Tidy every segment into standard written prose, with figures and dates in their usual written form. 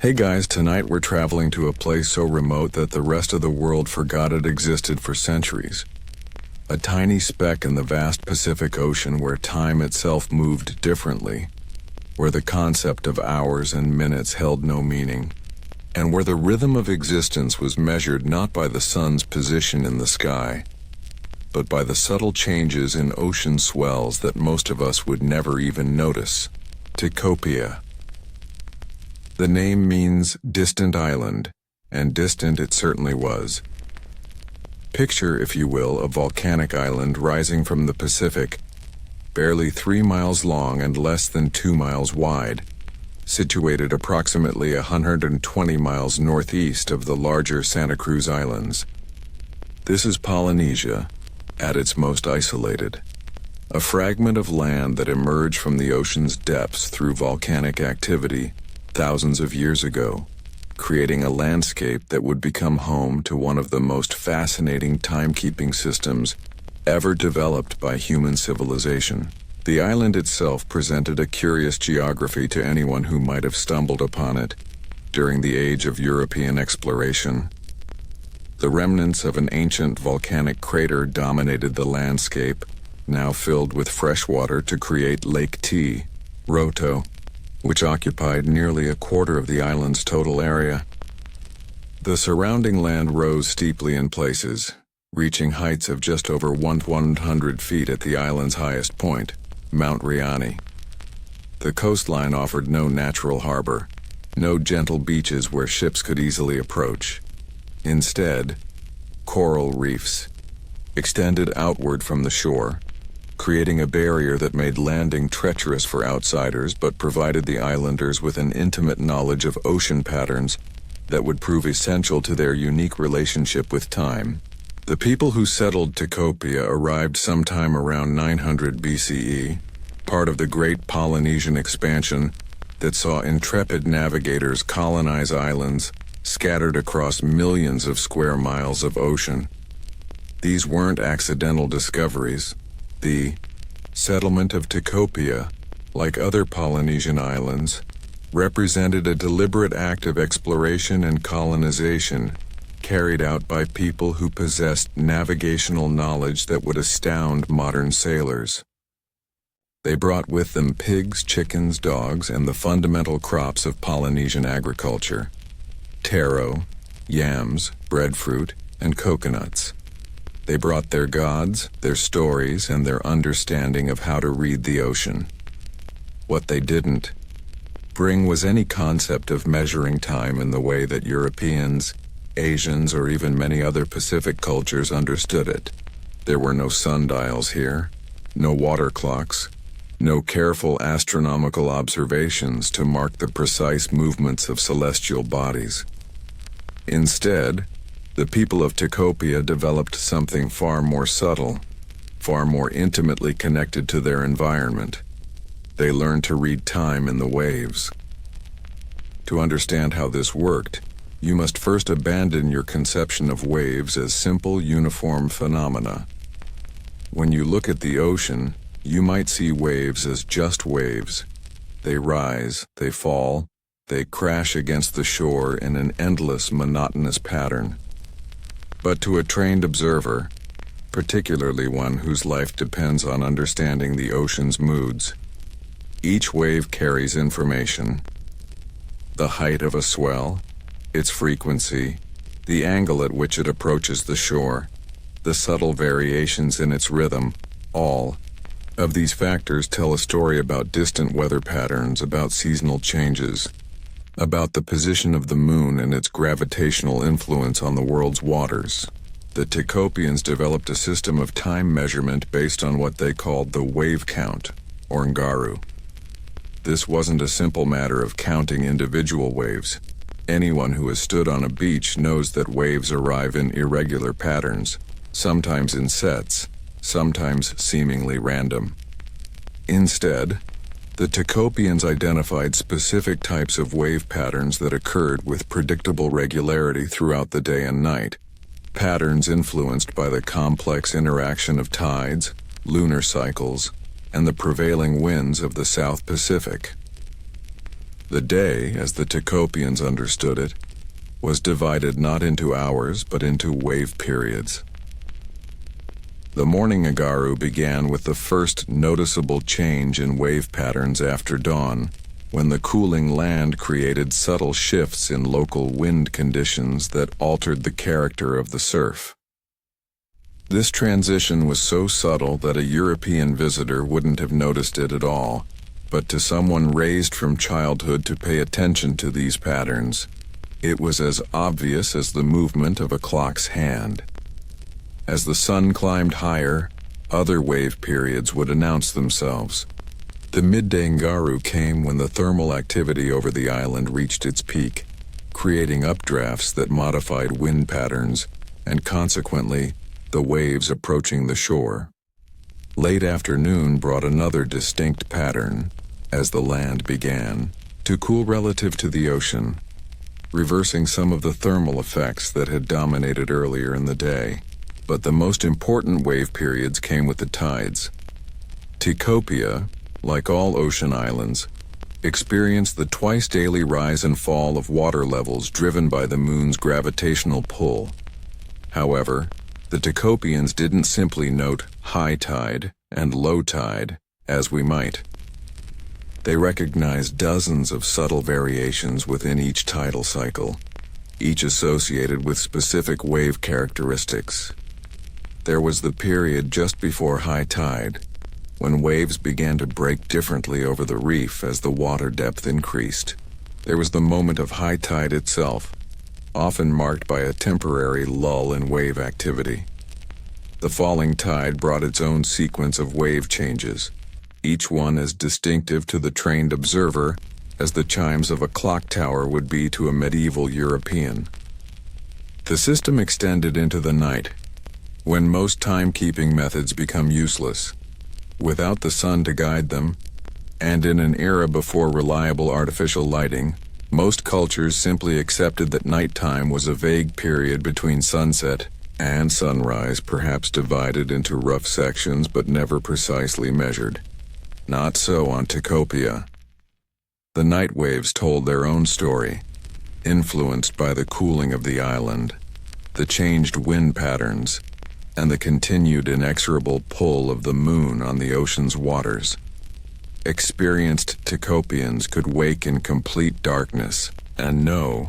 Hey guys, tonight we're traveling to a place so remote that the rest of the world forgot it existed for centuries. A tiny speck in the vast Pacific Ocean where time itself moved differently, where the concept of hours and minutes held no meaning, and where the rhythm of existence was measured not by the sun's position in the sky, but by the subtle changes in ocean swells that most of us would never even notice. Tikopia. The name means distant island, and distant it certainly was. Picture, if you will, a volcanic island rising from the Pacific, barely 3 miles long and less than 2 miles wide, situated approximately 120 miles northeast of the larger Santa Cruz Islands. This is Polynesia, at its most isolated. A fragment of land that emerged from the ocean's depths through volcanic activity thousands of years ago, creating a landscape that would become home to one of the most fascinating timekeeping systems ever developed by human civilization. The island itself presented a curious geography to anyone who might have stumbled upon it during the age of European exploration. The remnants of an ancient volcanic crater dominated the landscape, now filled with fresh water to create Lake T, Roto, which occupied nearly a quarter of the island's total area. The surrounding land rose steeply in places, reaching heights of just over 100 feet at the island's highest point, Mount Riani. The coastline offered no natural harbor, no gentle beaches where ships could easily approach. Instead, coral reefs extended outward from the shore, creating a barrier that made landing treacherous for outsiders but provided the islanders with an intimate knowledge of ocean patterns that would prove essential to their unique relationship with time. The people who settled Tikopia arrived sometime around 900 BCE, part of the great Polynesian expansion that saw intrepid navigators colonize islands scattered across millions of square miles of ocean. These weren't accidental discoveries. The settlement of Tikopia, like other Polynesian islands, represented a deliberate act of exploration and colonization carried out by people who possessed navigational knowledge that would astound modern sailors. They brought with them pigs, chickens, dogs, and the fundamental crops of Polynesian agriculture: taro, yams, breadfruit, and coconuts. They brought their gods, their stories, and their understanding of how to read the ocean. What they didn't bring was any concept of measuring time in the way that Europeans, Asians, or even many other Pacific cultures understood it. There were no sundials here, no water clocks, no careful astronomical observations to mark the precise movements of celestial bodies. Instead, the people of Tikopia developed something far more subtle, far more intimately connected to their environment. They learned to read time in the waves. To understand how this worked, you must first abandon your conception of waves as simple, uniform phenomena. When you look at the ocean, you might see waves as just waves. They rise, they fall, they crash against the shore in an endless, monotonous pattern. But to a trained observer, particularly one whose life depends on understanding the ocean's moods, each wave carries information. The height of a swell, its frequency, the angle at which it approaches the shore, the subtle variations in its rhythm, all of these factors tell a story about distant weather patterns, about seasonal changes, about the position of the moon and its gravitational influence on the world's waters. The Tikopians developed a system of time measurement based on what they called the wave count, or ngaru. This wasn't a simple matter of counting individual waves. Anyone who has stood on a beach knows that waves arrive in irregular patterns, sometimes in sets, sometimes seemingly random. Instead, the Tikopians identified specific types of wave patterns that occurred with predictable regularity throughout the day and night, patterns influenced by the complex interaction of tides, lunar cycles, and the prevailing winds of the South Pacific. The day, as the Ticopians understood it, was divided not into hours but into wave periods. The morning Agaru began with the first noticeable change in wave patterns after dawn, when the cooling land created subtle shifts in local wind conditions that altered the character of the surf. This transition was so subtle that a European visitor wouldn't have noticed it at all, but to someone raised from childhood to pay attention to these patterns, it was as obvious as the movement of a clock's hand. As the sun climbed higher, other wave periods would announce themselves. The midday Ngaru came when the thermal activity over the island reached its peak, creating updrafts that modified wind patterns and consequently the waves approaching the shore. Late afternoon brought another distinct pattern as the land began to cool relative to the ocean, reversing some of the thermal effects that had dominated earlier in the day. But the most important wave periods came with the tides. Tikopia, like all ocean islands, experienced the twice-daily rise and fall of water levels driven by the moon's gravitational pull. However, the Tikopians didn't simply note high tide and low tide, as we might. They recognized dozens of subtle variations within each tidal cycle, each associated with specific wave characteristics. There was the period just before high tide, when waves began to break differently over the reef as the water depth increased. There was the moment of high tide itself, often marked by a temporary lull in wave activity. The falling tide brought its own sequence of wave changes, each one as distinctive to the trained observer as the chimes of a clock tower would be to a medieval European. The system extended into the night, when most timekeeping methods become useless. Without the sun to guide them, and in an era before reliable artificial lighting, most cultures simply accepted that nighttime was a vague period between sunset and sunrise, perhaps divided into rough sections but never precisely measured. Not so on Tikopia. The night waves told their own story, influenced by the cooling of the island, the changed wind patterns, and the continued inexorable pull of the moon on the ocean's waters. Experienced Tikopians could wake in complete darkness and know,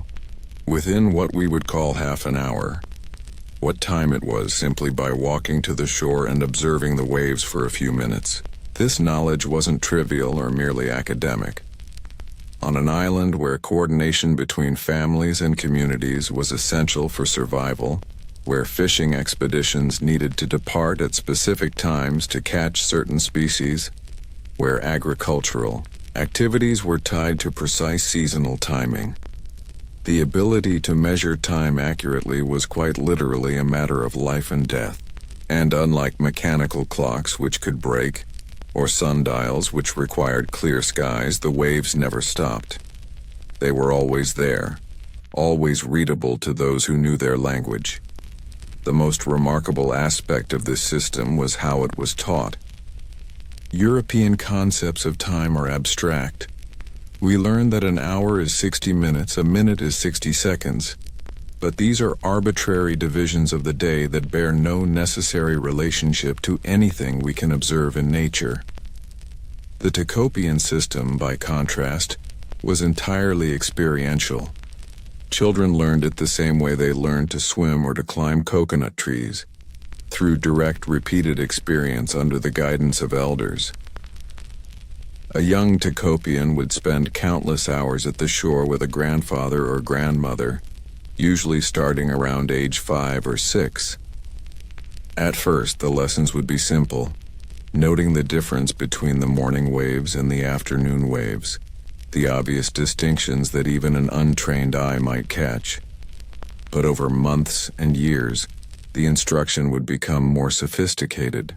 within what we would call half an hour, what time it was simply by walking to the shore and observing the waves for a few minutes. This knowledge wasn't trivial or merely academic. On an island where coordination between families and communities was essential for survival, where fishing expeditions needed to depart at specific times to catch certain species, where agricultural activities were tied to precise seasonal timing. The ability to measure time accurately was quite literally a matter of life and death, and unlike mechanical clocks which could break, or sundials which required clear skies, the waves never stopped. They were always there, always readable to those who knew their language. The most remarkable aspect of this system was how it was taught. European concepts of time are abstract. We learn that an hour is 60 minutes, a minute is 60 seconds, but these are arbitrary divisions of the day that bear no necessary relationship to anything we can observe in nature. The Tikopian system, by contrast, was entirely experiential. Children learned it the same way they learned to swim or to climb coconut trees, through direct, repeated experience under the guidance of elders. A young Tikopian would spend countless hours at the shore with a grandfather or grandmother, usually starting around age 5 or 6. At first, the lessons would be simple, noting the difference between the morning waves and the afternoon waves, the obvious distinctions that even an untrained eye might catch. But over months and years, the instruction would become more sophisticated.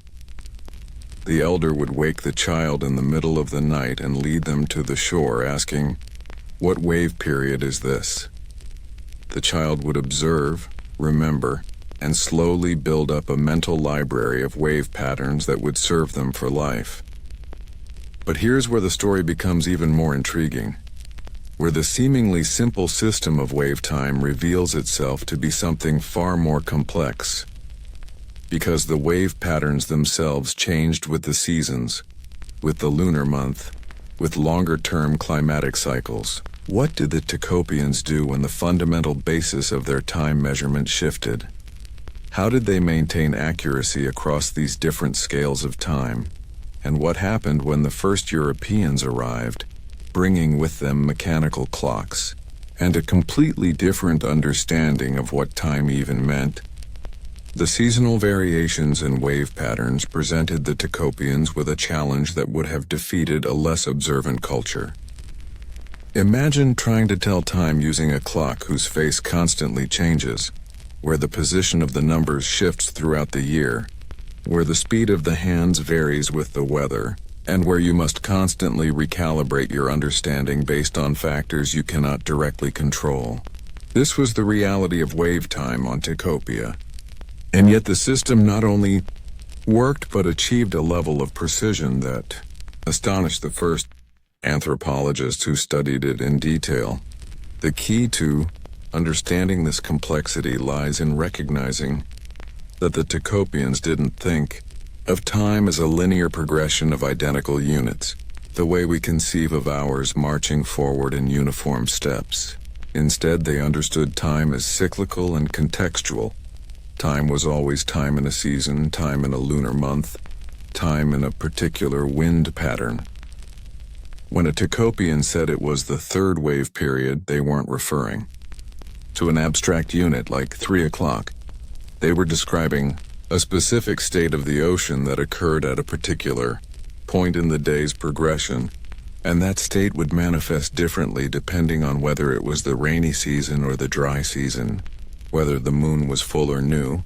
The elder would wake the child in the middle of the night and lead them to the shore, asking, "What wave period is this?" The child would observe, remember, and slowly build up a mental library of wave patterns that would serve them for life. But here's where the story becomes even more intriguing. where the seemingly simple system of wave time reveals itself to be something far more complex. Because the wave patterns themselves changed with the seasons, with the lunar month, with longer-term climatic cycles. What did the Ticopians do when the fundamental basis of their time measurement shifted? How did they maintain accuracy across these different scales of time? And what happened when the first Europeans arrived, bringing with them mechanical clocks, and a completely different understanding of what time even meant? The seasonal variations in wave patterns presented the Ticopians with a challenge that would have defeated a less observant culture. Imagine trying to tell time using a clock whose face constantly changes, where the position of the numbers shifts throughout the year, where the speed of the hands varies with the weather, and where you must constantly recalibrate your understanding based on factors you cannot directly control. This was the reality of wave time on Ticopia. And yet the system not only worked but achieved a level of precision that astonished the first anthropologists who studied it in detail. The key to understanding this complexity lies in recognizing that the Ticopians didn't think of time as a linear progression of identical units, the way we conceive of hours marching forward in uniform steps. Instead, they understood time as cyclical and contextual. Time was always time in a season, time in a lunar month, time in a particular wind pattern. When a Ticopian said it was the third wave period, they weren't referring to an abstract unit like 3 o'clock. They were describing a specific state of the ocean that occurred at a particular point in the day's progression, and that state would manifest differently depending on whether it was the rainy season or the dry season, whether the moon was full or new,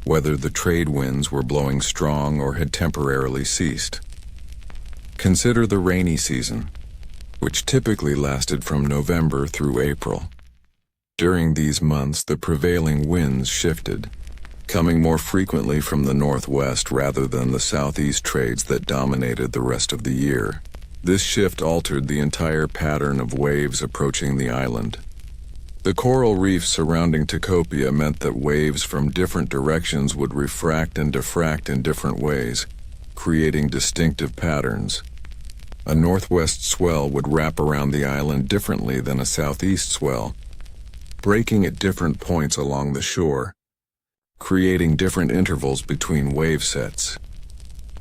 whether the trade winds were blowing strong or had temporarily ceased. Consider the rainy season, which typically lasted from November through April. During these months, the prevailing winds shifted, coming more frequently from the northwest rather than the southeast trades that dominated the rest of the year. This shift altered the entire pattern of waves approaching the island. The coral reefs surrounding Ticopia meant that waves from different directions would refract and diffract in different ways, creating distinctive patterns. A northwest swell would wrap around the island differently than a southeast swell, breaking at different points along the shore, creating different intervals between wave sets.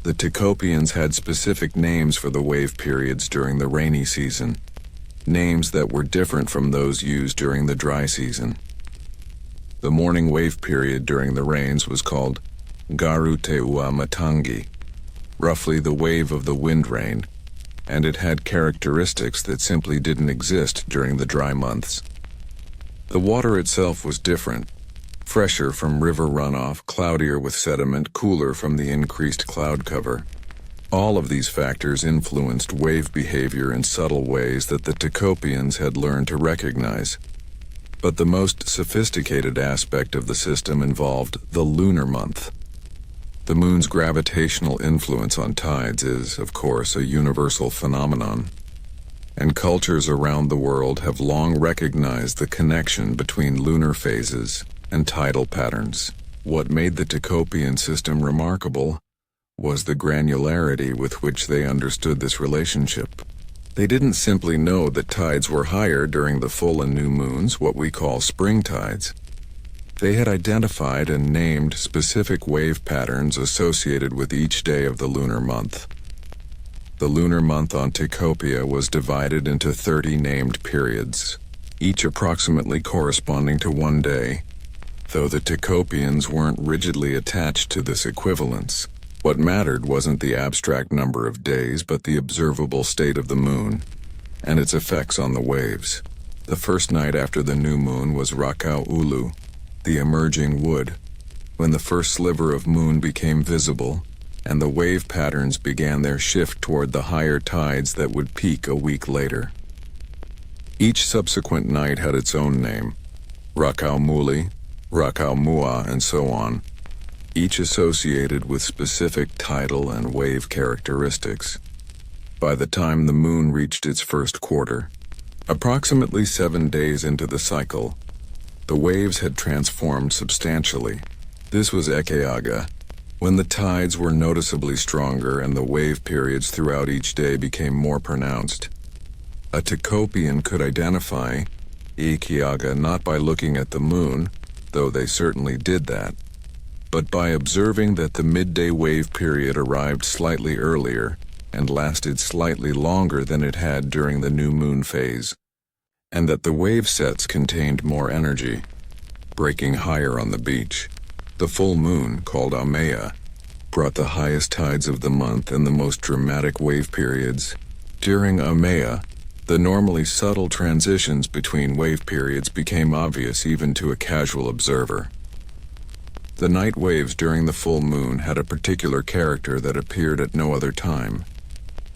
The Ticopians had specific names for the wave periods during the rainy season, names that were different from those used during the dry season. The morning wave period during the rains was called Garu Te Ua Matangi, roughly the wave of the wind rain, and it had characteristics that simply didn't exist during the dry months. The water itself was different, fresher from river runoff, cloudier with sediment, cooler from the increased cloud cover. All of these factors influenced wave behavior in subtle ways that the Ticopians had learned to recognize. But the most sophisticated aspect of the system involved the lunar month. The moon's gravitational influence on tides is, of course, a universal phenomenon, and cultures around the world have long recognized the connection between lunar phases and tidal patterns. What made the Ticopian system remarkable was the granularity with which they understood this relationship. They didn't simply know that tides were higher during the full and new moons, what we call spring tides. They had identified and named specific wave patterns associated with each day of the lunar month. The lunar month on Ticopia was divided into 30 named periods, each approximately corresponding to one day, though the Ticopians weren't rigidly attached to this equivalence. What mattered wasn't the abstract number of days, but the observable state of the moon and its effects on the waves. The first night after the new moon was Rakau Ulu, the emerging wood, when the first sliver of moon became visible, and the wave patterns began their shift toward the higher tides that would peak a week later. Each subsequent night had its own name, Rakau Muli, Rakau Mua, and so on, each associated with specific tidal and wave characteristics. By the time the moon reached its first quarter, Approximately 7 days into the cycle, the waves had transformed substantially. This was Ekeaga, when the tides were noticeably stronger and the wave periods throughout each day became more pronounced. A Tikopian could identify Ekeaga not by looking at the moon, though they certainly did that, but by observing that the midday wave period arrived slightly earlier and lasted slightly longer than it had during the new moon phase, and that the wave sets contained more energy, breaking higher on the beach. The full moon, called Amea, brought the highest tides of the month and the most dramatic wave periods. During Amea, the normally subtle transitions between wave periods became obvious even to a casual observer. The night waves during the full moon had a particular character that appeared at no other time.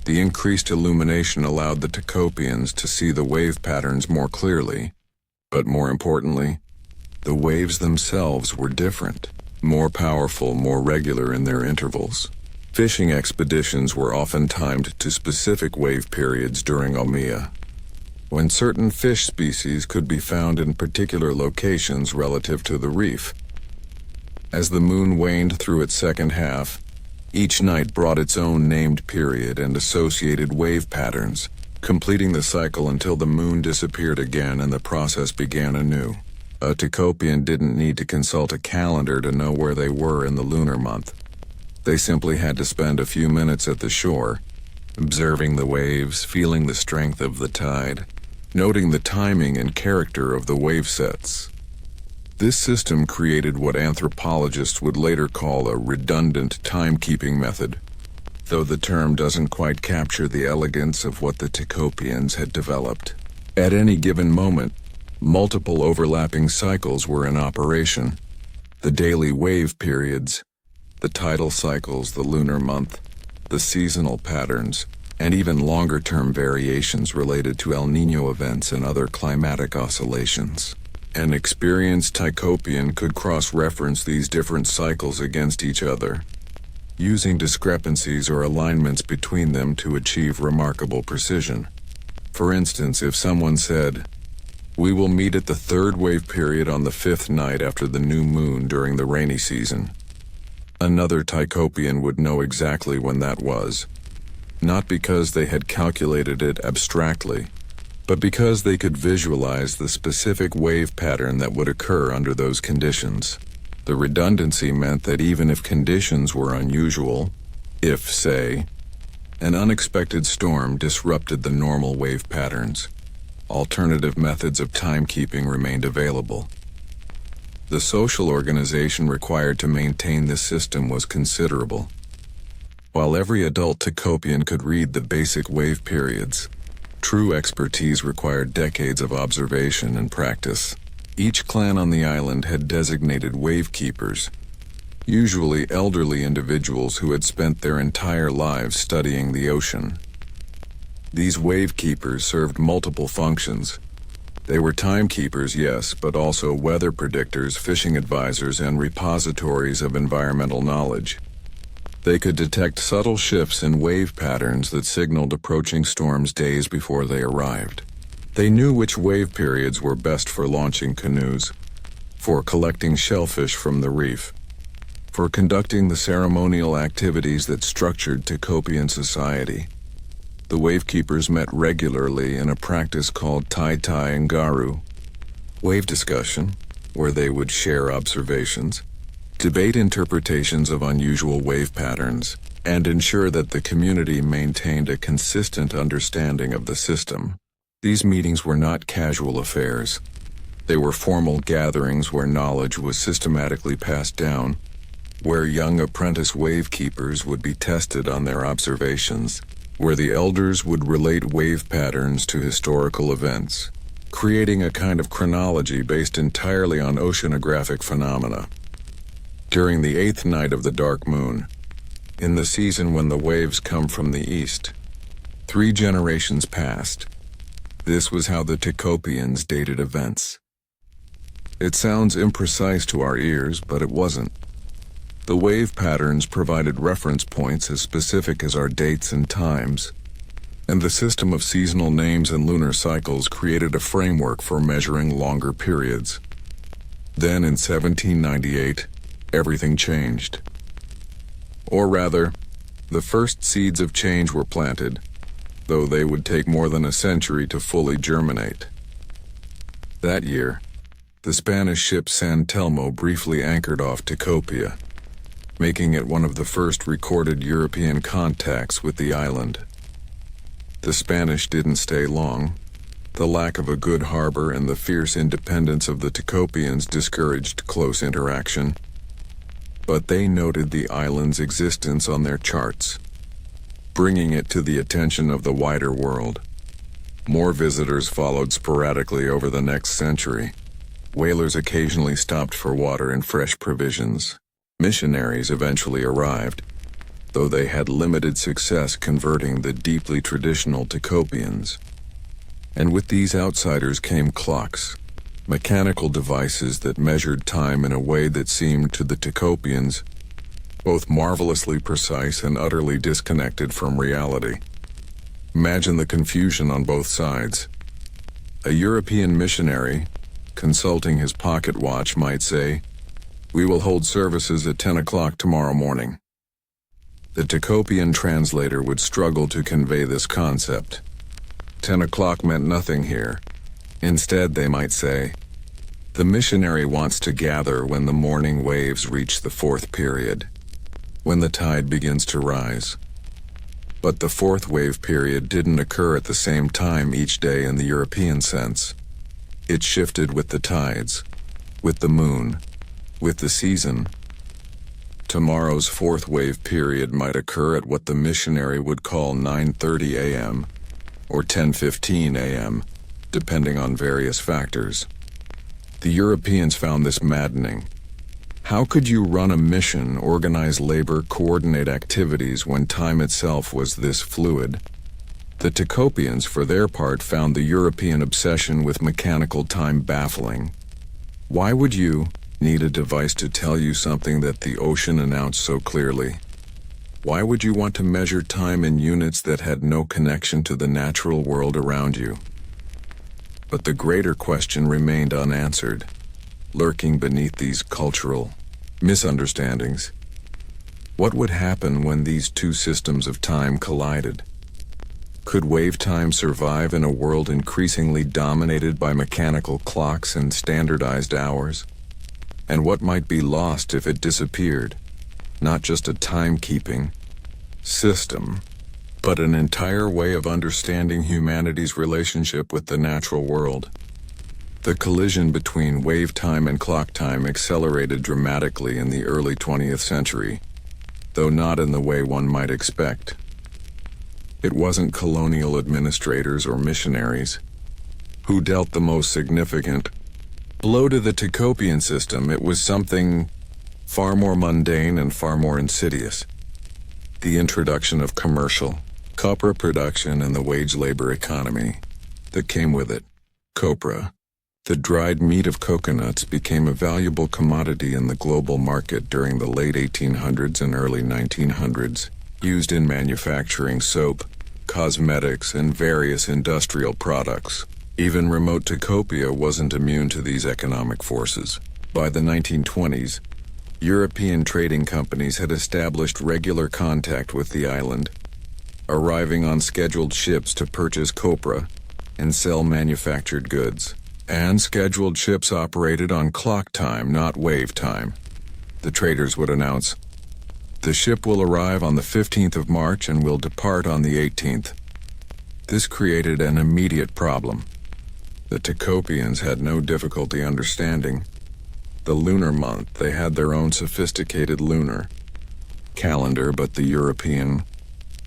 The increased illumination allowed the Tikopians to see the wave patterns more clearly, but more importantly, the waves themselves were different, more powerful, more regular in their intervals. Fishing expeditions were often timed to specific wave periods during Omea, when certain fish species could be found in particular locations relative to the reef. As the moon waned through its second half, each night brought its own named period and associated wave patterns, completing the cycle until the moon disappeared again and the process began anew. A Tikopian didn't need to consult a calendar to know where they were in the lunar month. They simply had to spend a few minutes at the shore, observing the waves, feeling the strength of the tide, noting the timing and character of the wave sets. This system created what anthropologists would later call a redundant timekeeping method, though the term doesn't quite capture the elegance of what the Tikopians had developed. At any given moment, multiple overlapping cycles were in operation. The daily wave periods, the tidal cycles, the lunar month, the seasonal patterns, and even longer-term variations related to El Niño events and other climatic oscillations. An experienced Tikopian could cross-reference these different cycles against each other, using discrepancies or alignments between them to achieve remarkable precision. For instance, if someone said, "We will meet at the third wave period on the 5th night after the new moon during the rainy season," another Tikopian would know exactly when that was, not because they had calculated it abstractly, but because they could visualize the specific wave pattern that would occur under those conditions. The redundancy meant that even if conditions were unusual, if, say, an unexpected storm disrupted the normal wave patterns, alternative methods of timekeeping remained available. The social organization required to maintain this system was considerable. While every adult Tikopian could read the basic wave periods, true expertise required decades of observation and practice. Each clan on the island had designated wave keepers, usually elderly individuals who had spent their entire lives studying the ocean. These wave keepers served multiple functions. They were timekeepers, yes, but also weather predictors, fishing advisors, and repositories of environmental knowledge. They could detect subtle shifts in wave patterns that signaled approaching storms days before they arrived. They knew which wave periods were best for launching canoes, for collecting shellfish from the reef, for conducting the ceremonial activities that structured Tikopian society. The wave keepers met regularly in a practice called Tai Tai and Garu, wave discussion, where they would share observations, debate interpretations of unusual wave patterns, and ensure that the community maintained a consistent understanding of the system. These meetings were not casual affairs. They were formal gatherings where knowledge was systematically passed down, where young apprentice wave keepers would be tested on their observations, where the elders would relate wave patterns to historical events, creating a kind of chronology based entirely on oceanographic phenomena. During the 8th night of the dark moon, in the season when the waves come from the east, 3 generations passed. This was how the Tikopians dated events. It sounds imprecise to our ears, but it wasn't. The wave patterns provided reference points as specific as our dates and times. and the system of seasonal names and lunar cycles created a framework for measuring longer periods. Then in 1798, everything changed. Or rather, the first seeds of change were planted, though they would take more than a century to fully germinate. That year, the Spanish ship San Telmo briefly anchored off Tikopia, making it one of the first recorded European contacts with the island. The Spanish didn't stay long. The lack of a good harbor and the fierce independence of the Tikopians discouraged close interaction. But they noted the island's existence on their charts, bringing it to the attention of the wider world. More visitors followed sporadically over the next century. Whalers occasionally stopped for water and fresh provisions. Missionaries eventually arrived, though they had limited success converting the deeply traditional Tikopians. And with these outsiders came clocks, mechanical devices that measured time in a way that seemed to the Tikopians both marvelously precise and utterly disconnected from reality. Imagine the confusion on both sides. A European missionary, consulting his pocket watch, might say, "We will hold services at 10 o'clock tomorrow morning." The Tikopian translator would struggle to convey this concept. 10 o'clock meant nothing here. Instead, they might say, "The missionary wants to gather when the morning waves reach the fourth period, when the tide begins to rise." But the fourth wave period didn't occur at the same time each day in the European sense. It shifted with the tides, with the moon, with the season. Tomorrow's fourth wave period might occur at what the missionary would call 9:30 a.m. or 10:15 a.m., depending on various factors. The Europeans found this maddening. How could you run a mission, organize labor, coordinate activities when time itself was this fluid? The Tikopians, for their part, found the European obsession with mechanical time baffling. Why would you need a device to tell you something that the ocean announced so clearly? Why would you want to measure time in units that had no connection to the natural world around you? But the greater question remained unanswered, lurking beneath these cultural misunderstandings. What would happen when these two systems of time collided? Could wave time survive in a world increasingly dominated by mechanical clocks and standardized hours? And what might be lost if it disappeared? Not just a timekeeping system, but an entire way of understanding humanity's relationship with the natural world. The collision between wave time and clock time accelerated dramatically in the early 20th century, though not in the way one might expect. It wasn't colonial administrators or missionaries who dealt the most significant blow to the Tikopian system. It was something far more mundane and far more insidious. The introduction of commercial copra production and the wage labor economy that came with it. Copra, the dried meat of coconuts, became a valuable commodity in the global market during the late 1800s and early 1900s, used in manufacturing soap, cosmetics, and various industrial products. Even remote Tikopia wasn't immune to these economic forces. By the 1920s, European trading companies had established regular contact with the island, arriving on scheduled ships to purchase copra and sell manufactured goods. And scheduled ships operated on clock time, not wave time. The traders would announce, "The ship will arrive on the 15th of March and will depart on the 18th. This created an immediate problem. The Tikopians had no difficulty understanding the lunar month. They had their own sophisticated lunar calendar, but the European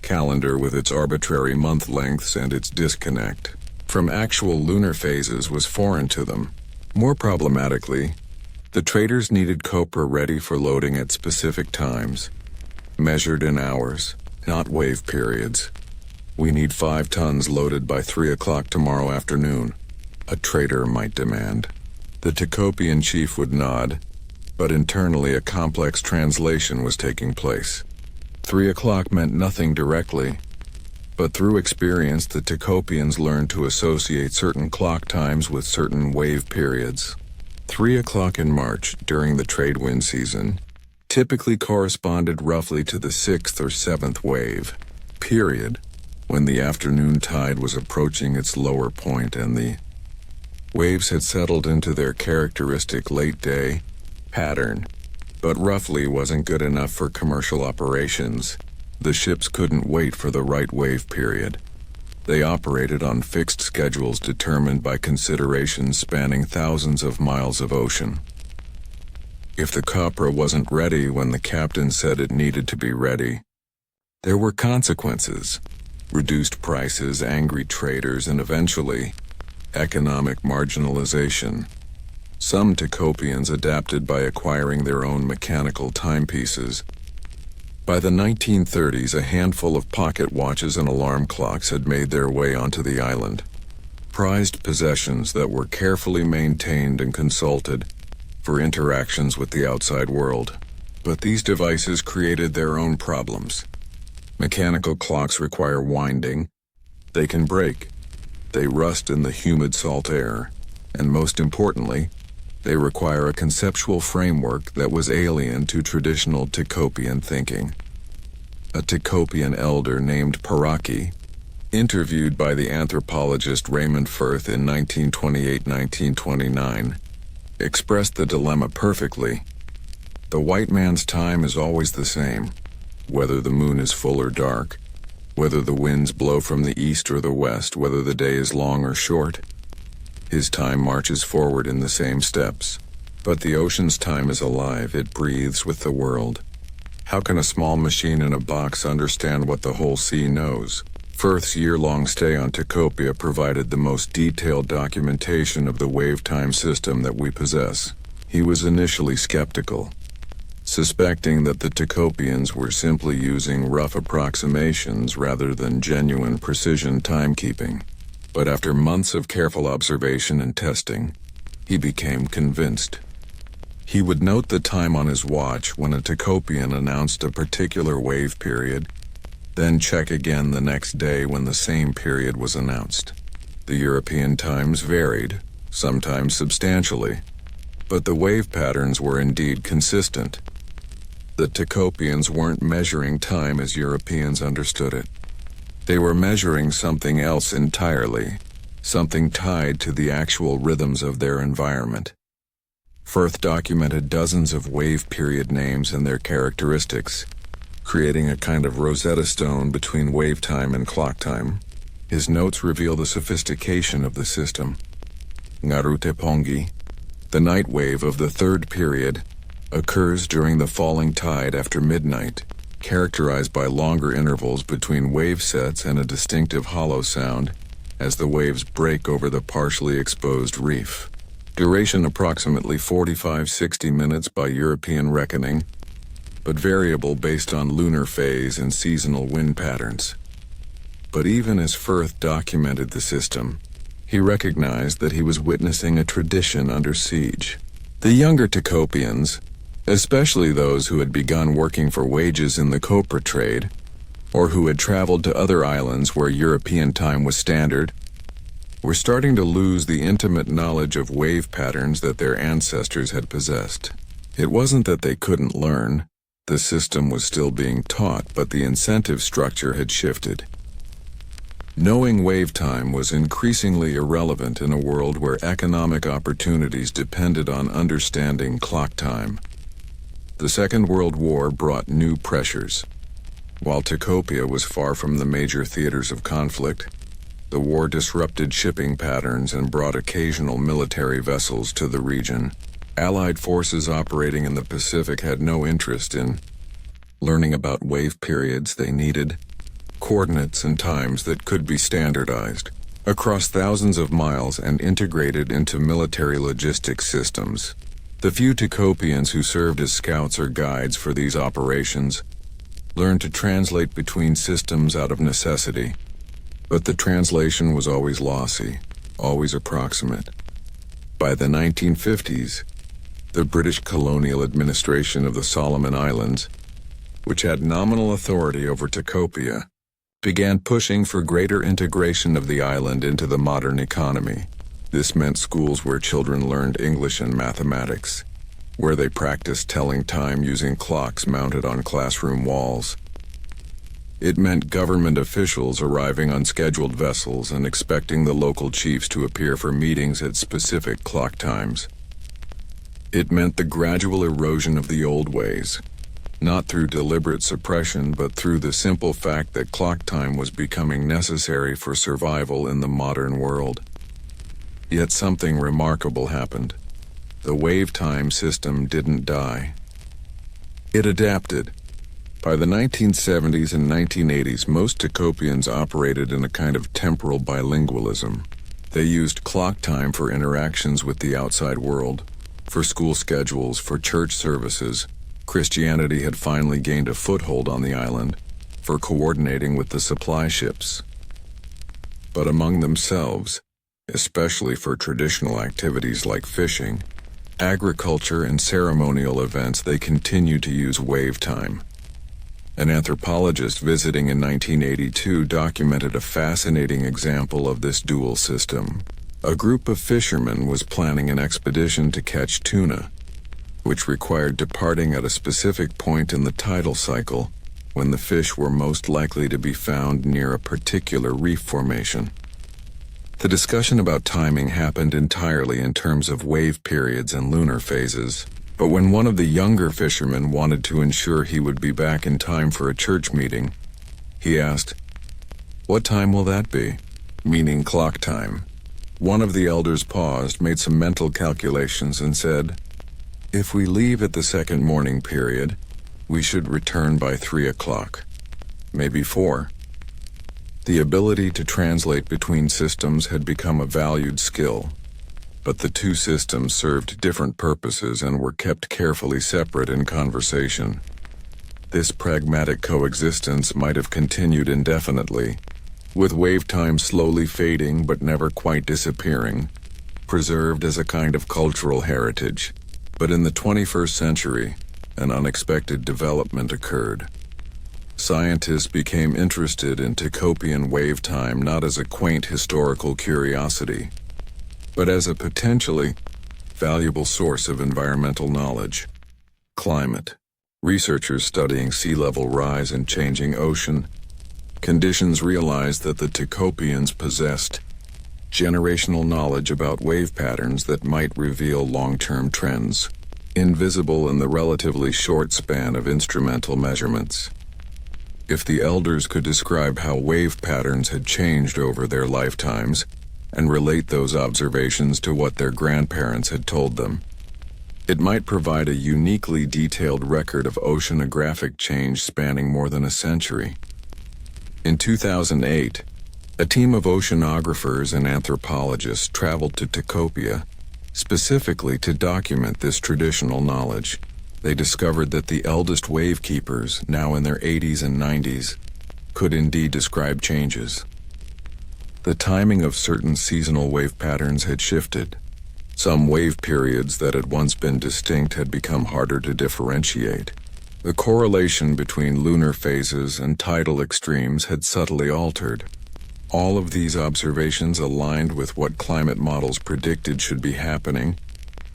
calendar, with its arbitrary month lengths and its disconnect from actual lunar phases, was foreign to them. More problematically, the traders needed copra ready for loading at specific times, measured in hours, not wave periods. "We need 5 tons loaded by 3 o'clock tomorrow afternoon," a trader might demand. The Tikopian chief would nod, but internally a complex translation was taking place. 3 o'clock meant nothing directly. But through experience, the Ticopians learned to associate certain clock times with certain wave periods. 3 o'clock in March, during the trade wind season, typically corresponded roughly to the 6th or 7th wave period, when the afternoon tide was approaching its lower point and the waves had settled into their characteristic late-day pattern. But roughly wasn't good enough for commercial operations. The ships couldn't wait for the right wave period. They operated on fixed schedules determined by considerations spanning thousands of miles of ocean. If the copra wasn't ready when the captain said it needed to be ready, there were consequences: reduced prices, angry traders, and eventually, economic marginalization. Some Ticopians adapted by acquiring their own mechanical timepieces. By the 1930s, a handful of pocket watches and alarm clocks had made their way onto the island. Prized possessions that were carefully maintained and consulted for interactions with the outside world. But these devices created their own problems. Mechanical clocks require winding. They can break. They rust in the humid salt air. And most importantly, they require a conceptual framework that was alien to traditional Ticopian thinking. A Ticopian elder named Paraki, interviewed by the anthropologist Raymond Firth in 1928-1929, expressed the dilemma perfectly. The white man's time is always the same, whether the moon is full or dark, whether the winds blow from the east or the west, whether the day is long or short. His time marches forward in the same steps. But the ocean's time is alive, it breathes with the world. How can a small machine in a box understand what the whole sea knows? Firth's year-long stay on Tikopia provided the most detailed documentation of the wave-time system that we possess. He was initially skeptical, suspecting that the Ticopians were simply using rough approximations rather than genuine precision timekeeping. But after months of careful observation and testing, he became convinced. He would note the time on his watch when a Ticopian announced a particular wave period, then check again the next day when the same period was announced. The European times varied, sometimes substantially, but the wave patterns were indeed consistent. The Ticopians weren't measuring time as Europeans understood it. They were measuring something else entirely, something tied to the actual rhythms of their environment. Firth documented dozens of wave period names and their characteristics, creating a kind of Rosetta Stone between wave time and clock time. His notes reveal the sophistication of the system. Ngarute Pongi, the night wave of the third period, occurs during the falling tide after midnight, characterized by longer intervals between wave sets and a distinctive hollow sound as the waves break over the partially exposed reef. Duration approximately 45-60 minutes by European reckoning, but variable based on lunar phase and seasonal wind patterns. But even as Firth documented the system, he recognized that he was witnessing a tradition under siege. The younger Ticopians, especially those who had begun working for wages in the copra trade, or who had traveled to other islands where European time was standard, were starting to lose the intimate knowledge of wave patterns that their ancestors had possessed. It wasn't that they couldn't learn. The system was still being taught, but the incentive structure had shifted. Knowing wave time was increasingly irrelevant in a world where economic opportunities depended on understanding clock time. The Second World War brought new pressures. While Tikopia was far from the major theaters of conflict, the war disrupted shipping patterns and brought occasional military vessels to the region. Allied forces operating in the Pacific had no interest in learning about wave periods. They needed coordinates and times that could be standardized across thousands of miles and integrated into military logistics systems. The few Ticopians who served as scouts or guides for these operations learned to translate between systems out of necessity. But the translation was always lossy, always approximate. By the 1950s, the British colonial administration of the Solomon Islands, which had nominal authority over Tikopia, began pushing for greater integration of the island into the modern economy. This meant schools where children learned English and mathematics, where they practiced telling time using clocks mounted on classroom walls. It meant government officials arriving on scheduled vessels and expecting the local chiefs to appear for meetings at specific clock times. It meant the gradual erosion of the old ways, not through deliberate suppression but through the simple fact that clock time was becoming necessary for survival in the modern world. Yet something remarkable happened. The wave time system didn't die. It adapted. By the 1970s and 1980s, most Tecopians operated in a kind of temporal bilingualism. They used clock time for interactions with the outside world, for school schedules, for church services. Christianity had finally gained a foothold on the island, for coordinating with the supply ships. But among themselves, especially for traditional activities like fishing, agriculture, and ceremonial events, they continued to use wave time. An anthropologist visiting in 1982 documented a fascinating example of this dual system. A group of fishermen was planning an expedition to catch tuna, which required departing at a specific point in the tidal cycle when the fish were most likely to be found near a particular reef formation. The discussion about timing happened entirely in terms of wave periods and lunar phases. But when one of the younger fishermen wanted to ensure he would be back in time for a church meeting, he asked, "What time will that be?" Meaning clock time. One of the elders paused, made some mental calculations, and said, "If we leave at the second morning period, we should return by 3 o'clock, maybe 4. The ability to translate between systems had become a valued skill. But the two systems served different purposes and were kept carefully separate in conversation. This pragmatic coexistence might have continued indefinitely, with wave time slowly fading but never quite disappearing, preserved as a kind of cultural heritage. But in the 21st century, an unexpected development occurred. Scientists became interested in Tecopian wave time not as a quaint historical curiosity, but as a potentially valuable source of environmental knowledge. Climate. Researchers studying sea level rise and changing ocean conditions realized that the Tecopians possessed generational knowledge about wave patterns that might reveal long-term trends, invisible in the relatively short span of instrumental measurements. If the elders could describe how wave patterns had changed over their lifetimes, and relate those observations to what their grandparents had told them, it might provide a uniquely detailed record of oceanographic change spanning more than a century. In 2008, a team of oceanographers and anthropologists traveled to Tecopia specifically to document this traditional knowledge. They discovered that the eldest wave keepers, now in their 80s and 90s, could indeed describe changes. The timing of certain seasonal wave patterns had shifted. Some wave periods that had once been distinct had become harder to differentiate. The correlation between lunar phases and tidal extremes had subtly altered. All of these observations aligned with what climate models predicted should be happening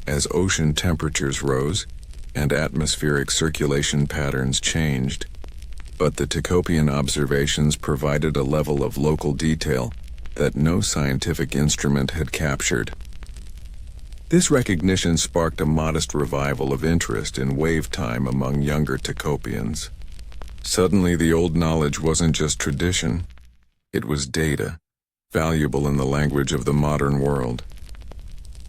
as ocean temperatures rose and atmospheric circulation patterns changed. But the Tecopian observations provided a level of local detail that no scientific instrument had captured. This recognition sparked a modest revival of interest in wave time among younger Tecopians. Suddenly, the old knowledge wasn't just tradition, it was data, valuable in the language of the modern world.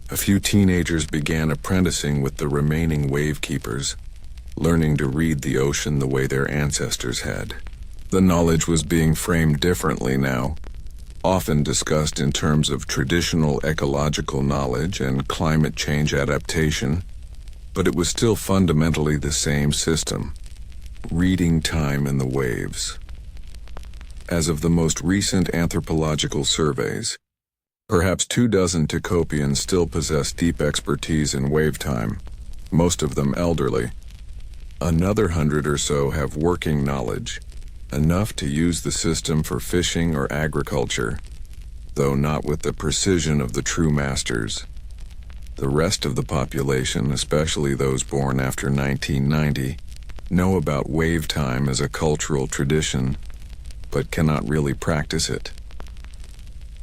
A few teenagers began apprenticing with the remaining wave keepers, learning to read the ocean the way their ancestors had. The knowledge was being framed differently now, often discussed in terms of traditional ecological knowledge and climate change adaptation, but it was still fundamentally the same system, reading time in the waves. As of the most recent anthropological surveys, perhaps 24 Tecopians still possess deep expertise in wave time, most of them elderly. Another 100 or so have working knowledge, enough to use the system for fishing or agriculture, though not with the precision of the true masters. The rest of the population, especially those born after 1990, know about wave time as a cultural tradition, but cannot really practice it.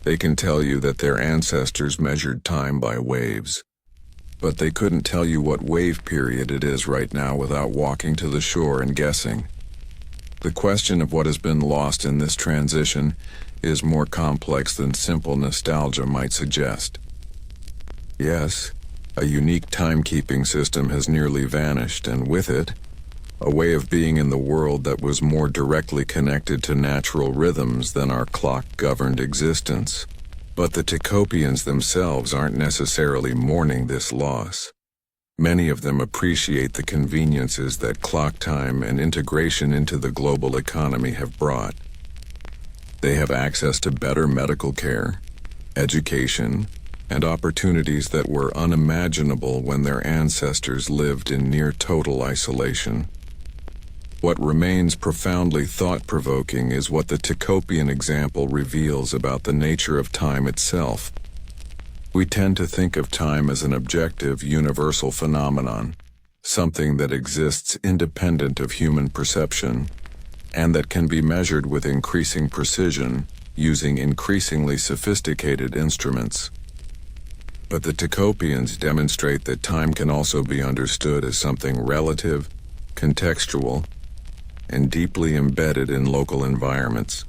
They can tell you that their ancestors measured time by waves, but they couldn't tell you what wave period it is right now without walking to the shore and guessing. The question of what has been lost in this transition is more complex than simple nostalgia might suggest. Yes, a unique timekeeping system has nearly vanished, and with it, a way of being in the world that was more directly connected to natural rhythms than our clock-governed existence. But the Tecopians themselves aren't necessarily mourning this loss. Many of them appreciate the conveniences that clock time and integration into the global economy have brought. They have access to better medical care, education, and opportunities that were unimaginable when their ancestors lived in near total isolation. What remains profoundly thought-provoking is what the Tecopian example reveals about the nature of time itself. We tend to think of time as an objective, universal phenomenon, something that exists independent of human perception, and that can be measured with increasing precision using increasingly sophisticated instruments. But the Tecopians demonstrate that time can also be understood as something relative, contextual, and deeply embedded in local environments.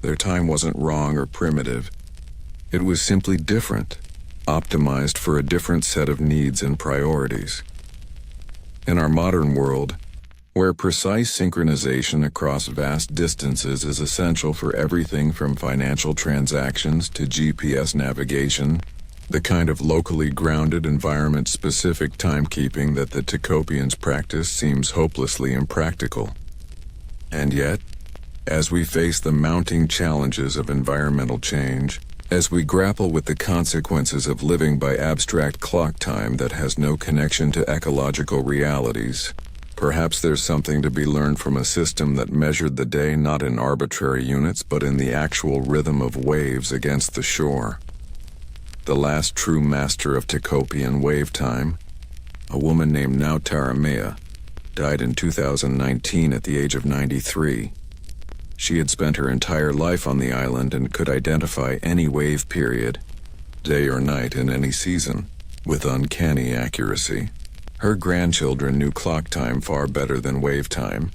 Their time wasn't wrong or primitive. It was simply different, optimized for a different set of needs and priorities. In our modern world, where precise synchronization across vast distances is essential for everything from financial transactions to GPS navigation, the kind of locally grounded environment-specific timekeeping that the Tecopians practice seems hopelessly impractical. And yet, as we face the mounting challenges of environmental change, as we grapple with the consequences of living by abstract clock time that has no connection to ecological realities, perhaps there's something to be learned from a system that measured the day not in arbitrary units but in the actual rhythm of waves against the shore. The last true master of Tecopian wave time, a woman named Nautaramea, died in 2019 at the age of 93. She had spent her entire life on the island and could identify any wave period, day or night in any season, with uncanny accuracy. Her grandchildren knew clock time far better than wave time,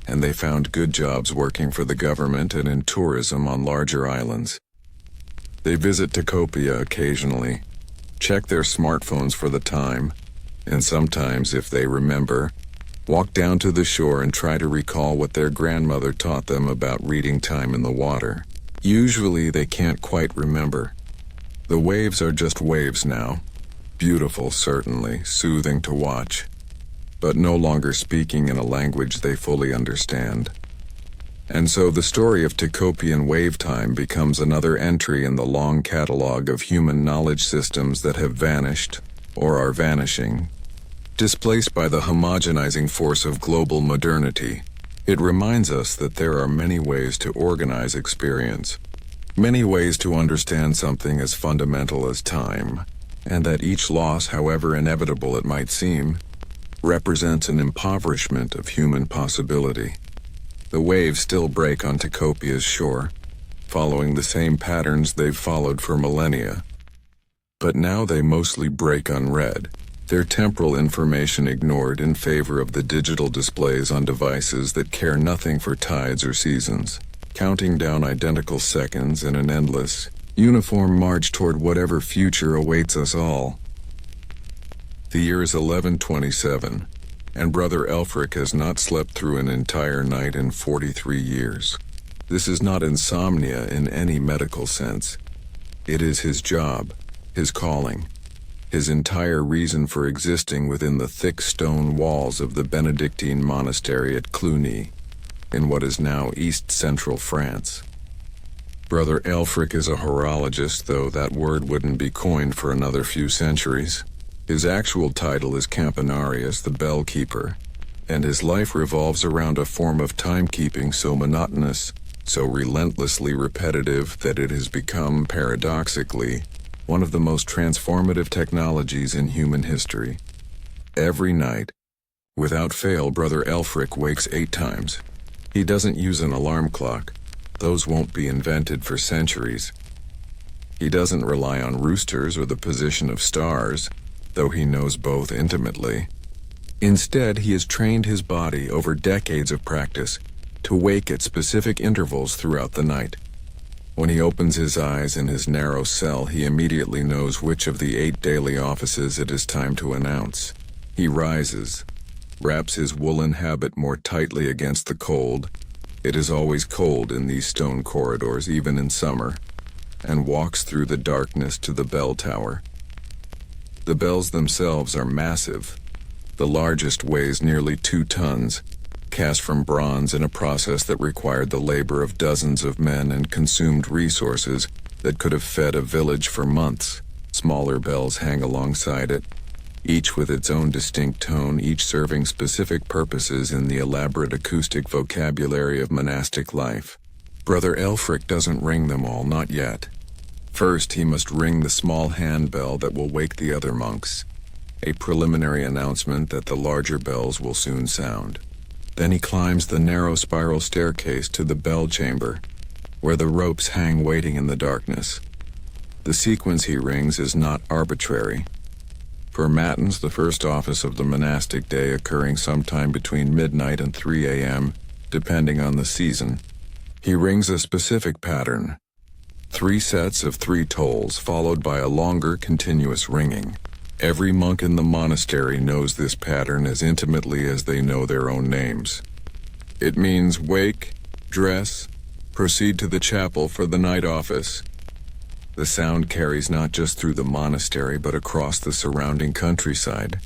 and they found good jobs working for the government and in tourism on larger islands. They visit Tecopia occasionally, check their smartphones for the time, and sometimes, if they remember, walk down to the shore and try to recall what their grandmother taught them about reading time in the water. Usually they can't quite remember. The waves are just waves now. Beautiful, certainly, soothing to watch, but no longer speaking in a language they fully understand. And so the story of Tecopian wave time becomes another entry in the long catalog of human knowledge systems that have vanished, or are vanishing. Displaced by the homogenizing force of global modernity, it reminds us that there are many ways to organize experience, many ways to understand something as fundamental as time, and that each loss, however inevitable it might seem, represents an impoverishment of human possibility. The waves still break on Tecopia's shore, following the same patterns they've followed for millennia. But now they mostly break unread, their temporal information ignored in favor of the digital displays on devices that care nothing for tides or seasons, counting down identical seconds in an endless, uniform march toward whatever future awaits us all. The year is 1127. And Brother Elfric has not slept through an entire night in 43 years. This is not insomnia in any medical sense. It is his job, his calling, his entire reason for existing within the thick stone walls of the Benedictine monastery at Cluny, in what is now east-central France. Brother Elfric is a horologist, though that word wouldn't be coined for another few centuries. His actual title is Campanarius, the Bellkeeper, and his life revolves around a form of timekeeping so monotonous, so relentlessly repetitive that it has become, paradoxically, one of the most transformative technologies in human history. Every night, without fail, Brother Elfric wakes 8 times. He doesn't use an alarm clock. Those won't be invented for centuries. He doesn't rely on roosters or the position of stars, though he knows both intimately. Instead, he has trained his body over decades of practice to wake at specific intervals throughout the night. When he opens his eyes in his narrow cell, he immediately knows which of the 8 daily offices it is time to announce. He rises, wraps his woolen habit more tightly against the cold — it is always cold in these stone corridors, even in summer — and walks through the darkness to the bell tower. The bells themselves are massive. The largest weighs nearly 2 tons, cast from bronze in a process that required the labor of dozens of men and consumed resources that could have fed a village for months. Smaller bells hang alongside it, each with its own distinct tone, each serving specific purposes in the elaborate acoustic vocabulary of monastic life. Brother Elfric doesn't ring them all, not yet. First, he must ring the small handbell that will wake the other monks, a preliminary announcement that the larger bells will soon sound. Then he climbs the narrow spiral staircase to the bell chamber, where the ropes hang waiting in the darkness. The sequence he rings is not arbitrary. For matins, the first office of the monastic day occurring sometime between midnight and 3 a.m., depending on the season, he rings a specific pattern: 3 sets of 3 tolls, followed by a longer, continuous ringing. Every monk in the monastery knows this pattern as intimately as they know their own names. It means wake, dress, proceed to the chapel for the night office. The sound carries not just through the monastery but across the surrounding countryside,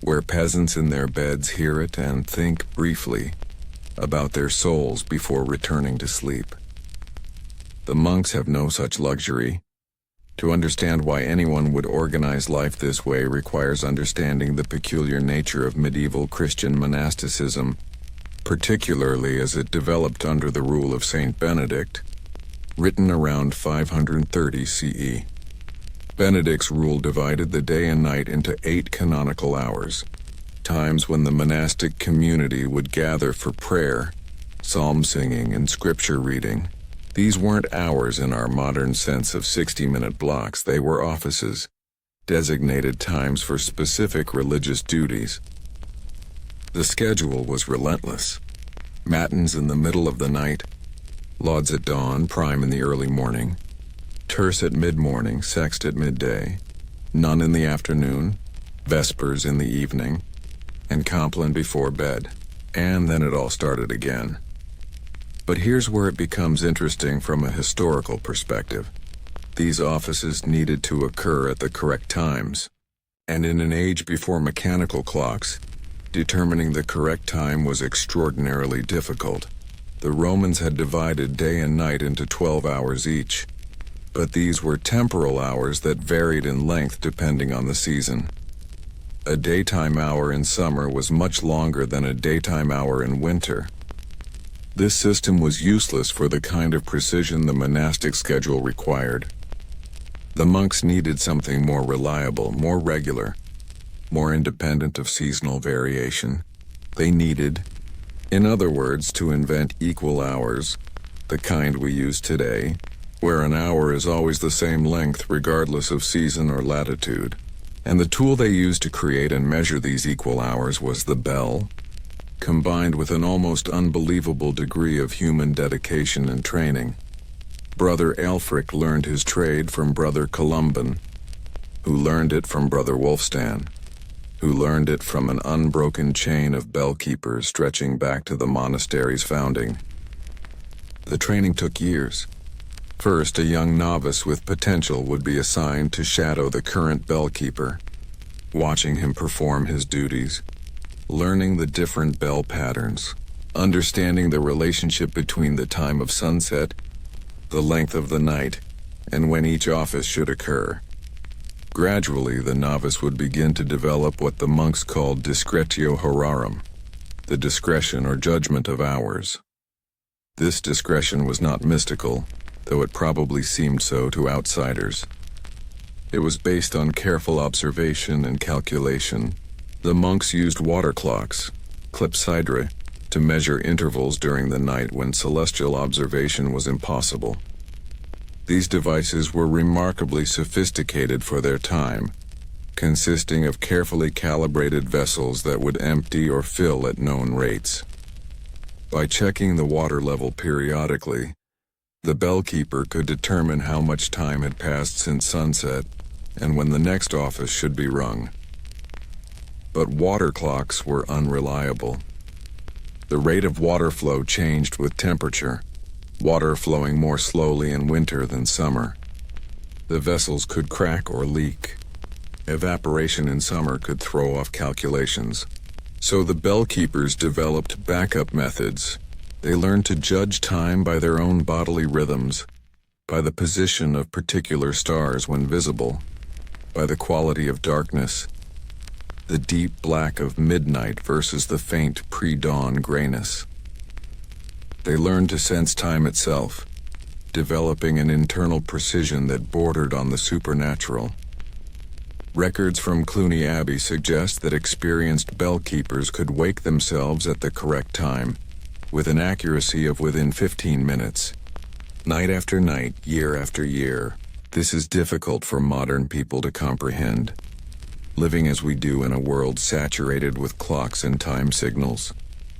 where peasants in their beds hear it and think briefly about their souls before returning to sleep. The monks have no such luxury. To understand why anyone would organize life this way requires understanding the peculiar nature of medieval Christian monasticism, particularly as it developed under the rule of Saint Benedict, written around 530 CE. Benedict's rule divided the day and night into 8 canonical hours, times when the monastic community would gather for prayer, psalm singing, and scripture reading. These weren't hours in our modern sense of 60-minute blocks. They were offices, designated times for specific religious duties. The schedule was relentless. Matins in the middle of the night, lauds at dawn, prime in the early morning, terce at mid-morning, sext at midday, none in the afternoon, vespers in the evening, and compline before bed. And then it all started again. But here's where it becomes interesting from a historical perspective. These offices needed to occur at the correct times, and in an age before mechanical clocks, determining the correct time was extraordinarily difficult. The Romans had divided day and night into 12 hours each, but these were temporal hours that varied in length depending on the season. A daytime hour in summer was much longer than a daytime hour in winter. This system was useless for the kind of precision the monastic schedule required. The monks needed something more reliable, more regular, more independent of seasonal variation. They needed, in other words, to invent equal hours, the kind we use today, where an hour is always the same length regardless of season or latitude. And the tool they used to create and measure these equal hours was the bell, combined with an almost unbelievable degree of human dedication and training. Brother Elfric learned his trade from Brother Columban, who learned it from Brother Wulfstan, who learned it from an unbroken chain of bellkeepers stretching back to the monastery's founding. The training took years. First, a young novice with potential would be assigned to shadow the current bellkeeper, watching him perform his duties, learning the different bell patterns, understanding the relationship between the time of sunset, the length of the night, and when each office should occur. Gradually, the novice would begin to develop what the monks called discretio horarum, the discretion or judgment of hours. This discretion was not mystical, though it probably seemed so to outsiders. It was based on careful observation and calculation. The monks used water clocks, clepsydra, to measure intervals during the night when celestial observation was impossible. These devices were remarkably sophisticated for their time, consisting of carefully calibrated vessels that would empty or fill at known rates. By checking the water level periodically, the bellkeeper could determine how much time had passed since sunset and when the next office should be rung. But water clocks were unreliable. The rate of water flow changed with temperature, water flowing more slowly in winter than summer. The vessels could crack or leak. Evaporation in summer could throw off calculations. So the bellkeepers developed backup methods. They learned to judge time by their own bodily rhythms, by the position of particular stars when visible, by the quality of darkness, the deep black of midnight versus the faint pre-dawn grayness. They learned to sense time itself, developing an internal precision that bordered on the supernatural. Records from Cluny Abbey suggest that experienced bellkeepers could wake themselves at the correct time, with an accuracy of within 15 minutes. Night after night, year after year, this is difficult for modern people to comprehend, living as we do in a world saturated with clocks and time signals.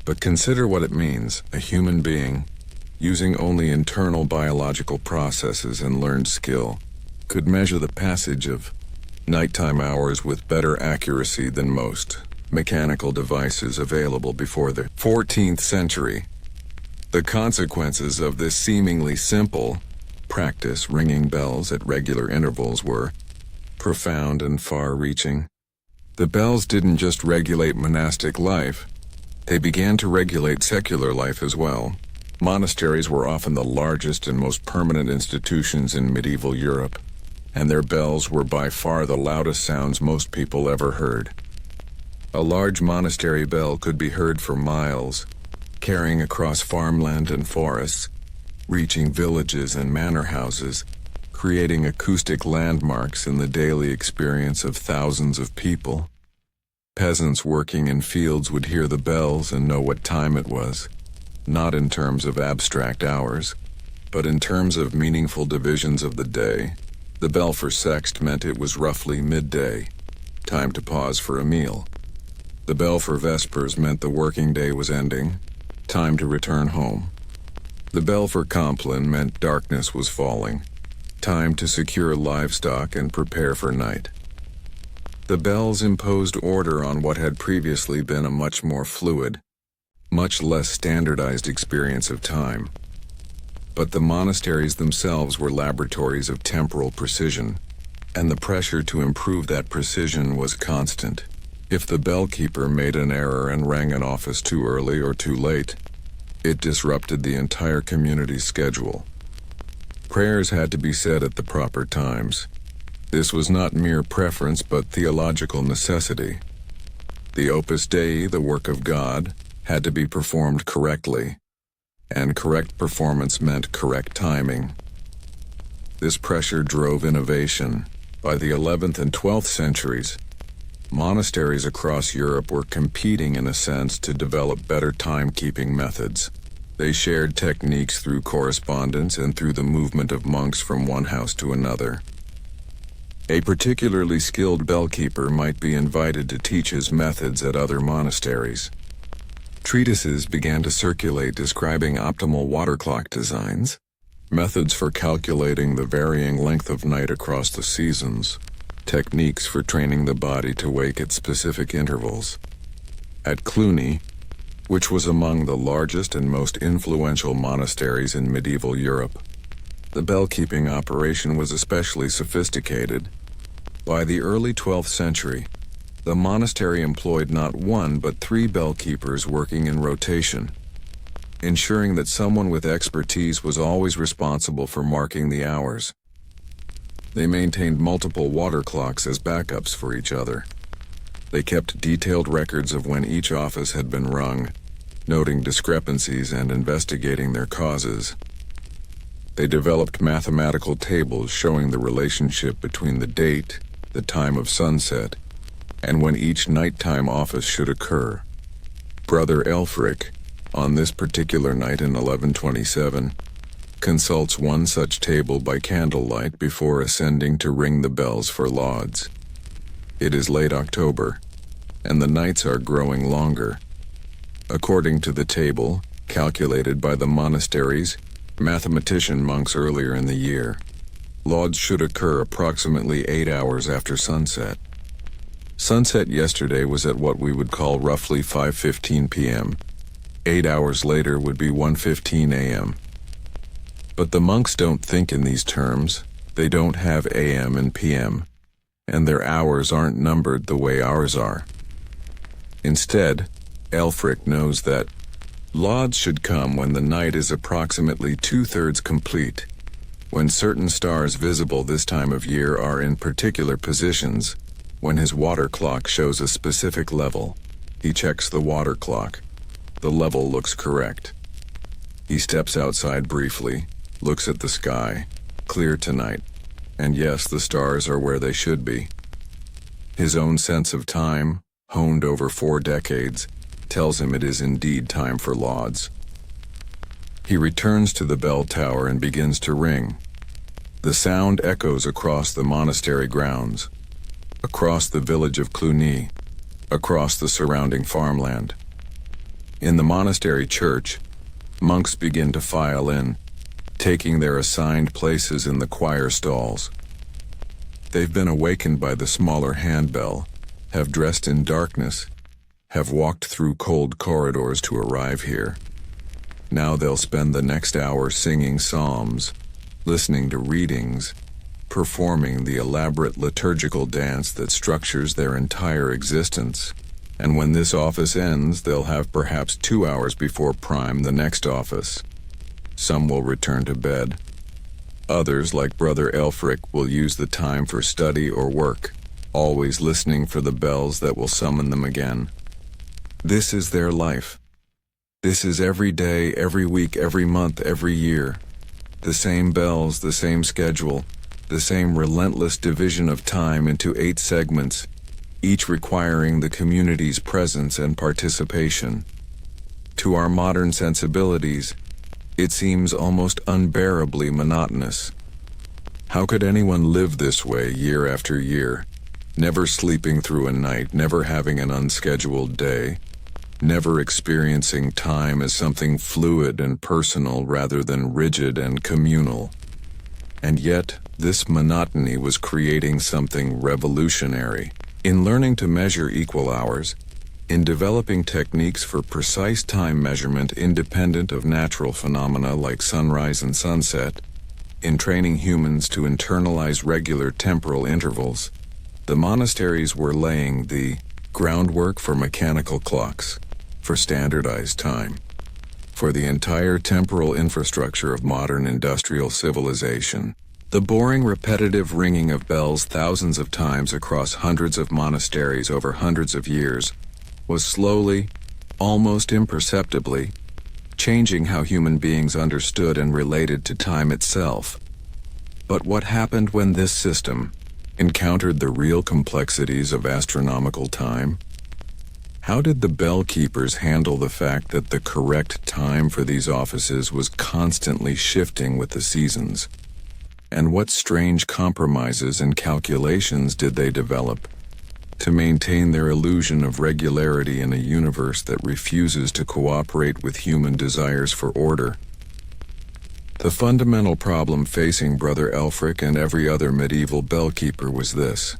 But consider what it means: a human being, using only internal biological processes and learned skill, could measure the passage of nighttime hours with better accuracy than most mechanical devices available before the 14th century. The consequences of this seemingly simple practice, ringing bells at regular intervals, were profound and far-reaching. The bells didn't just regulate monastic life, they began to regulate secular life as well. Monasteries were often the largest and most permanent institutions in medieval Europe, and their bells were by far the loudest sounds most people ever heard. A large monastery bell could be heard for miles, carrying across farmland and forests, reaching villages and manor houses, creating acoustic landmarks in the daily experience of thousands of people. Peasants working in fields would hear the bells and know what time it was, not in terms of abstract hours, but in terms of meaningful divisions of the day. The bell for sext meant it was roughly midday, time to pause for a meal. The bell for vespers meant the working day was ending, time to return home. The bell for compline meant darkness was falling, time to secure livestock and prepare for night. The bells imposed order on what had previously been a much more fluid, much less standardized experience of time. But the monasteries themselves were laboratories of temporal precision, and the pressure to improve that precision was constant. If the bellkeeper made an error and rang an office too early or too late, it disrupted the entire community's schedule. Prayers had to be said at the proper times. This was not mere preference but theological necessity. The Opus Dei, the work of God, had to be performed correctly, and correct performance meant correct timing. This pressure drove innovation. By the 11th and 12th centuries, monasteries across Europe were competing in a sense to develop better timekeeping methods. They shared techniques through correspondence and through the movement of monks from one house to another. A particularly skilled bellkeeper might be invited to teach his methods at other monasteries. Treatises began to circulate describing optimal water clock designs, methods for calculating the varying length of night across the seasons, techniques for training the body to wake at specific intervals. At Cluny, which was among the largest and most influential monasteries in medieval Europe, the bellkeeping operation was especially sophisticated. By the early 12th century, the monastery employed not one but 3 bellkeepers working in rotation, ensuring that someone with expertise was always responsible for marking the hours. They maintained multiple water clocks as backups for each other. They kept detailed records of when each office had been rung, noting discrepancies and investigating their causes. They developed mathematical tables showing the relationship between the date, the time of sunset, and when each nighttime office should occur. Brother Elfric, on this particular night in 1127, consults one such table by candlelight before ascending to ring the bells for lauds. It is late October, and the nights are growing longer. According to the table, calculated by the monastery's mathematician monks earlier in the year, lauds should occur approximately 8 hours after sunset. Sunset yesterday was at what we would call roughly 5:15 p.m. 8 hours later would be 1:15 a.m. But the monks don't think in these terms. They don't have a.m. and p.m., and their hours aren't numbered the way ours are. Instead, Elfric knows that lauds should come when the night is approximately 2/3 complete, when certain stars visible this time of year are in particular positions. When his water clock shows a specific level, he checks the water clock. The level looks correct. He steps outside briefly, looks at the sky, clear tonight, and yes, the stars are where they should be. His own sense of time, honed over 4 decades, tells him it is indeed time for lauds. He returns to the bell tower and begins to ring. The sound echoes across the monastery grounds, across the village of Cluny, across the surrounding farmland. In the monastery church, monks begin to file in, taking their assigned places in the choir stalls. They've been awakened by the smaller handbell, have dressed in darkness, have walked through cold corridors to arrive here. Now they'll spend the next hour singing psalms, listening to readings, performing the elaborate liturgical dance that structures their entire existence. And when this office ends, they'll have perhaps 2 hours before prime the next office. Some will return to bed. Others, like Brother Elfric, will use the time for study or work, always listening for the bells that will summon them again. This is their life. This is every day, every week, every month, every year. The same bells, the same schedule, the same relentless division of time into 8 segments, each requiring the community's presence and participation. To our modern sensibilities, it seems almost unbearably monotonous. How could anyone live this way year after year, never sleeping through a night, never having an unscheduled day, never experiencing time as something fluid and personal rather than rigid and communal? And yet, this monotony was creating something revolutionary. In learning to measure equal hours, in developing techniques for precise time measurement independent of natural phenomena like sunrise and sunset, in training humans to internalize regular temporal intervals, the monasteries were laying the groundwork for mechanical clocks, for standardized time, for the entire temporal infrastructure of modern industrial civilization. The boring, repetitive ringing of bells thousands of times across hundreds of monasteries over hundreds of years was slowly, almost imperceptibly, changing how human beings understood and related to time itself. But what happened when this system encountered the real complexities of astronomical time? How did the bell keepers handle the fact that the correct time for these offices was constantly shifting with the seasons? And what strange compromises and calculations did they develop to maintain their illusion of regularity in a universe that refuses to cooperate with human desires for order? The fundamental problem facing Brother Elfric and every other medieval bellkeeper was this: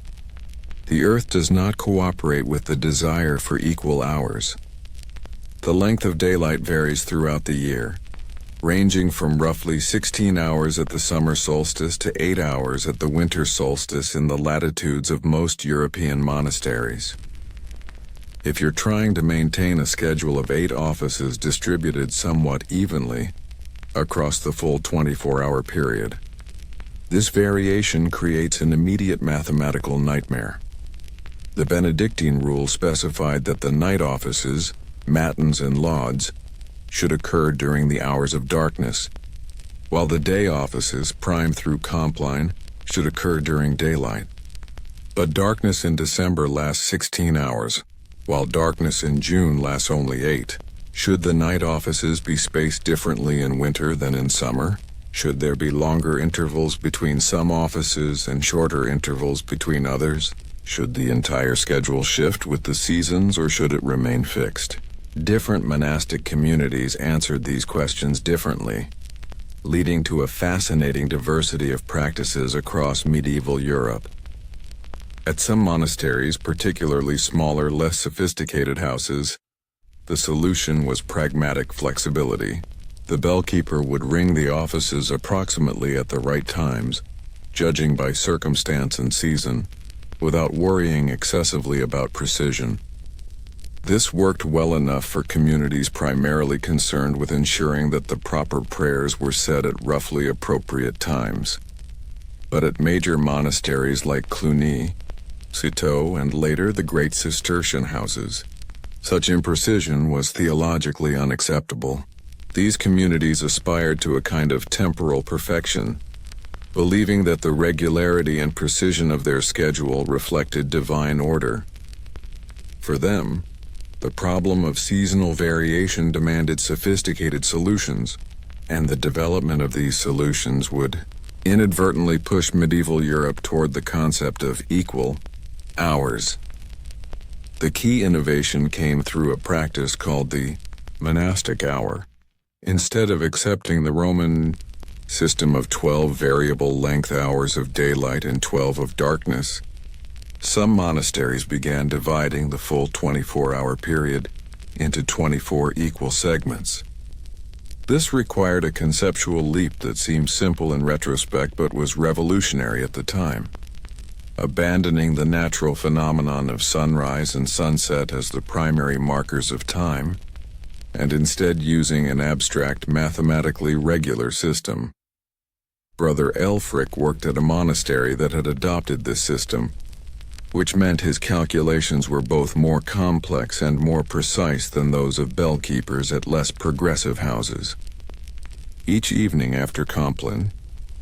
the Earth does not cooperate with the desire for equal hours. The length of daylight varies throughout the year, ranging from roughly 16 hours at the summer solstice to 8 hours at the winter solstice in the latitudes of most European monasteries. If you're trying to maintain a schedule of 8 offices distributed somewhat evenly across the full 24-hour period, this variation creates an immediate mathematical nightmare. The Benedictine rule specified that the night offices, matins and lauds, should occur during the hours of darkness, while the day offices, prime through compline, should occur during daylight. But darkness in December lasts 16 hours, while darkness in June lasts only 8. Should the night offices be spaced differently in winter than in summer? Should there be longer intervals between some offices and shorter intervals between others? Should the entire schedule shift with the seasons, or should it remain fixed? Different monastic communities answered these questions differently, leading to a fascinating diversity of practices across medieval Europe. At some monasteries, particularly smaller, less sophisticated houses, the solution was pragmatic flexibility. The bellkeeper would ring the offices approximately at the right times, judging by circumstance and season, without worrying excessively about precision. This worked well enough for communities primarily concerned with ensuring that the proper prayers were said at roughly appropriate times. But at major monasteries like Cluny, Citeaux, and later the great Cistercian houses, such imprecision was theologically unacceptable. These communities aspired to a kind of temporal perfection, believing that the regularity and precision of their schedule reflected divine order. For them, the problem of seasonal variation demanded sophisticated solutions, and the development of these solutions would inadvertently push medieval Europe toward the concept of equal hours. The key innovation came through a practice called the monastic hour. Instead of accepting the Roman system of 12 variable length hours of daylight and 12 of darkness, some monasteries began dividing the full 24-hour period into 24 equal segments. This required a conceptual leap that seems simple in retrospect but was revolutionary at the time. Abandoning the natural phenomenon of sunrise and sunset as the primary markers of time, and instead using an abstract, mathematically regular system. Brother Elfric worked at a monastery that had adopted this system, which meant his calculations were both more complex and more precise than those of bellkeepers at less progressive houses. Each evening after Compline,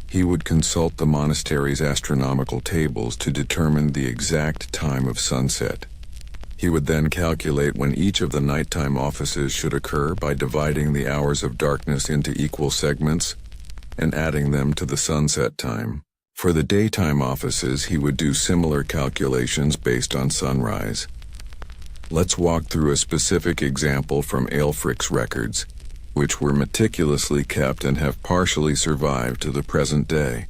he would consult the monastery's astronomical tables to determine the exact time of sunset. He would then calculate when each of the nighttime offices should occur by dividing the hours of darkness into equal segments and adding them to the sunset time. For the daytime offices, he would do similar calculations based on sunrise. Let's walk through a specific example from Aelfric's records, which were meticulously kept and have partially survived to the present day.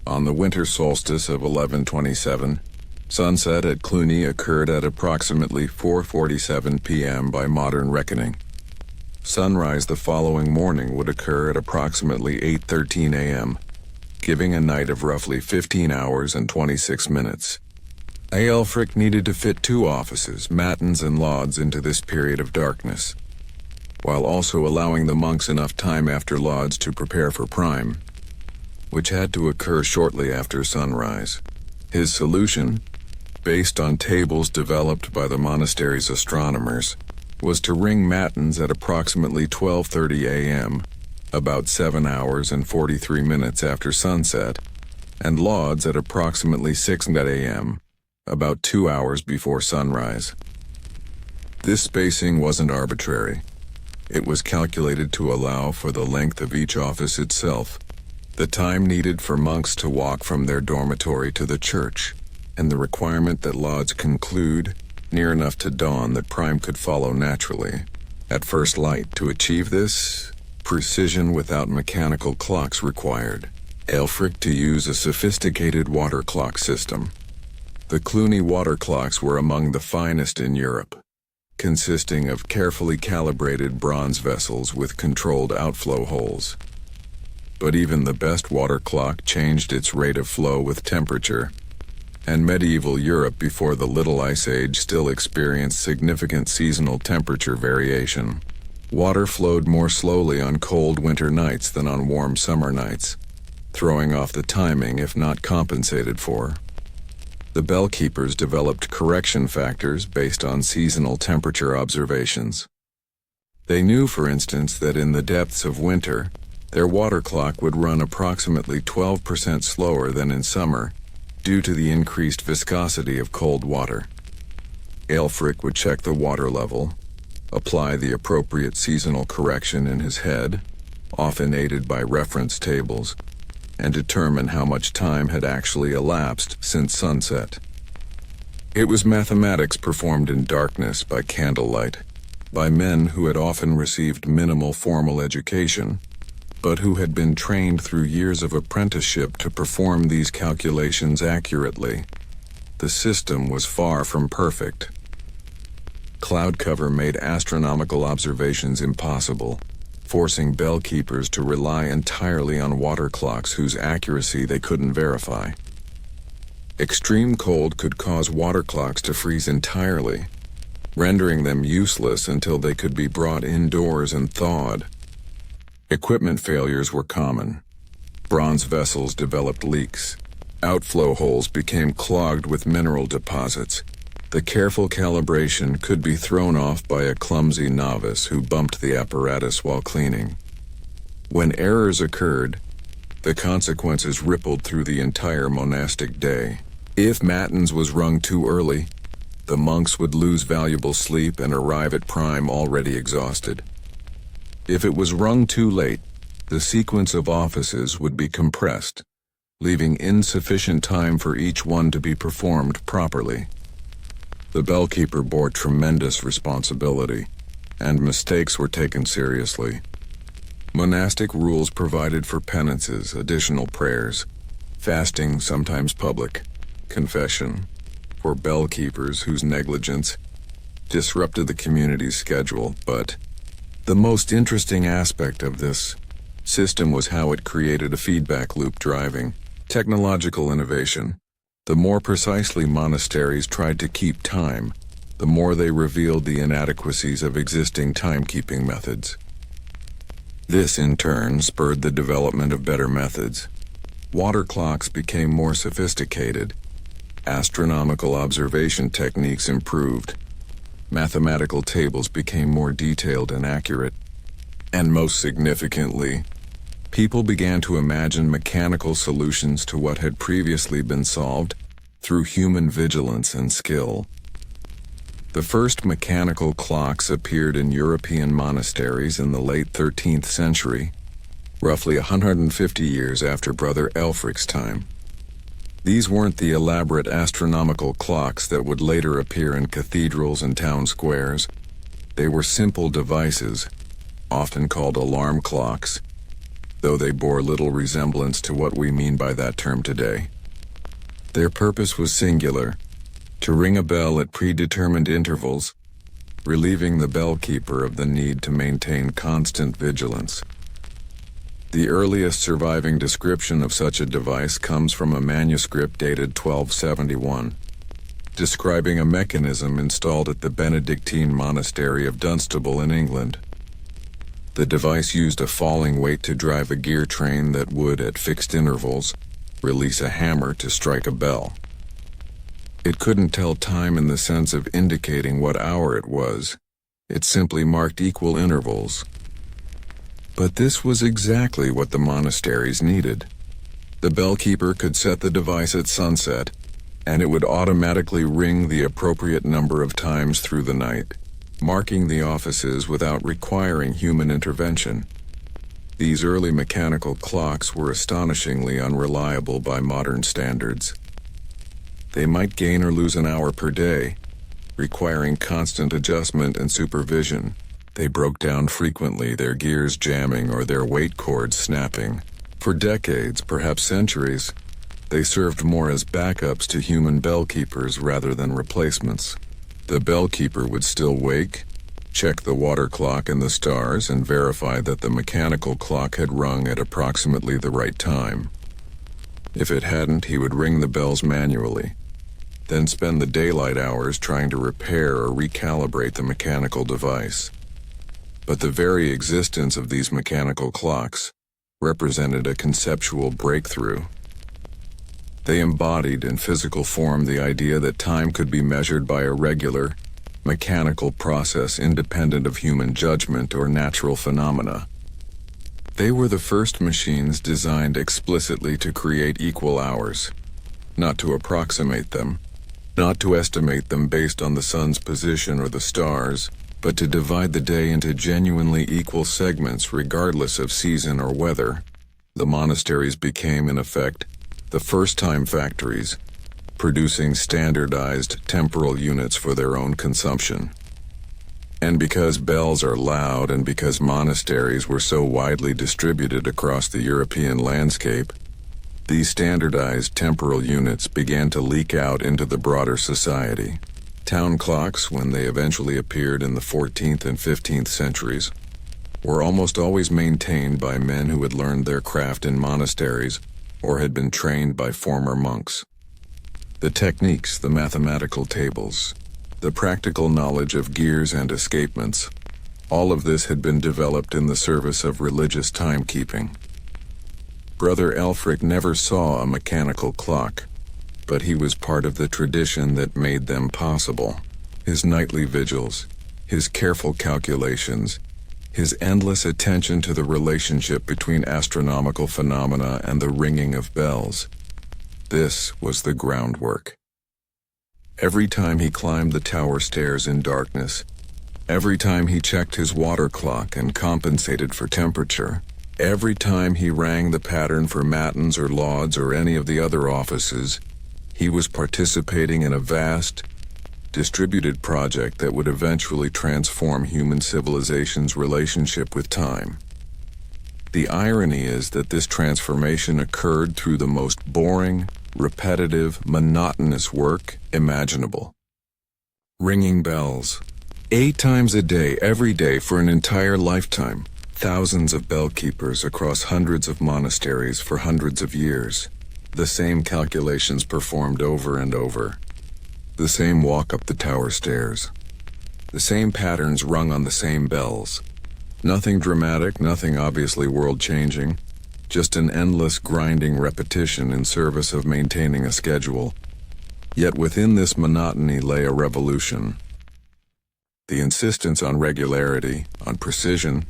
On the winter solstice of 1127, sunset at Cluny occurred at approximately 4:47 p.m. by modern reckoning. Sunrise the following morning would occur at approximately 8:13 a.m., giving a night of roughly 15 hours and 26 minutes. Aelfric needed to fit 2 offices, matins and lauds, into this period of darkness, while also allowing the monks enough time after lauds to prepare for prime, which had to occur shortly after sunrise. His solution, based on tables developed by the monastery's astronomers, was to ring matins at approximately 12:30 a.m., about 7 hours and 43 minutes after sunset, and lauds at approximately 6 a.m., about 2 hours before sunrise. This spacing wasn't arbitrary. It was calculated to allow for the length of each office itself, the time needed for monks to walk from their dormitory to the church, and the requirement that lauds conclude near enough to dawn that prime could follow naturally, at first light. To achieve this, precision without mechanical clocks required Aelfric to use a sophisticated water clock system. The Cluny water clocks were among the finest in Europe, consisting of carefully calibrated bronze vessels with controlled outflow holes. But even the best water clock changed its rate of flow with temperature, and medieval Europe before the Little Ice Age still experienced significant seasonal temperature variation. Water flowed more slowly on cold winter nights than on warm summer nights, throwing off the timing if not compensated for. The bellkeepers developed correction factors based on seasonal temperature observations. They knew, for instance, that in the depths of winter, their water clock would run approximately 12% slower than in summer due to the increased viscosity of cold water. Ælfric would check the water level, apply the appropriate seasonal correction in his head, often aided by reference tables, and determine how much time had actually elapsed since sunset. It was mathematics performed in darkness by candlelight, by men who had often received minimal formal education, but who had been trained through years of apprenticeship to perform these calculations accurately. The system was far from perfect. Cloud cover made astronomical observations impossible, forcing bellkeepers to rely entirely on water clocks whose accuracy they couldn't verify. Extreme cold could cause water clocks to freeze entirely, rendering them useless until they could be brought indoors and thawed. Equipment failures were common. Bronze vessels developed leaks. Outflow holes became clogged with mineral deposits. The careful calibration could be thrown off by a clumsy novice who bumped the apparatus while cleaning. When errors occurred, the consequences rippled through the entire monastic day. If matins was rung too early, the monks would lose valuable sleep and arrive at prime already exhausted. If it was rung too late, the sequence of offices would be compressed, leaving insufficient time for each one to be performed properly. The bellkeeper bore tremendous responsibility, and mistakes were taken seriously. Monastic rules provided for penances, additional prayers, fasting, sometimes public, confession, for bellkeepers whose negligence disrupted the community's schedule, but the most interesting aspect of this system was how it created a feedback loop driving technological innovation. The more precisely monasteries tried to keep time, the more they revealed the inadequacies of existing timekeeping methods. This, in turn, spurred the development of better methods. Water clocks became more sophisticated. Astronomical observation techniques improved. Mathematical tables became more detailed and accurate. And most significantly, people began to imagine mechanical solutions to what had previously been solved through human vigilance and skill. The first mechanical clocks appeared in European monasteries in the late 13th century, roughly 150 years after Brother Ælfric's time. These weren't the elaborate astronomical clocks that would later appear in cathedrals and town squares. They were simple devices, often called alarm clocks, though they bore little resemblance to what we mean by that term today. Their purpose was singular: to ring a bell at predetermined intervals, relieving the bellkeeper of the need to maintain constant vigilance. The earliest surviving description of such a device comes from a manuscript dated 1271, describing a mechanism installed at the Benedictine monastery of Dunstable in England. The device used a falling weight to drive a gear train that would, at fixed intervals, release a hammer to strike a bell. It couldn't tell time in the sense of indicating what hour it was. It simply marked equal intervals. But this was exactly what the monasteries needed. The bellkeeper could set the device at sunset, and it would automatically ring the appropriate number of times through the night, marking the offices without requiring human intervention. These early mechanical clocks were astonishingly unreliable by modern standards. They might gain or lose an hour per day, requiring constant adjustment and supervision. They broke down frequently, their gears jamming or their weight cords snapping. For decades, perhaps centuries, they served more as backups to human bellkeepers rather than replacements. The bellkeeper would still wake, check the water clock and the stars, and verify that the mechanical clock had rung at approximately the right time. If it hadn't, he would ring the bells manually, then spend the daylight hours trying to repair or recalibrate the mechanical device. But the very existence of these mechanical clocks represented a conceptual breakthrough. They embodied in physical form the idea that time could be measured by a regular, mechanical process independent of human judgment or natural phenomena. They were the first machines designed explicitly to create equal hours, not to approximate them, not to estimate them based on the sun's position or the stars, but to divide the day into genuinely equal segments regardless of season or weather. The monasteries became, in effect, the first time factories, producing standardized temporal units for their own consumption. And because bells are loud and because monasteries were so widely distributed across the European landscape, these standardized temporal units began to leak out into the broader society. Town clocks, when they eventually appeared in the 14th and 15th centuries, were almost always maintained by men who had learned their craft in monasteries or had been trained by former monks. The techniques, the mathematical tables, the practical knowledge of gears and escapements, all of this had been developed in the service of religious timekeeping. Brother Elfric never saw a mechanical clock, but he was part of the tradition that made them possible. His nightly vigils, his careful calculations, his endless attention to the relationship between astronomical phenomena and the ringing of bells. This was the groundwork. Every time he climbed the tower stairs in darkness, every time he checked his water clock and compensated for temperature, every time he rang the pattern for matins or lauds or any of the other offices, he was participating in a vast, distributed project that would eventually transform human civilization's relationship with time. The irony is that this transformation occurred through the most boring, repetitive, monotonous work imaginable. Ringing bells. 8 times a day, every day for an entire lifetime. Thousands of bell keepers across hundreds of monasteries for hundreds of years. The same calculations performed over and over. The same walk up the tower stairs. The same patterns rung on the same bells. Nothing dramatic, nothing obviously world-changing, just an endless grinding repetition in service of maintaining a schedule. Yet within this monotony lay a revolution. The insistence on regularity, on precision,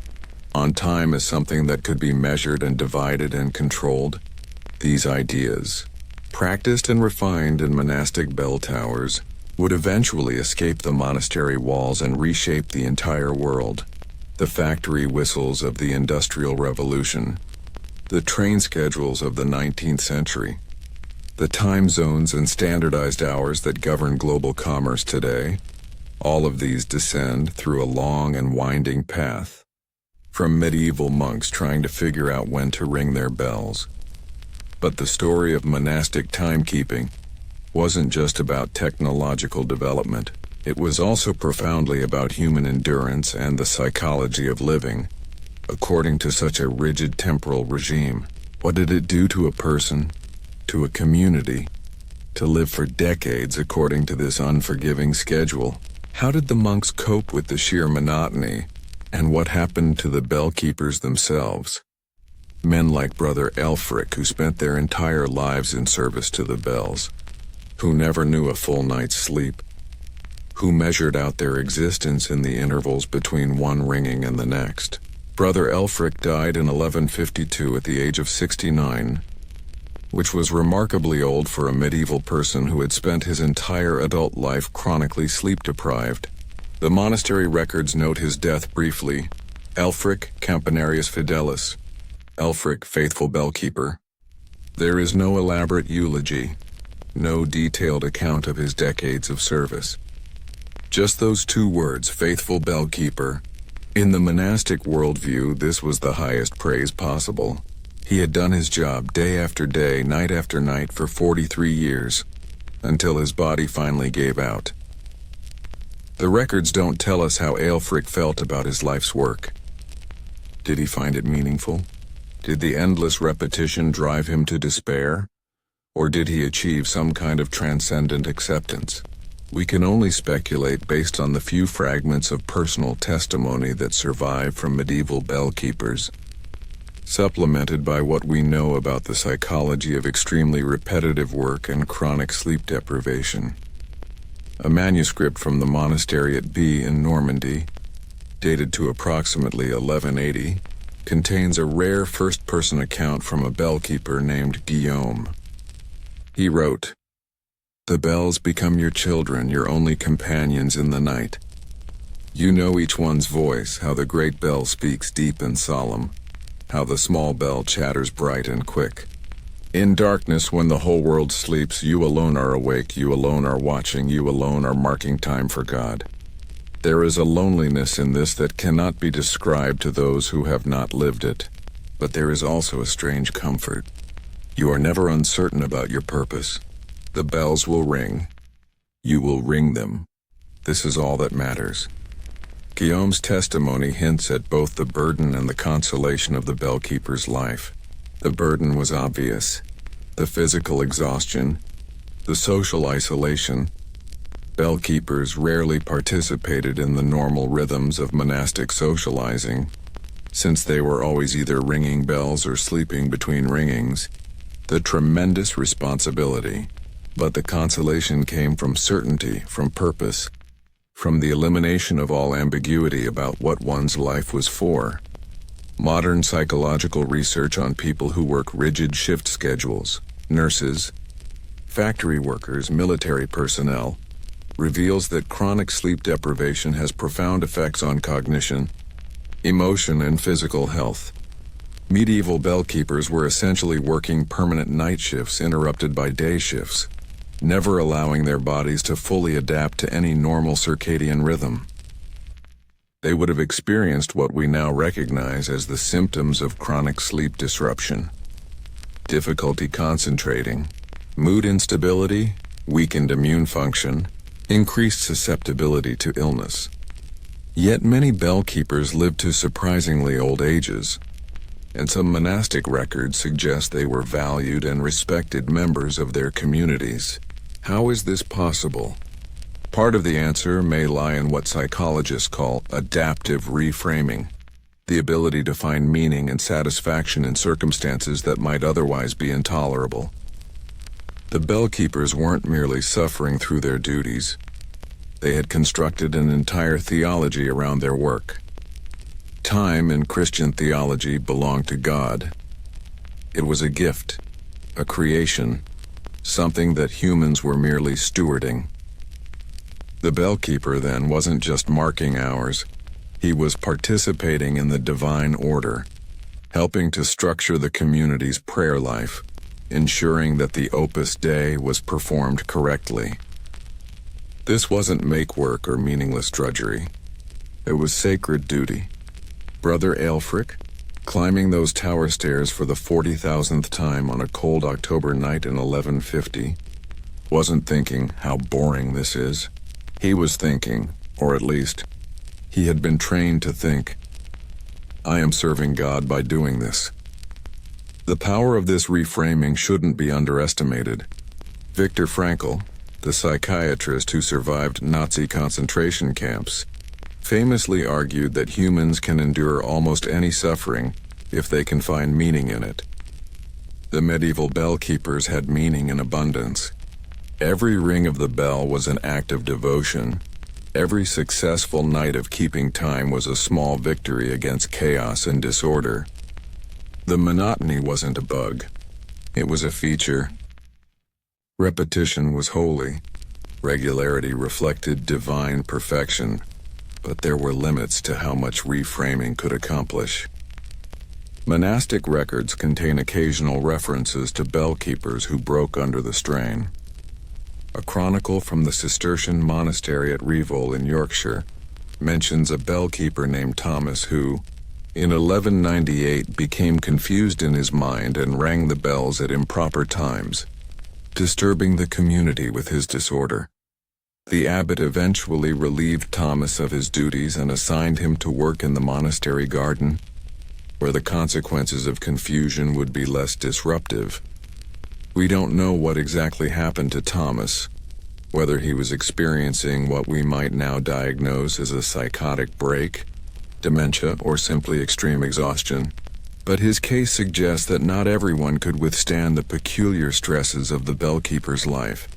on time as something that could be measured and divided and controlled. These ideas, practiced and refined in monastic bell towers, would eventually escape the monastery walls and reshape the entire world. The factory whistles of the Industrial Revolution, the train schedules of the 19th century, the time zones and standardized hours that govern global commerce today, all of these descend through a long and winding path, from medieval monks trying to figure out when to ring their bells. But the story of monastic timekeeping wasn't just about technological development. It was also profoundly about human endurance and the psychology of living, according to such a rigid temporal regime. What did it do to a person, to a community, to live for decades according to this unforgiving schedule? How did the monks cope with the sheer monotony, and what happened to the bell keepers themselves? Men like Brother Elfric, who spent their entire lives in service to the bells, who never knew a full night's sleep, who measured out their existence in the intervals between one ringing and the next. Brother Elfric died in 1152 at the age of 69, which was remarkably old for a medieval person who had spent his entire adult life chronically sleep-deprived. The monastery records note his death briefly: Elfric Campanarius Fidelis, Elfric faithful bellkeeper. There is no elaborate eulogy, no detailed account of his decades of service. Just those 2 words, faithful bellkeeper. In the monastic worldview, this was the highest praise possible. He had done his job day after day, night after night for 43 years, until his body finally gave out. The records don't tell us how Aelfric felt about his life's work. Did he find it meaningful? Did the endless repetition drive him to despair? Or did he achieve some kind of transcendent acceptance? We can only speculate based on the few fragments of personal testimony that survive from medieval bell keepers. supplemented by what we know about the psychology of extremely repetitive work and chronic sleep deprivation. A manuscript from the monastery at B in Normandy, dated to approximately 1180, contains a rare first-person account from a bellkeeper named Guillaume. He wrote, "The bells become your children, your only companions in the night. You know each one's voice, how the great bell speaks deep and solemn, how the small bell chatters bright and quick. In darkness, when the whole world sleeps, you alone are awake, you alone are watching, you alone are marking time for God. There is a loneliness in this that cannot be described to those who have not lived it, but there is also a strange comfort. You are never uncertain about your purpose. The bells will ring. You will ring them. This is all that matters." Guillaume's testimony hints at both the burden and the consolation of the bellkeeper's life. The burden was obvious: the physical exhaustion, the social isolation. Bellkeepers rarely participated in the normal rhythms of monastic socializing, since they were always either ringing bells or sleeping between ringings. The tremendous responsibility, but the consolation came from certainty, from purpose, from the elimination of all ambiguity about what one's life was for. Modern psychological research on people who work rigid shift schedules, nurses, factory workers, military personnel, reveals that chronic sleep deprivation has profound effects on cognition, emotion, and physical health. Medieval bellkeepers were essentially working permanent night shifts interrupted by day shifts, never allowing their bodies to fully adapt to any normal circadian rhythm. They would have experienced what we now recognize as the symptoms of chronic sleep disruption: difficulty concentrating, mood instability, weakened immune function, increased susceptibility to illness. Yet many bellkeepers lived to surprisingly old ages, and some monastic records suggest they were valued and respected members of their communities. How is this possible? Part of the answer may lie in what psychologists call adaptive reframing, the ability to find meaning and satisfaction in circumstances that might otherwise be intolerable. The bellkeepers weren't merely suffering through their duties. They had constructed an entire theology around their work. Time in Christian theology belonged to God. It was a gift, a creation, something that humans were merely stewarding. The bellkeeper, then, wasn't just marking hours. He was participating in the divine order, helping to structure the community's prayer life, ensuring that the Opus Dei was performed correctly. This wasn't make-work or meaningless drudgery. It was sacred duty. Brother Aelfric, climbing those tower stairs for the 40,000th time on a cold October night in 1150, wasn't thinking how boring this is. He was thinking, or at least, he had been trained to think, I am serving God by doing this. The power of this reframing shouldn't be underestimated. Viktor Frankl, the psychiatrist who survived Nazi concentration camps, famously argued that humans can endure almost any suffering if they can find meaning in it. The medieval bellkeepers had meaning in abundance. Every ring of the bell was an act of devotion. Every successful night of keeping time was a small victory against chaos and disorder. The monotony wasn't a bug. It was a feature. Repetition was holy. Regularity reflected divine perfection. But there were limits to how much reframing could accomplish. Monastic records contain occasional references to bellkeepers who broke under the strain. A chronicle from the Cistercian monastery at Rievaulx in Yorkshire mentions a bellkeeper named Thomas who, in 1198, became confused in his mind and rang the bells at improper times, disturbing the community with his disorder. The abbot eventually relieved Thomas of his duties and assigned him to work in the monastery garden, where the consequences of confusion would be less disruptive. We don't know what exactly happened to Thomas, whether he was experiencing what we might now diagnose as a psychotic break, dementia, or simply extreme exhaustion, But his case suggests that not everyone could withstand the peculiar stresses of the bellkeeper's life.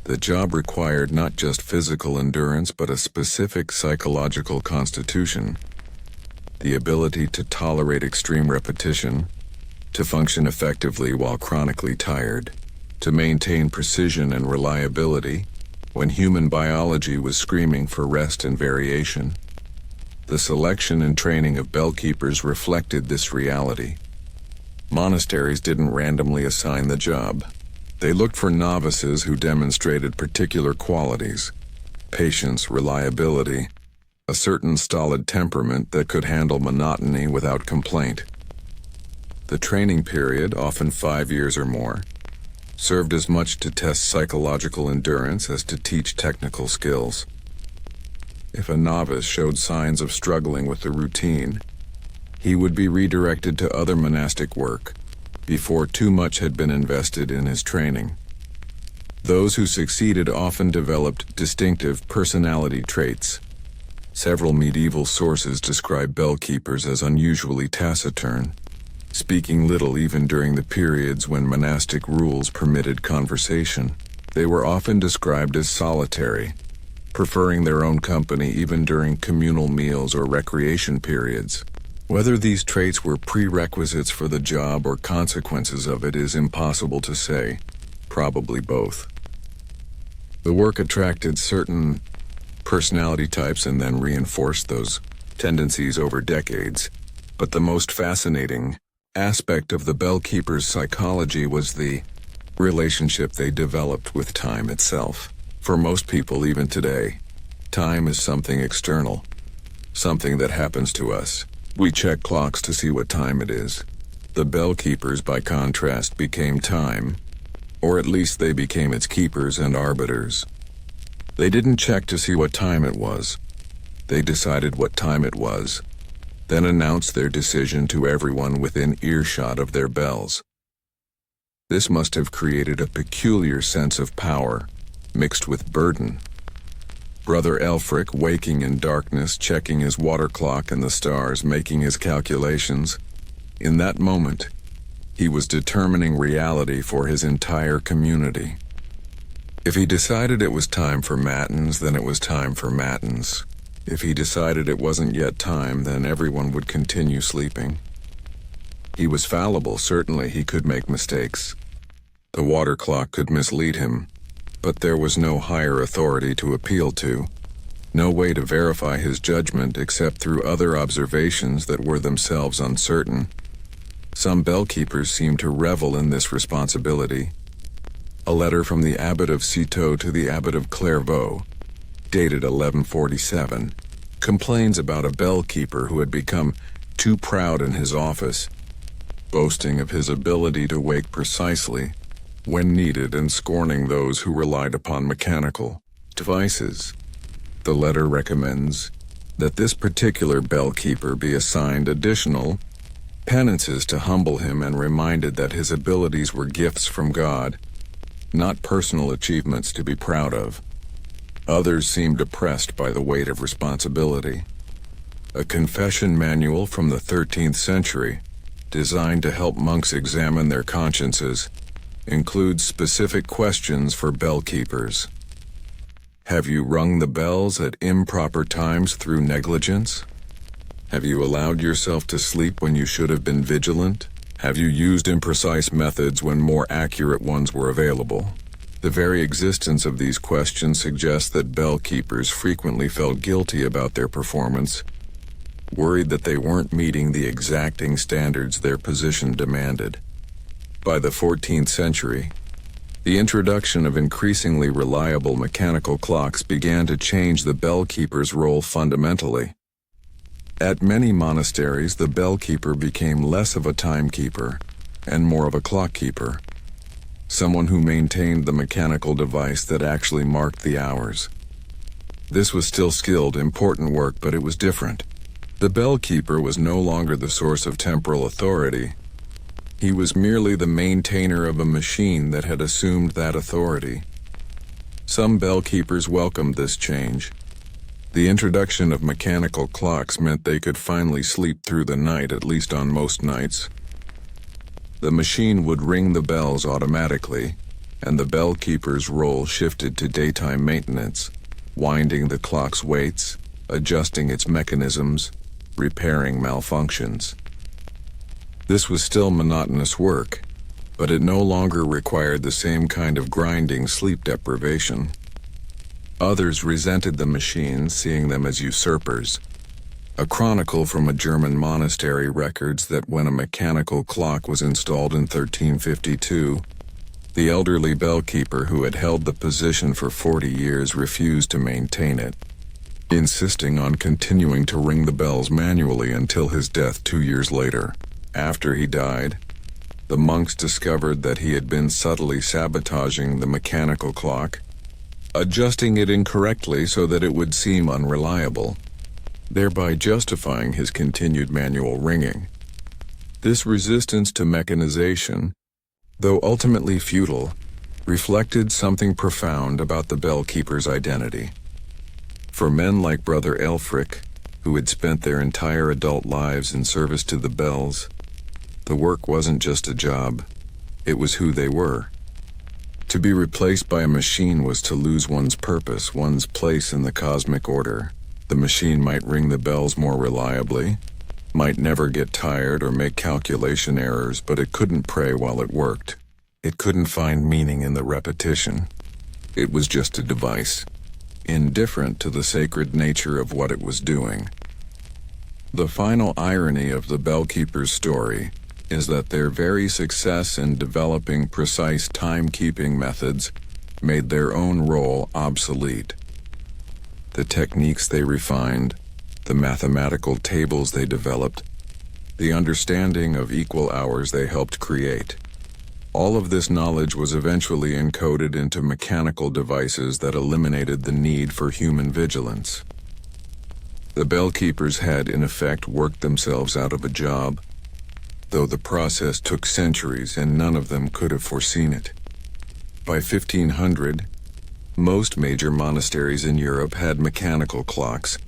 The job required not just physical endurance but a specific psychological constitution, the ability to tolerate extreme repetition, to function effectively while chronically tired, to maintain precision and reliability when human biology was screaming for rest and variation. The selection and training of bellkeepers reflected this reality. Monasteries didn't randomly assign the job. They looked for novices who demonstrated particular qualities: patience, reliability, a certain stolid temperament that could handle monotony without complaint. The training period, often 5 years or more, served as much to test psychological endurance as to teach technical skills. If a novice showed signs of struggling with the routine, he would be redirected to other monastic work before too much had been invested in his training. Those who succeeded often developed distinctive personality traits. Several medieval sources describe bellkeepers as unusually taciturn, speaking little even during the periods when monastic rules permitted conversation. They were often described as solitary, preferring their own company even during communal meals or recreation periods. Whether these traits were prerequisites for the job or consequences of it is impossible to say. Probably both. The work attracted certain personality types and then reinforced those tendencies over decades. But the most fascinating aspect of the bellkeeper's psychology was the relationship they developed with time itself. For most people, even today, time is something external, something that happens to us. We check clocks to see what time it is. The bellkeepers, by contrast, became time, or at least they became its keepers and arbiters. They didn't check to see what time it was. They decided what time it was, then announced their decision to everyone within earshot of their bells. This must have created a peculiar sense of power, mixed with burden. Brother Elfric, waking in darkness, checking his water clock and the stars, making his calculations, in that moment, he was determining reality for his entire community. If he decided it was time for matins, then it was time for matins. If he decided it wasn't yet time, then everyone would continue sleeping. He was fallible, certainly he could make mistakes. The water clock could mislead him, but there was no higher authority to appeal to, no way to verify his judgment except through other observations that were themselves uncertain. Some bellkeepers seemed to revel in this responsibility. A letter from the abbot of Citeaux to the abbot of Clairvaux, dated 1147, complains about a bellkeeper who had become too proud in his office, boasting of his ability to wake precisely when needed and scorning those who relied upon mechanical devices. The letter recommends that this particular bellkeeper be assigned additional penances to humble him and reminded that his abilities were gifts from God, not personal achievements to be proud of. Others seemed oppressed by the weight of responsibility. A confession manual from the 13th century, designed to help monks examine their consciences, includes specific questions for bellkeepers. Have you rung the bells at improper times through negligence? Have you allowed yourself to sleep when you should have been vigilant? Have you used imprecise methods when more accurate ones were available? The very existence of these questions suggests that bellkeepers frequently felt guilty about their performance, worried that they weren't meeting the exacting standards their position demanded. By the 14th century, the introduction of increasingly reliable mechanical clocks began to change the bellkeeper's role fundamentally. At many monasteries, the bellkeeper became less of a timekeeper and more of a clockkeeper, someone who maintained the mechanical device that actually marked the hours. This was still skilled, important work, but it was different. The bellkeeper was no longer the source of temporal authority. He was merely the maintainer of a machine that had assumed that authority. Some bellkeepers welcomed this change. The introduction of mechanical clocks meant they could finally sleep through the night, at least on most nights. The machine would ring the bells automatically, and the bell keeper's role shifted to daytime maintenance, winding the clock's weights, adjusting its mechanisms, repairing malfunctions. This was still monotonous work, but it no longer required the same kind of grinding sleep deprivation. Others resented the machines, seeing them as usurpers. A chronicle from a German monastery records that when a mechanical clock was installed in 1352, the elderly bellkeeper who had held the position for 40 years refused to maintain it, insisting on continuing to ring the bells manually until his death 2 years later. After he died, the monks discovered that he had been subtly sabotaging the mechanical clock, adjusting it incorrectly so that it would seem unreliable, thereby justifying his continued manual ringing. This resistance to mechanization, though ultimately futile, reflected something profound about the bellkeeper's identity. For men like Brother Elfric, who had spent their entire adult lives in service to the bells, the work wasn't just a job, it was who they were. To be replaced by a machine was to lose one's purpose, one's place in the cosmic order. The machine might ring the bells more reliably, might never get tired or make calculation errors, but it couldn't pray while it worked. It couldn't find meaning in the repetition. It was just a device, indifferent to the sacred nature of what it was doing. The final irony of the bellkeeper's story is that their very success in developing precise timekeeping methods made their own role obsolete. The techniques they refined, the mathematical tables they developed, the understanding of equal hours they helped create. All of this knowledge was eventually encoded into mechanical devices that eliminated the need for human vigilance. The bellkeepers had, in effect, worked themselves out of a job, though the process took centuries and none of them could have foreseen it. By 1500, most major monasteries in Europe had mechanical clocks,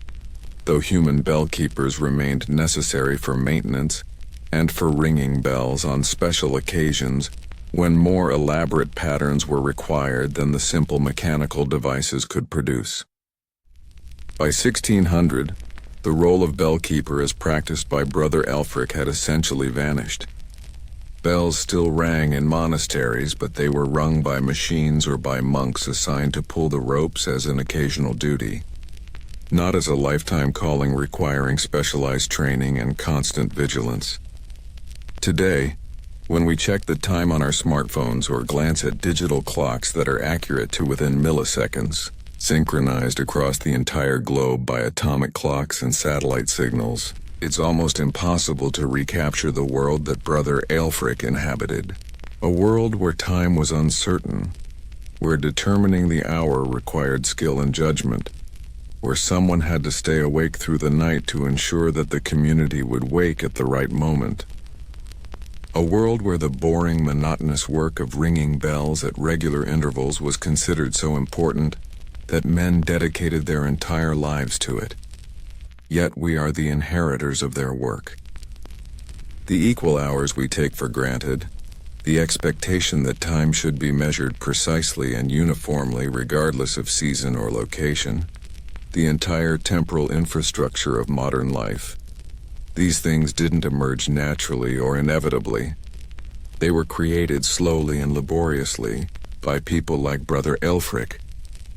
though human bellkeepers remained necessary for maintenance and for ringing bells on special occasions when more elaborate patterns were required than the simple mechanical devices could produce. By 1600, the role of bellkeeper as practiced by Brother Elfric had essentially vanished. Bells still rang in monasteries, but they were rung by machines or by monks assigned to pull the ropes as an occasional duty, not as a lifetime calling requiring specialized training and constant vigilance. Today, when we check the time on our smartphones or glance at digital clocks that are accurate to within milliseconds, synchronized across the entire globe by atomic clocks and satellite signals, it's almost impossible to recapture the world that Brother Elfric inhabited. A world where time was uncertain, where determining the hour required skill and judgment, where someone had to stay awake through the night to ensure that the community would wake at the right moment. A world where the boring, monotonous work of ringing bells at regular intervals was considered so important that men dedicated their entire lives to it. Yet we are the inheritors of their work. The equal hours we take for granted, the expectation that time should be measured precisely and uniformly regardless of season or location, the entire temporal infrastructure of modern life. These things didn't emerge naturally or inevitably. They were created slowly and laboriously by people like Brother Elfric,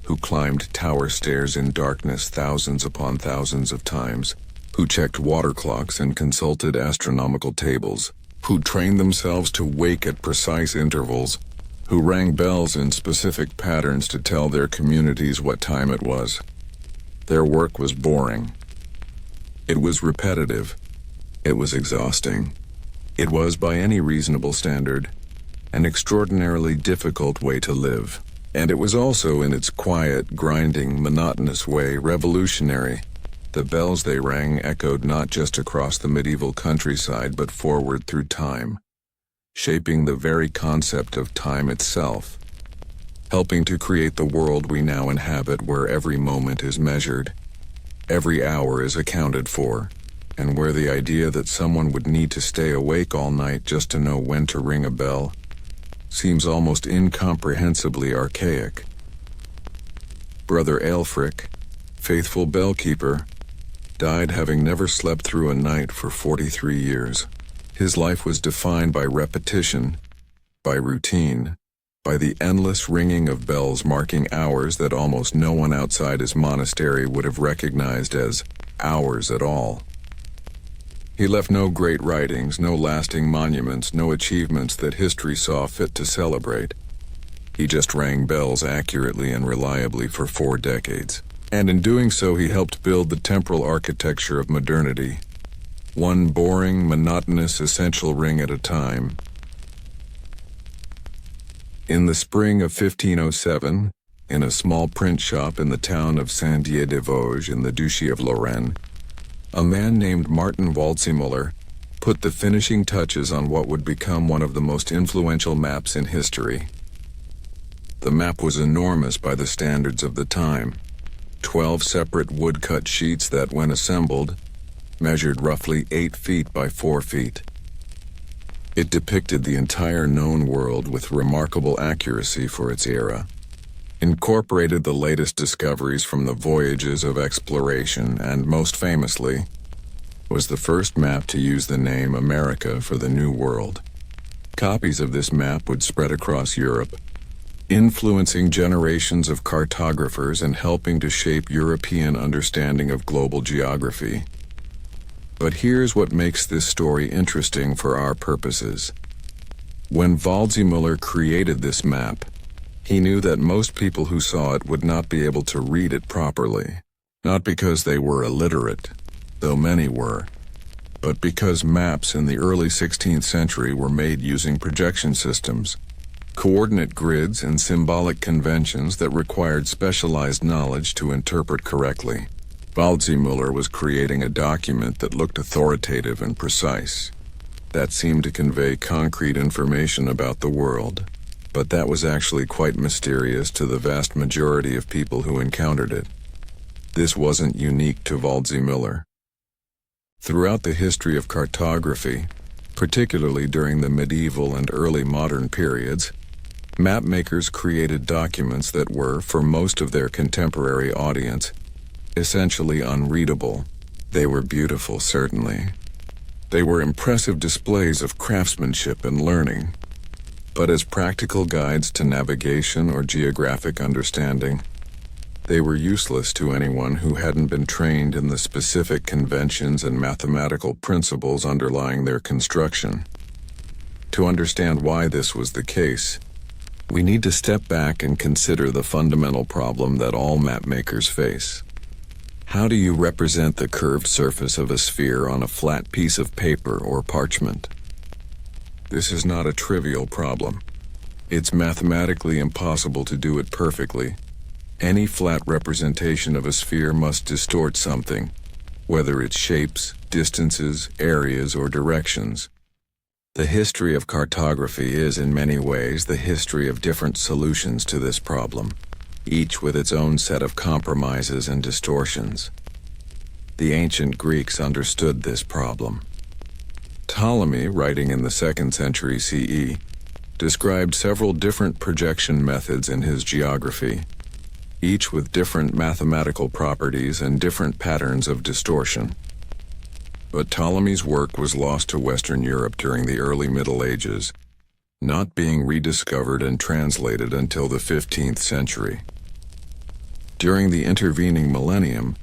who climbed tower stairs in darkness thousands upon thousands of times, who checked water clocks and consulted astronomical tables, who trained themselves to wake at precise intervals, who rang bells in specific patterns to tell their communities what time it was. Their work was boring. It was repetitive. It was exhausting. It was, by any reasonable standard, an extraordinarily difficult way to live. And it was also, in its quiet, grinding, monotonous way, revolutionary. The bells they rang echoed not just across the medieval countryside but forward through time, shaping the very concept of time itself, helping to create the world we now inhabit where every moment is measured, Every hour is accounted for, and where the idea that someone would need to stay awake all night just to know when to ring a bell seems almost incomprehensibly archaic. Brother Aelfric, faithful bellkeeper, died having never slept through a night for 43 years. His life was defined by repetition, by routine, by the endless ringing of bells marking hours that almost no one outside his monastery would have recognized as hours at all. He left no great writings, no lasting monuments, no achievements that history saw fit to celebrate. He just rang bells accurately and reliably for 4 decades. And in doing so, he helped build the temporal architecture of modernity, one boring, monotonous, essential ring at a time. In the spring of 1507, in a small print shop in the town of Saint-Dié-des-Vosges in the Duchy of Lorraine, a man named Martin Waldseemüller put the finishing touches on what would become one of the most influential maps in history. The map was enormous by the standards of the time. 12 separate woodcut sheets that, when assembled, measured roughly 8 feet by 4 feet. It depicted the entire known world with remarkable accuracy for its era, incorporated the latest discoveries from the voyages of exploration, and most famously, was the first map to use the name America for the New World. Copies of this map would spread across Europe, influencing generations of cartographers and helping to shape European understanding of global geography. But here's what makes this story interesting for our purposes. When Waldseemüller created this map, he knew that most people who saw it would not be able to read it properly, not because they were illiterate, though many were, but because maps in the early 16th century were made using projection systems, coordinate grids, and symbolic conventions that required specialized knowledge to interpret correctly. Waldseemüller was creating a document that looked authoritative and precise, that seemed to convey concrete information about the world, but that was actually quite mysterious to the vast majority of people who encountered it. This wasn't unique to Waldseemüller. Throughout the history of cartography, particularly during the medieval and early modern periods, mapmakers created documents that were, for most of their contemporary audience, essentially unreadable. They were beautiful, certainly. They were impressive displays of craftsmanship and learning. But as practical guides to navigation or geographic understanding, they were useless to anyone who hadn't been trained in the specific conventions and mathematical principles underlying their construction. To understand why this was the case, we need to step back and consider the fundamental problem that all mapmakers face. How do you represent the curved surface of a sphere on a flat piece of paper or parchment? This is not a trivial problem. It's mathematically impossible to do it perfectly. Any flat representation of a sphere must distort something, whether it's shapes, distances, areas, or directions. The history of cartography is, in many ways, the history of different solutions to this problem, each with its own set of compromises and distortions. The ancient Greeks understood this problem. Ptolemy, writing in the 2nd century CE, described several different projection methods in his geography, each with different mathematical properties and different patterns of distortion. But Ptolemy's work was lost to Western Europe during the early Middle Ages, not being rediscovered and translated until the 15th century. During the intervening millennium,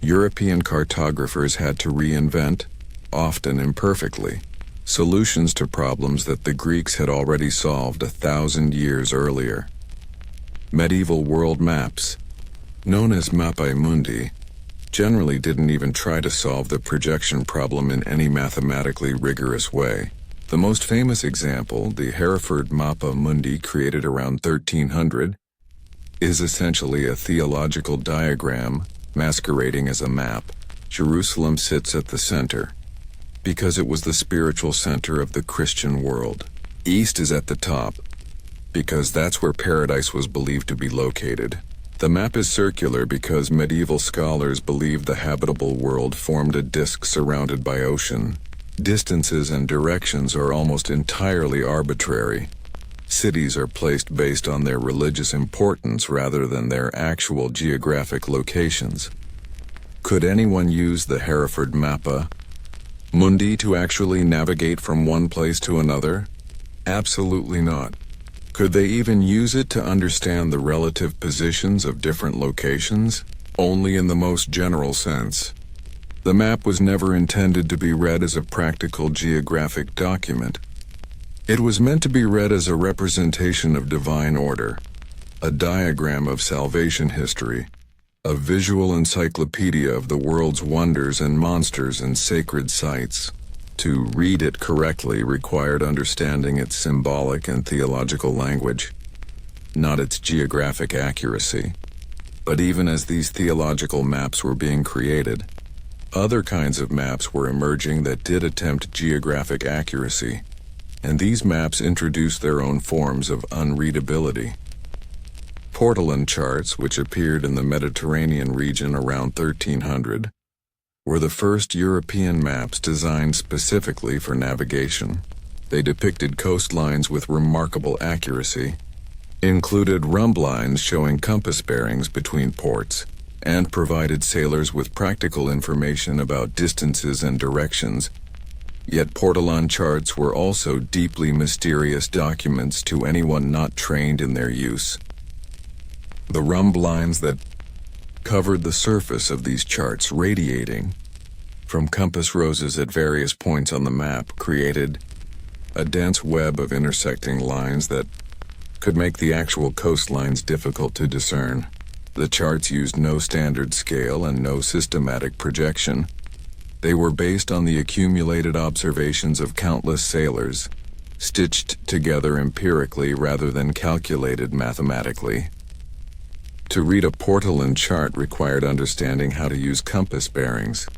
European cartographers had to reinvent, often imperfectly, solutions to problems that the Greeks had already solved 1,000 years earlier. Medieval world maps, known as Mappae Mundi, generally didn't even try to solve the projection problem in any mathematically rigorous way. The most famous example, the Hereford Mappa Mundi created around 1300, is essentially a theological diagram masquerading as a map. Jerusalem sits at the center, because it was the spiritual center of the Christian world. East is at the top, because that's where paradise was believed to be located. The map is circular because medieval scholars believed the habitable world formed a disk surrounded by ocean. Distances and directions are almost entirely arbitrary. Cities are placed based on their religious importance rather than their actual geographic locations. Could anyone use the Hereford Mappa Mundi to actually navigate from one place to another? Absolutely not. Could they even use it to understand the relative positions of different locations? Only in the most general sense. The map was never intended to be read as a practical geographic document. It was meant to be read as a representation of divine order, a diagram of salvation history, a visual encyclopedia of the world's wonders and monsters and sacred sites. To read it correctly required understanding its symbolic and theological language, not its geographic accuracy. But even as these theological maps were being created, other kinds of maps were emerging that did attempt geographic accuracy, and these maps introduced their own forms of unreadability. Portolan charts, which appeared in the Mediterranean region around 1300, were the first European maps designed specifically for navigation. They depicted coastlines with remarkable accuracy, included rhumb lines showing compass bearings between ports, and provided sailors with practical information about distances and directions. Yet Portolan charts were also deeply mysterious documents to anyone not trained in their use. The rhumb lines that covered the surface of these charts radiating from compass roses at various points on the map created a dense web of intersecting lines that could make the actual coastlines difficult to discern. The charts used no standard scale and no systematic projection. They were based on the accumulated observations of countless sailors, stitched together empirically rather than calculated mathematically. To read a Portolan chart required understanding how to use compass bearings,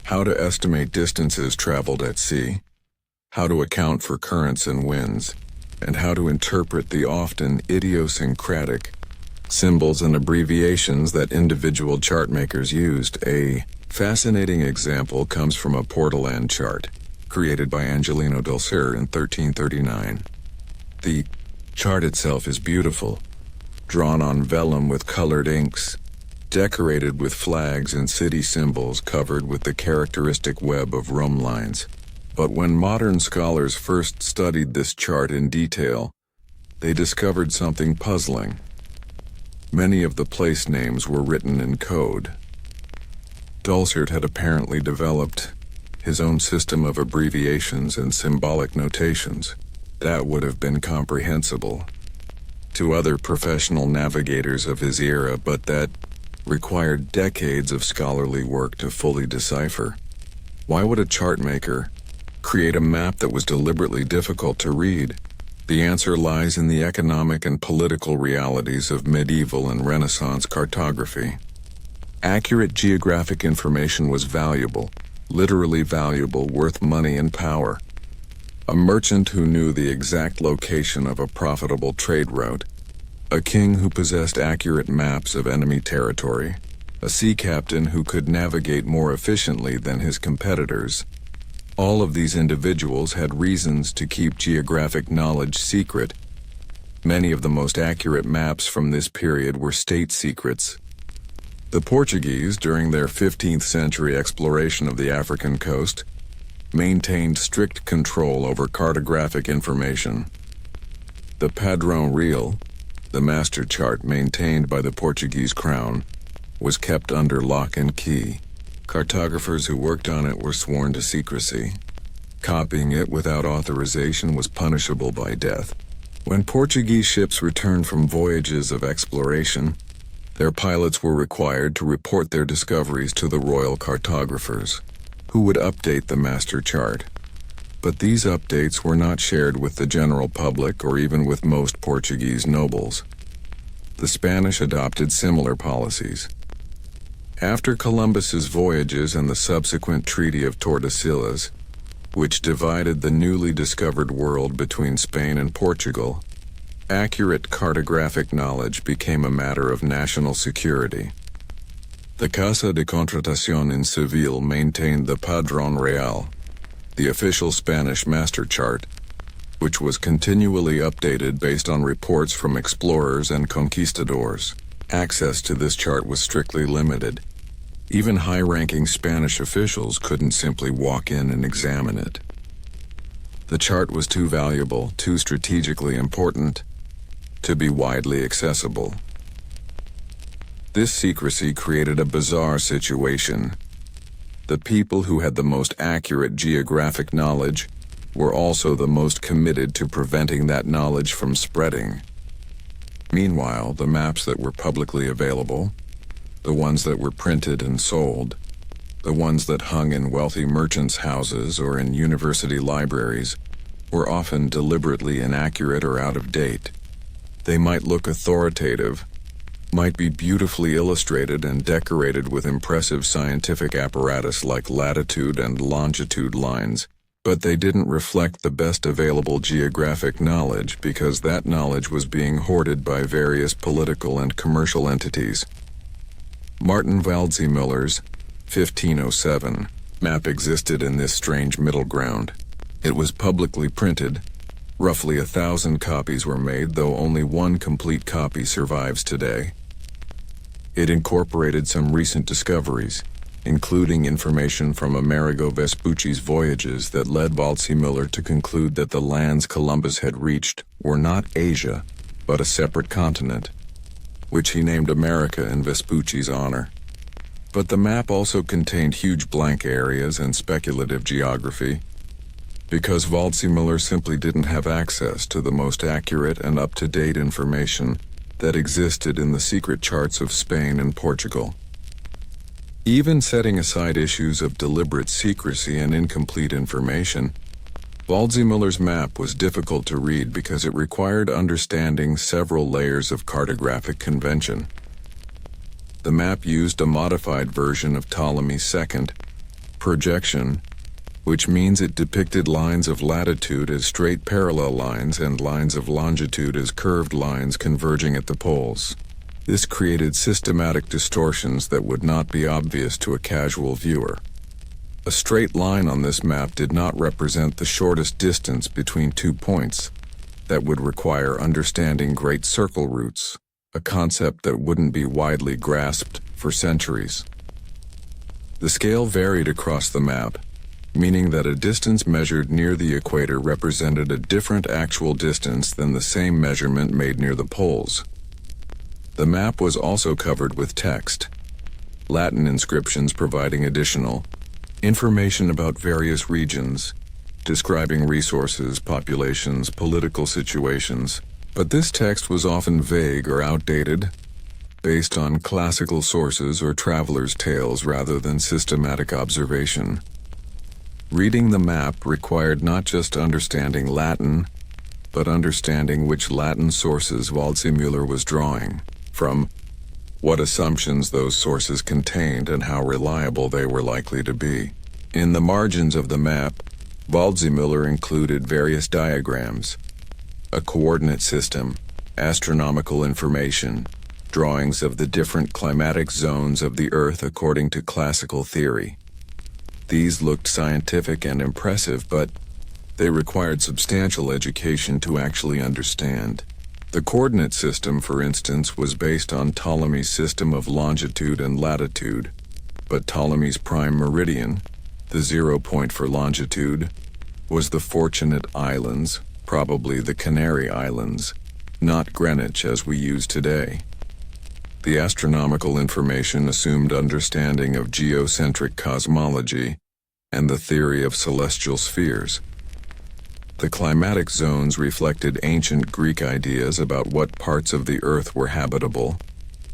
how to estimate distances traveled at sea, how to account for currents and winds, and how to interpret the often idiosyncratic symbols and abbreviations that individual chart makers used. A fascinating example comes from a Portolan chart, created by Angelino del Ser in 1339. The chart itself is beautiful, drawn on vellum with colored inks, decorated with flags and city symbols covered with the characteristic web of rhumb lines. But when modern scholars first studied this chart in detail, they discovered something puzzling. Many of the place names were written in code. Dulcert had apparently developed his own system of abbreviations and symbolic notations that would have been comprehensible to other professional navigators of his era, but that required decades of scholarly work to fully decipher. Why would a chart maker create a map that was deliberately difficult to read? The answer lies in the economic and political realities of medieval and Renaissance cartography. Accurate geographic information was valuable, literally valuable, worth money and power. A merchant who knew the exact location of a profitable trade route, a king who possessed accurate maps of enemy territory, a sea captain who could navigate more efficiently than his competitors. All of these individuals had reasons to keep geographic knowledge secret. Many of the most accurate maps from this period were state secrets. The Portuguese, during their 15th century exploration of the African coast, maintained strict control over cartographic information. The Padrão Real, the master chart maintained by the Portuguese crown, was kept under lock and key. Cartographers who worked on it were sworn to secrecy. Copying it without authorization was punishable by death. When Portuguese ships returned from voyages of exploration, their pilots were required to report their discoveries to the royal cartographers, who would update the master chart. But these updates were not shared with the general public or even with most Portuguese nobles. The Spanish adopted similar policies. After Columbus's voyages and the subsequent Treaty of Tordesillas, which divided the newly discovered world between Spain and Portugal, Accurate cartographic knowledge became a matter of national security. The Casa de Contratación in Seville maintained the Padrón Real, the official Spanish master chart, which was continually updated based on reports from explorers and conquistadors. Access to this chart was strictly limited. Even high-ranking Spanish officials couldn't simply walk in and examine it. The chart was too valuable, too strategically important, to be widely accessible. This secrecy created a bizarre situation. The people who had the most accurate geographic knowledge were also the most committed to preventing that knowledge from spreading. Meanwhile, the maps that were publicly available, the ones that were printed and sold, the ones that hung in wealthy merchants' houses or in university libraries, were often deliberately inaccurate or out of date. They might look authoritative, might be beautifully illustrated and decorated with impressive scientific apparatus like latitude and longitude lines, but they didn't reflect the best available geographic knowledge because that knowledge was being hoarded by various political and commercial entities. Martin Waldseemüller's 1507 map existed in this strange middle ground. It was publicly printed. Roughly 1,000 copies were made, though only one complete copy survives today. It incorporated some recent discoveries, including information from Amerigo Vespucci's voyages that led Waldseemüller to conclude that the lands Columbus had reached were not Asia, but a separate continent, which he named America in Vespucci's honor. But the map also contained huge blank areas and speculative geography, because Waldseemüller simply didn't have access to the most accurate and up-to-date information that existed in the secret charts of Spain and Portugal. Even setting aside issues of deliberate secrecy and incomplete information, Waldseemüller's map was difficult to read because it required understanding several layers of cartographic convention. The map used a modified version of Ptolemy's second projection, which means it depicted lines of latitude as straight parallel lines and lines of longitude as curved lines converging at the poles. This created systematic distortions that would not be obvious to a casual viewer. A straight line on this map did not represent the shortest distance between 2 points. That would require understanding great circle routes, a concept that wouldn't be widely grasped for centuries. The scale varied across the map, meaning that a distance measured near the equator represented a different actual distance than the same measurement made near the poles. The map was also covered with text, Latin inscriptions providing additional information about various regions, describing resources, populations, political situations, but this text was often vague or outdated, based on classical sources or travelers' tales rather than systematic observation. Reading the map required not just understanding Latin, but understanding which Latin sources Waldseemüller was drawing from, what assumptions those sources contained, and how reliable they were likely to be. In the margins of the map, Waldseemüller included various diagrams, a coordinate system, astronomical information, drawings of the different climatic zones of the Earth according to classical theory. These looked scientific and impressive, but they required substantial education to actually understand. The coordinate system, for instance, was based on Ptolemy's system of longitude and latitude, but Ptolemy's prime meridian, the 0 point for longitude, was the Fortunate Islands, probably the Canary Islands, not Greenwich as we use today. The astronomical information assumed understanding of geocentric cosmology and the theory of celestial spheres. The climatic zones reflected ancient Greek ideas about what parts of the Earth were habitable,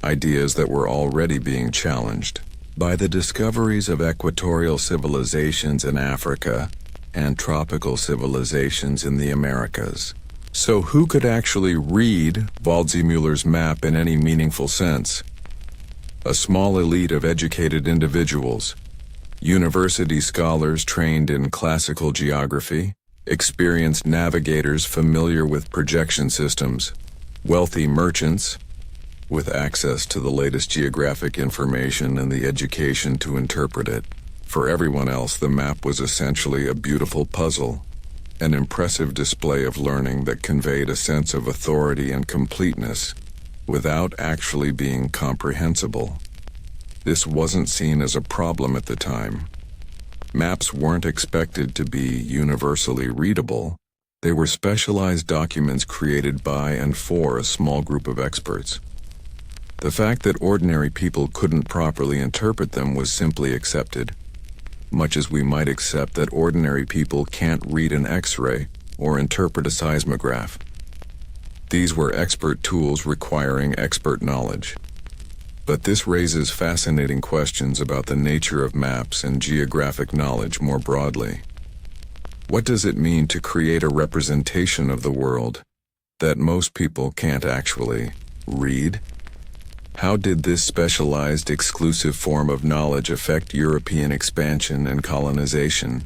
ideas that were already being challenged by the discoveries of equatorial civilizations in Africa and tropical civilizations in the Americas. So who could actually read Waldseemüller's map in any meaningful sense? A small elite of educated individuals, university scholars trained in classical geography, experienced navigators familiar with projection systems, Wealthy merchants, with access to the latest geographic information and the education to interpret it. For everyone else, the map was essentially a beautiful puzzle, an impressive display of learning that conveyed a sense of authority and completeness without actually being comprehensible. This wasn't seen as a problem at the time. Maps weren't expected to be universally readable. They were specialized documents created by and for a small group of experts. The fact that ordinary people couldn't properly interpret them was simply accepted, much as we might accept that ordinary people can't read an X-ray or interpret a seismograph. These were expert tools requiring expert knowledge. But this raises fascinating questions about the nature of maps and geographic knowledge more broadly. What does it mean to create a representation of the world that most people can't actually read? How did this specialized, exclusive form of knowledge affect European expansion and colonization?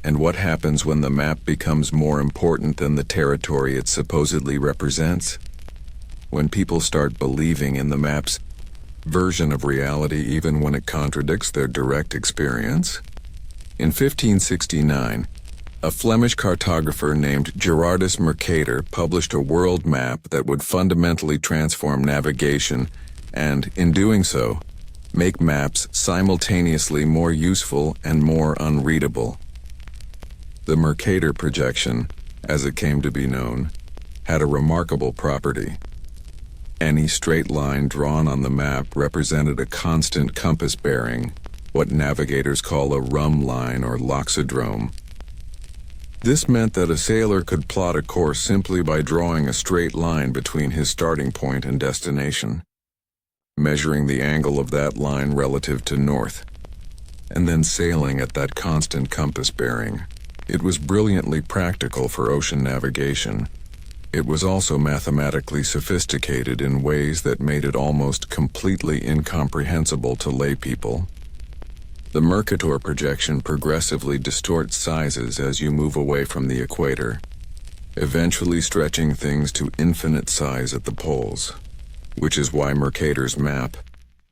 And what happens when the map becomes more important than the territory it supposedly represents? When people start believing in the map's version of reality even when it contradicts their direct experience? In 1569, a Flemish cartographer named Gerardus Mercator published a world map that would fundamentally transform navigation and, in doing so, make maps simultaneously more useful and more unreadable. The Mercator projection, as it came to be known, had a remarkable property. Any straight line drawn on the map represented a constant compass bearing, what navigators call a rum line or loxodrome. This meant that a sailor could plot a course simply by drawing a straight line between his starting point and destination, measuring the angle of that line relative to north, and then sailing at that constant compass bearing. It was brilliantly practical for ocean navigation. It was also mathematically sophisticated in ways that made it almost completely incomprehensible to laypeople. The Mercator projection progressively distorts sizes as you move away from the equator, eventually stretching things to infinite size at the poles, which is why Mercator's map,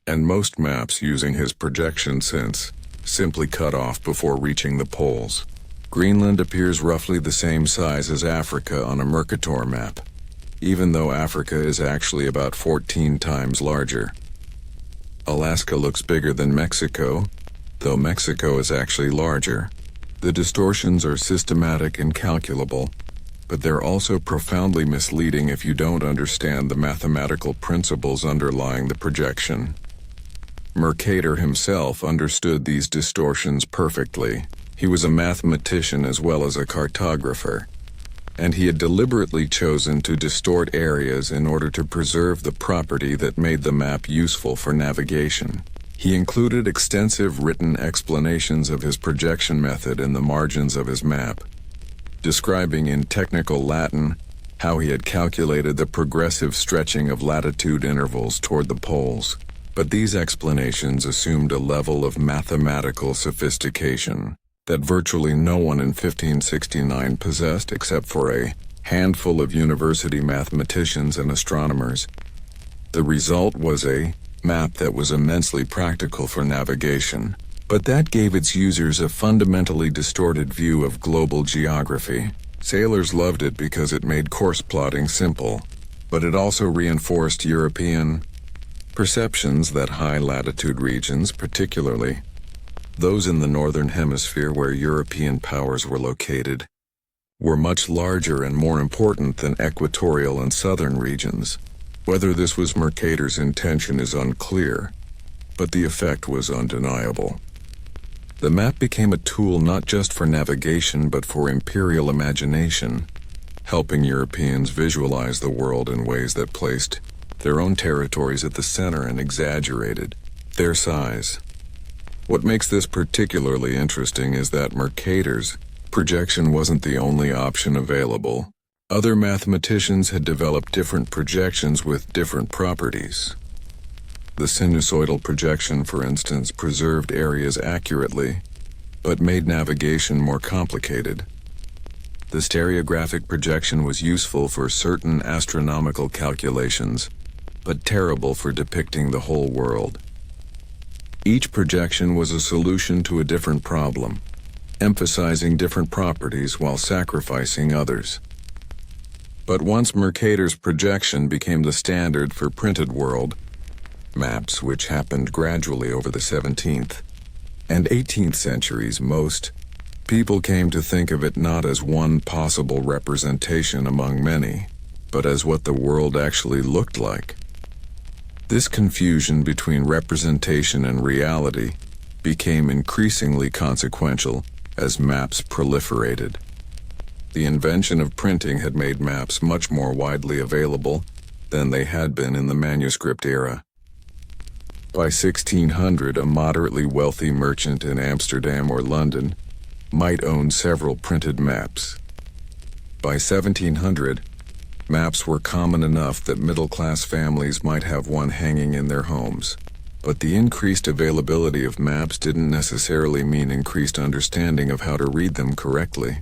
and most maps using his projection sense, simply cut off before reaching the poles. Greenland appears roughly the same size as Africa on a Mercator map, even though Africa is actually about 14 times larger. Alaska looks bigger than Mexico, though Mexico is actually larger. The distortions are systematic and calculable, but they're also profoundly misleading if you don't understand the mathematical principles underlying the projection. Mercator himself understood these distortions perfectly. He was a mathematician as well as a cartographer, and he had deliberately chosen to distort areas in order to preserve the property that made the map useful for navigation. He included extensive written explanations of his projection method in the margins of his map, describing in technical Latin how he had calculated the progressive stretching of latitude intervals toward the poles. But these explanations assumed a level of mathematical sophistication that virtually no one in 1569 possessed except for a handful of university mathematicians and astronomers. The result was a map that was immensely practical for navigation, but that gave its users a fundamentally distorted view of global geography. Sailors loved it because it made course plotting simple, but it also reinforced European perceptions that high-latitude regions, particularly those in the northern hemisphere where European powers were located, were much larger and more important than equatorial and southern regions. Whether this was Mercator's intention is unclear, but the effect was undeniable. The map became a tool not just for navigation but for imperial imagination, helping Europeans visualize the world in ways that placed their own territories at the center and exaggerated their size. What makes this particularly interesting is that Mercator's projection wasn't the only option available. Other mathematicians had developed different projections with different properties. The sinusoidal projection, for instance, preserved areas accurately, but made navigation more complicated. The stereographic projection was useful for certain astronomical calculations, but terrible for depicting the whole world. Each projection was a solution to a different problem, emphasizing different properties while sacrificing others. But once Mercator's projection became the standard for printed world maps, which happened gradually over the 17th and 18th centuries, most people came to think of it not as one possible representation among many, but as what the world actually looked like. This confusion between representation and reality became increasingly consequential as maps proliferated. The invention of printing had made maps much more widely available than they had been in the manuscript era. By 1600, a moderately wealthy merchant in Amsterdam or London might own several printed maps. By 1700, maps were common enough that middle-class families might have one hanging in their homes. But the increased availability of maps didn't necessarily mean increased understanding of how to read them correctly.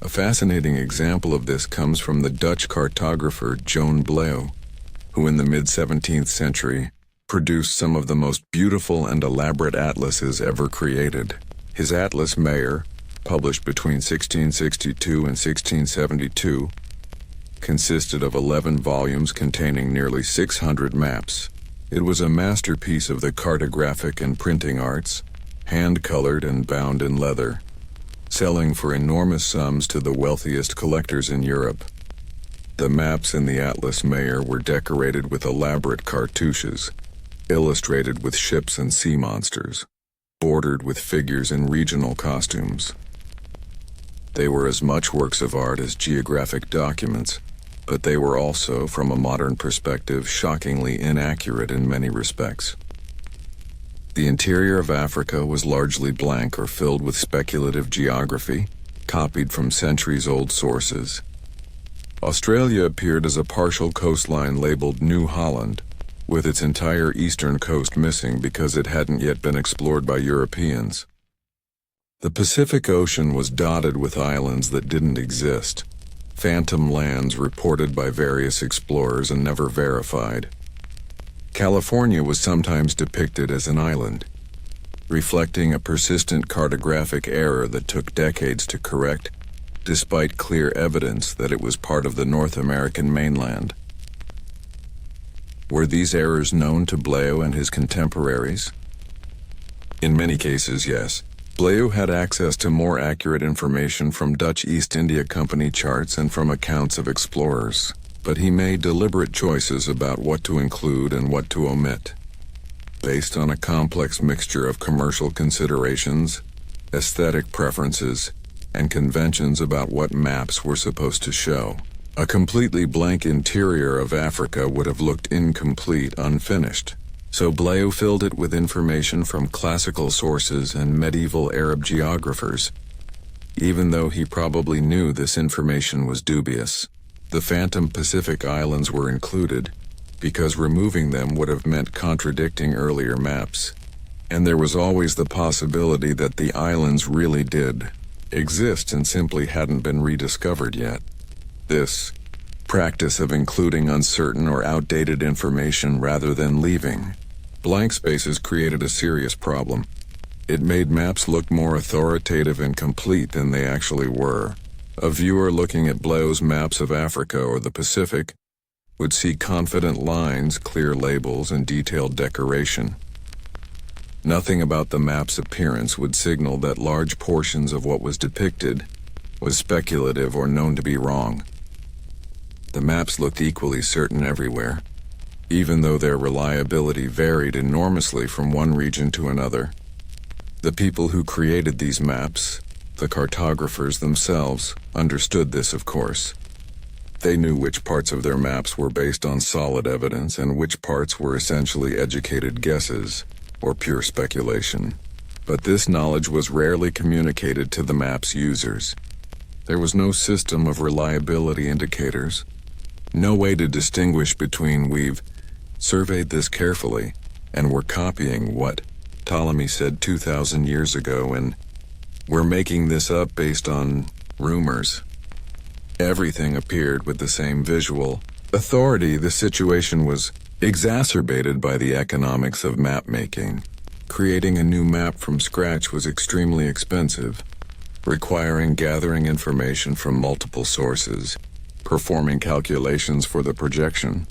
A fascinating example of this comes from the Dutch cartographer Joan Bleeuw, who in the mid-17th century produced some of the most beautiful and elaborate atlases ever created. His Atlas Mayer, published between 1662 and 1672, consisted of 11 volumes containing nearly 600 maps. It was a masterpiece of the cartographic and printing arts, hand-colored and bound in leather, selling for enormous sums to the wealthiest collectors in Europe. The maps in the Atlas Mayer were decorated with elaborate cartouches, illustrated with ships and sea monsters, bordered with figures in regional costumes. They were as much works of art as geographic documents, but they were also, from a modern perspective, shockingly inaccurate in many respects. The interior of Africa was largely blank or filled with speculative geography, copied from centuries-old sources. Australia appeared as a partial coastline labeled New Holland, with its entire eastern coast missing because it hadn't yet been explored by Europeans. The Pacific Ocean was dotted with islands that didn't exist, phantom lands reported by various explorers and never verified. California was sometimes depicted as an island, reflecting a persistent cartographic error that took decades to correct, despite clear evidence that it was part of the North American mainland. Were these errors known to Bleeuw and his contemporaries? In many cases, yes. Bleeuw had access to more accurate information from Dutch East India Company charts and from accounts of explorers, but he made deliberate choices about what to include and what to omit, based on a complex mixture of commercial considerations, aesthetic preferences, and conventions about what maps were supposed to show. A completely blank interior of Africa would have looked incomplete, unfinished. So Bleeuw filled it with information from classical sources and medieval Arab geographers, even though he probably knew this information was dubious. The phantom Pacific Islands were included, because removing them would have meant contradicting earlier maps, and there was always the possibility that the islands really did exist and simply hadn't been rediscovered yet. This practice of including uncertain or outdated information rather than leaving blank spaces created a serious problem. It made maps look more authoritative and complete than they actually were. A viewer looking at Bleeuw's maps of Africa or the Pacific would see confident lines, clear labels, and detailed decoration. Nothing about the map's appearance would signal that large portions of what was depicted was speculative or known to be wrong. The maps looked equally certain everywhere, even though their reliability varied enormously from one region to another. The people who created these maps, the cartographers themselves, understood this, of course. They knew which parts of their maps were based on solid evidence and which parts were essentially educated guesses or pure speculation. But this knowledge was rarely communicated to the map's users. There was no system of reliability indicators, no way to distinguish between "we've surveyed this carefully" and "we're copying what Ptolemy said 2,000 years ago" and "we're making this up based on rumors." Everything appeared with the same visual authority. The situation was exacerbated by the economics of map making. Creating a new map from scratch was extremely expensive, requiring gathering information from multiple sources, performing calculations for the projection,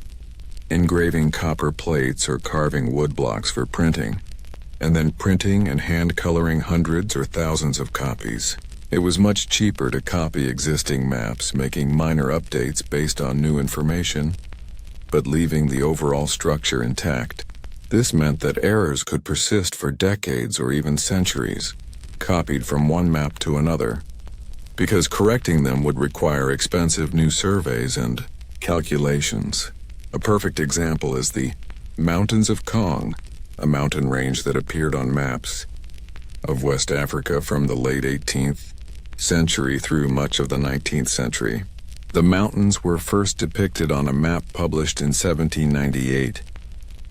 engraving copper plates or carving wood blocks for printing, and then printing and hand-coloring hundreds or thousands of copies. It was much cheaper to copy existing maps, making minor updates based on new information, but leaving the overall structure intact. This meant that errors could persist for decades or even centuries, copied from one map to another, because correcting them would require expensive new surveys and calculations. A perfect example is the Mountains of Kong, a mountain range that appeared on maps of West Africa from the late 18th century through much of the 19th century. The mountains were first depicted on a map published in 1798,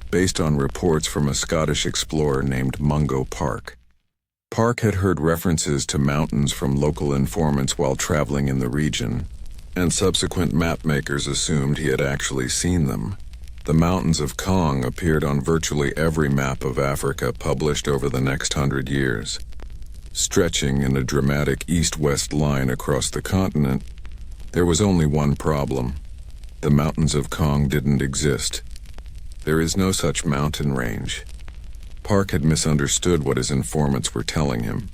based on reports from a Scottish explorer named Mungo Park. Park had heard references to mountains from local informants while traveling in the region, and subsequent mapmakers assumed he had actually seen them. The Mountains of Kong appeared on virtually every map of Africa published over the next 100 years. Stretching in a dramatic east-west line across the continent, there was only one problem. The Mountains of Kong didn't exist. There is no such mountain range. Park had misunderstood what his informants were telling him,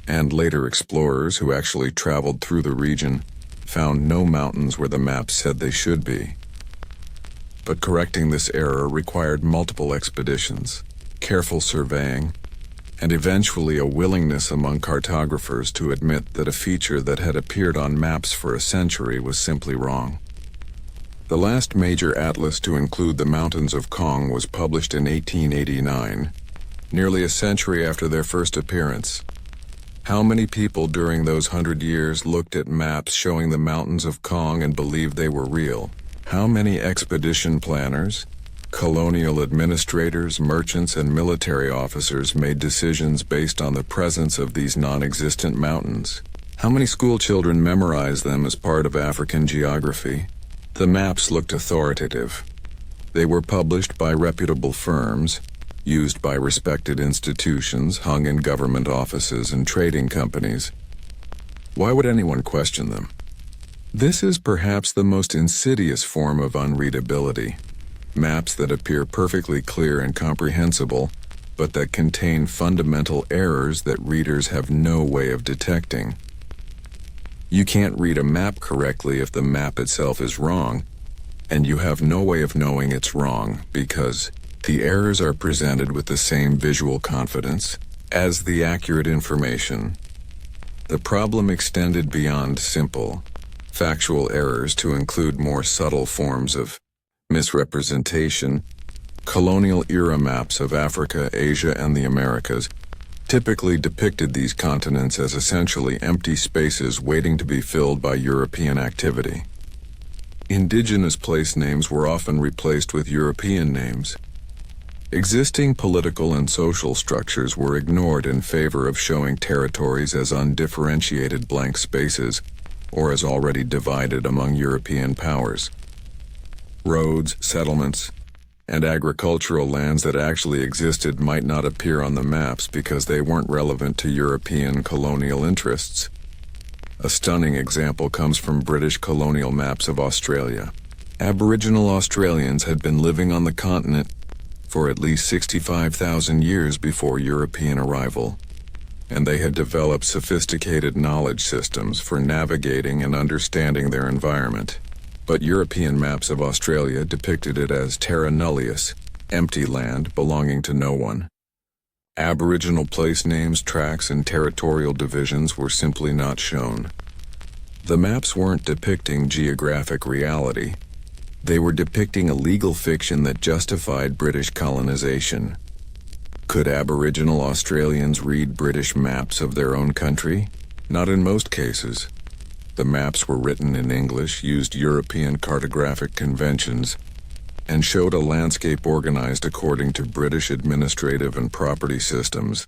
and later explorers who actually traveled through the region found no mountains where the map said they should be. But correcting this error required multiple expeditions, careful surveying, and eventually a willingness among cartographers to admit that a feature that had appeared on maps for a century was simply wrong. The last major atlas to include the Mountains of Kong was published in 1889, nearly a century after their first appearance. How many people during those 100 years looked at maps showing the Mountains of Kong and believed they were real? How many expedition planners, colonial administrators, merchants, and military officers made decisions based on the presence of these non-existent mountains? How many school children memorized them as part of African geography? The maps looked authoritative. They were published by reputable firms, used by respected institutions, hung in government offices and trading companies. Why would anyone question them? This is perhaps the most insidious form of unreadability. Maps that appear perfectly clear and comprehensible, but that contain fundamental errors that readers have no way of detecting. You can't read a map correctly if the map itself is wrong, and you have no way of knowing it's wrong because the errors are presented with the same visual confidence as the accurate information. The problem extended beyond simple, factual errors to include more subtle forms of misrepresentation. Colonial-era maps of Africa, Asia, and the Americas typically depicted these continents as essentially empty spaces waiting to be filled by European activity. Indigenous place names were often replaced with European names. Existing political and social structures were ignored in favor of showing territories as undifferentiated blank spaces or as already divided among European powers. Roads, settlements, and agricultural lands that actually existed might not appear on the maps because they weren't relevant to European colonial interests. A stunning example comes from British colonial maps of Australia. Aboriginal Australians had been living on the continent for at least 65,000 years before European arrival, and they had developed sophisticated knowledge systems for navigating and understanding their environment. But European maps of Australia depicted it as terra nullius, empty land belonging to no one. Aboriginal place names, tracks, and territorial divisions were simply not shown. The maps weren't depicting geographic reality. They were depicting a legal fiction that justified British colonization. Could Aboriginal Australians read British maps of their own country? Not in most cases. The maps were written in English, used European cartographic conventions, and showed a landscape organized according to British administrative and property systems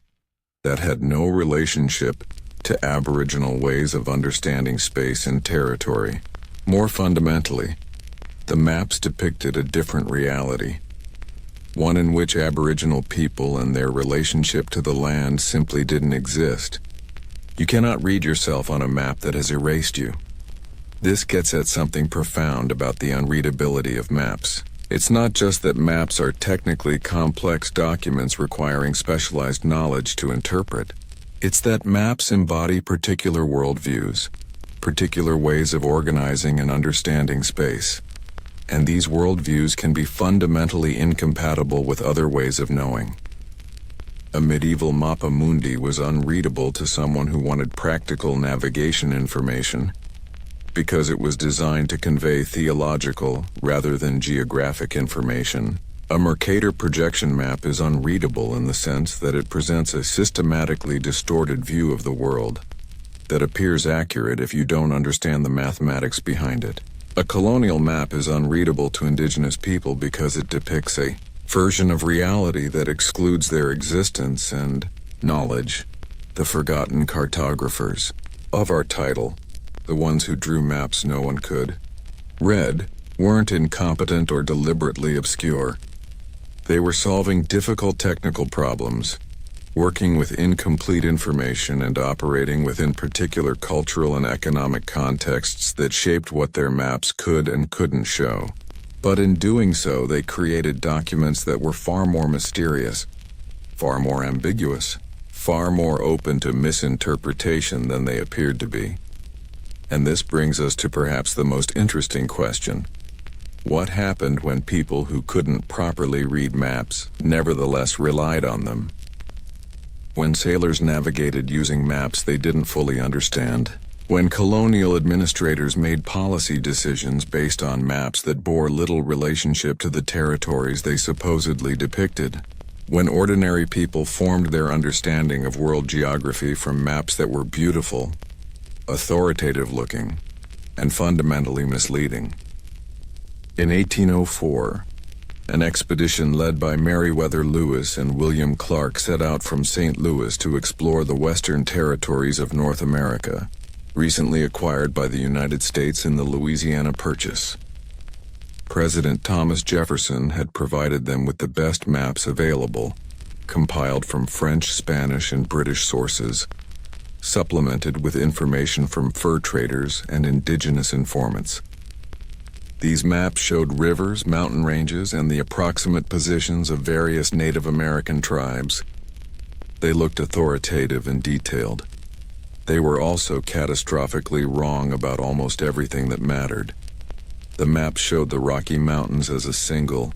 that had no relationship to Aboriginal ways of understanding space and territory. More fundamentally, the maps depicted a different reality, one in which Aboriginal people and their relationship to the land simply didn't exist. You cannot read yourself on a map that has erased you. This gets at something profound about the unreadability of maps. It's not just that maps are technically complex documents requiring specialized knowledge to interpret. It's that maps embody particular worldviews, particular ways of organizing and understanding space. And these worldviews can be fundamentally incompatible with other ways of knowing. A medieval mappa mundi was unreadable to someone who wanted practical navigation information because it was designed to convey theological rather than geographic information. A Mercator projection map is unreadable in the sense that it presents a systematically distorted view of the world that appears accurate if you don't understand the mathematics behind it. A colonial map is unreadable to indigenous people because it depicts a version of reality that excludes their existence and knowledge. The forgotten cartographers of our title, the ones who drew maps no one could read, weren't incompetent or deliberately obscure. They were solving difficult technical problems, working with incomplete information and operating within particular cultural and economic contexts that shaped what their maps could and couldn't show. But in doing so, they created documents that were far more mysterious, far more ambiguous, far more open to misinterpretation than they appeared to be. And this brings us to perhaps the most interesting question. What happened when people who couldn't properly read maps nevertheless relied on them? When sailors navigated using maps they didn't fully understand? When colonial administrators made policy decisions based on maps that bore little relationship to the territories they supposedly depicted? When ordinary people formed their understanding of world geography from maps that were beautiful, authoritative-looking, and fundamentally misleading? In 1804, an expedition led by Meriwether Lewis and William Clark set out from St. Louis to explore the western territories of North America, recently acquired by the United States in the Louisiana Purchase. President Thomas Jefferson had provided them with the best maps available, compiled from French, Spanish, and British sources, supplemented with information from fur traders and indigenous informants. These maps showed rivers, mountain ranges, and the approximate positions of various Native American tribes. They looked authoritative and detailed. They were also catastrophically wrong about almost everything that mattered. The maps showed the Rocky Mountains as a single,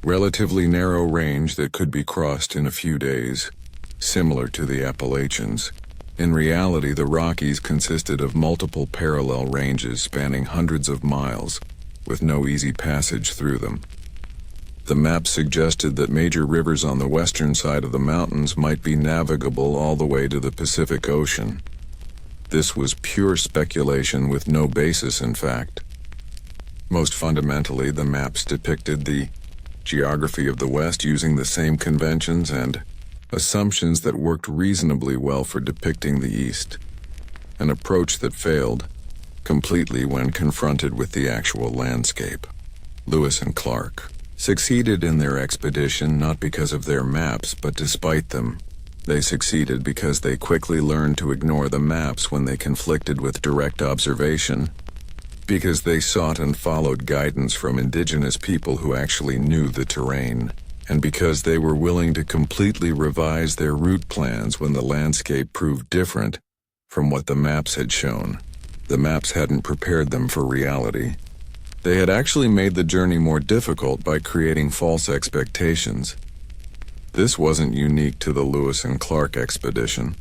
relatively narrow range that could be crossed in a few days, similar to the Appalachians. In reality, the Rockies consisted of multiple parallel ranges spanning hundreds of miles, with no easy passage through them. The map suggested that major rivers on the western side of the mountains might be navigable all the way to the Pacific Ocean. This was pure speculation with no basis in fact. Most fundamentally, the maps depicted the geography of the West using the same conventions and assumptions that worked reasonably well for depicting the East, an approach that failed completely when confronted with the actual landscape. Lewis and Clark succeeded in their expedition not because of their maps, but despite them. They succeeded because they quickly learned to ignore the maps when they conflicted with direct observation, because they sought and followed guidance from indigenous people who actually knew the terrain, and because they were willing to completely revise their route plans when the landscape proved different from what the maps had shown. The maps hadn't prepared them for reality. They had actually made the journey more difficult by creating false expectations. This wasn't unique to the Lewis and Clark expedition.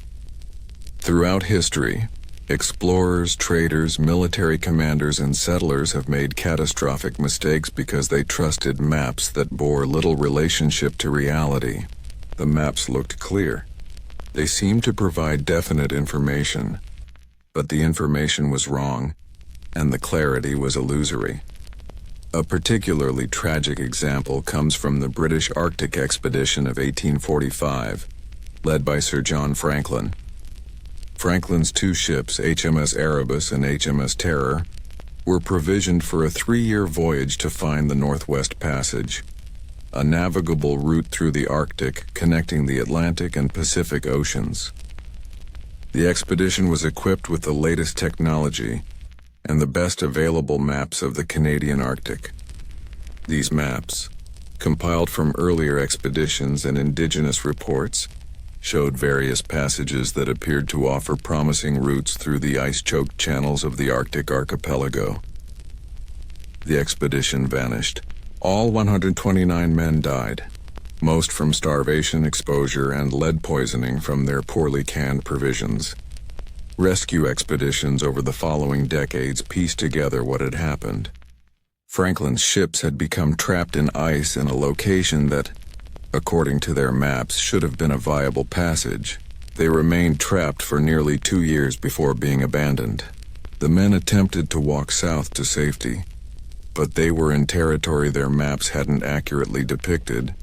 Throughout history, explorers, traders, military commanders, and settlers have made catastrophic mistakes because they trusted maps that bore little relationship to reality. The maps looked clear. They seemed to provide definite information, but the information was wrong, and the clarity was illusory. A particularly tragic example comes from the British Arctic expedition of 1845, led by Sir John Franklin. Franklin's two ships, HMS Erebus and HMS Terror, were provisioned for a 3-year voyage to find the Northwest Passage, a navigable route through the Arctic connecting the Atlantic and Pacific Oceans. The expedition was equipped with the latest technology and the best available maps of the Canadian Arctic. These maps, compiled from earlier expeditions and indigenous reports, showed various passages that appeared to offer promising routes through the ice-choked channels of the Arctic archipelago. The expedition vanished. All 129 men died, most from starvation, exposure, and lead poisoning from their poorly canned provisions. Rescue expeditions over the following decades pieced together what had happened. Franklin's ships had become trapped in ice in a location that, according to their maps, should have been a viable passage. They remained trapped for nearly 2 years before being abandoned. The men attempted to walk south to safety, but they were in territory their maps hadn't accurately depicted,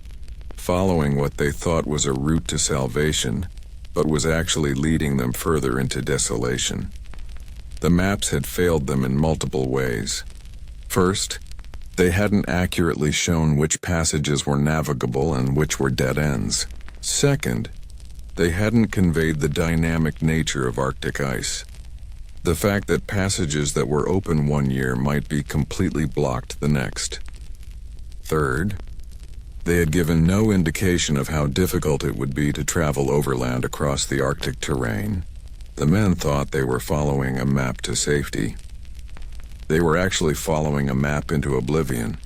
following what they thought was a route to salvation, but was actually leading them further into desolation. The maps had failed them in multiple ways. First, they hadn't accurately shown which passages were navigable and which were dead ends. Second, they hadn't conveyed the dynamic nature of Arctic ice. The fact that passages that were open 1 year might be completely blocked the next. Third, they had given no indication of how difficult it would be to travel overland across the Arctic terrain. The men thought they were following a map to safety. They were actually following a map into oblivion.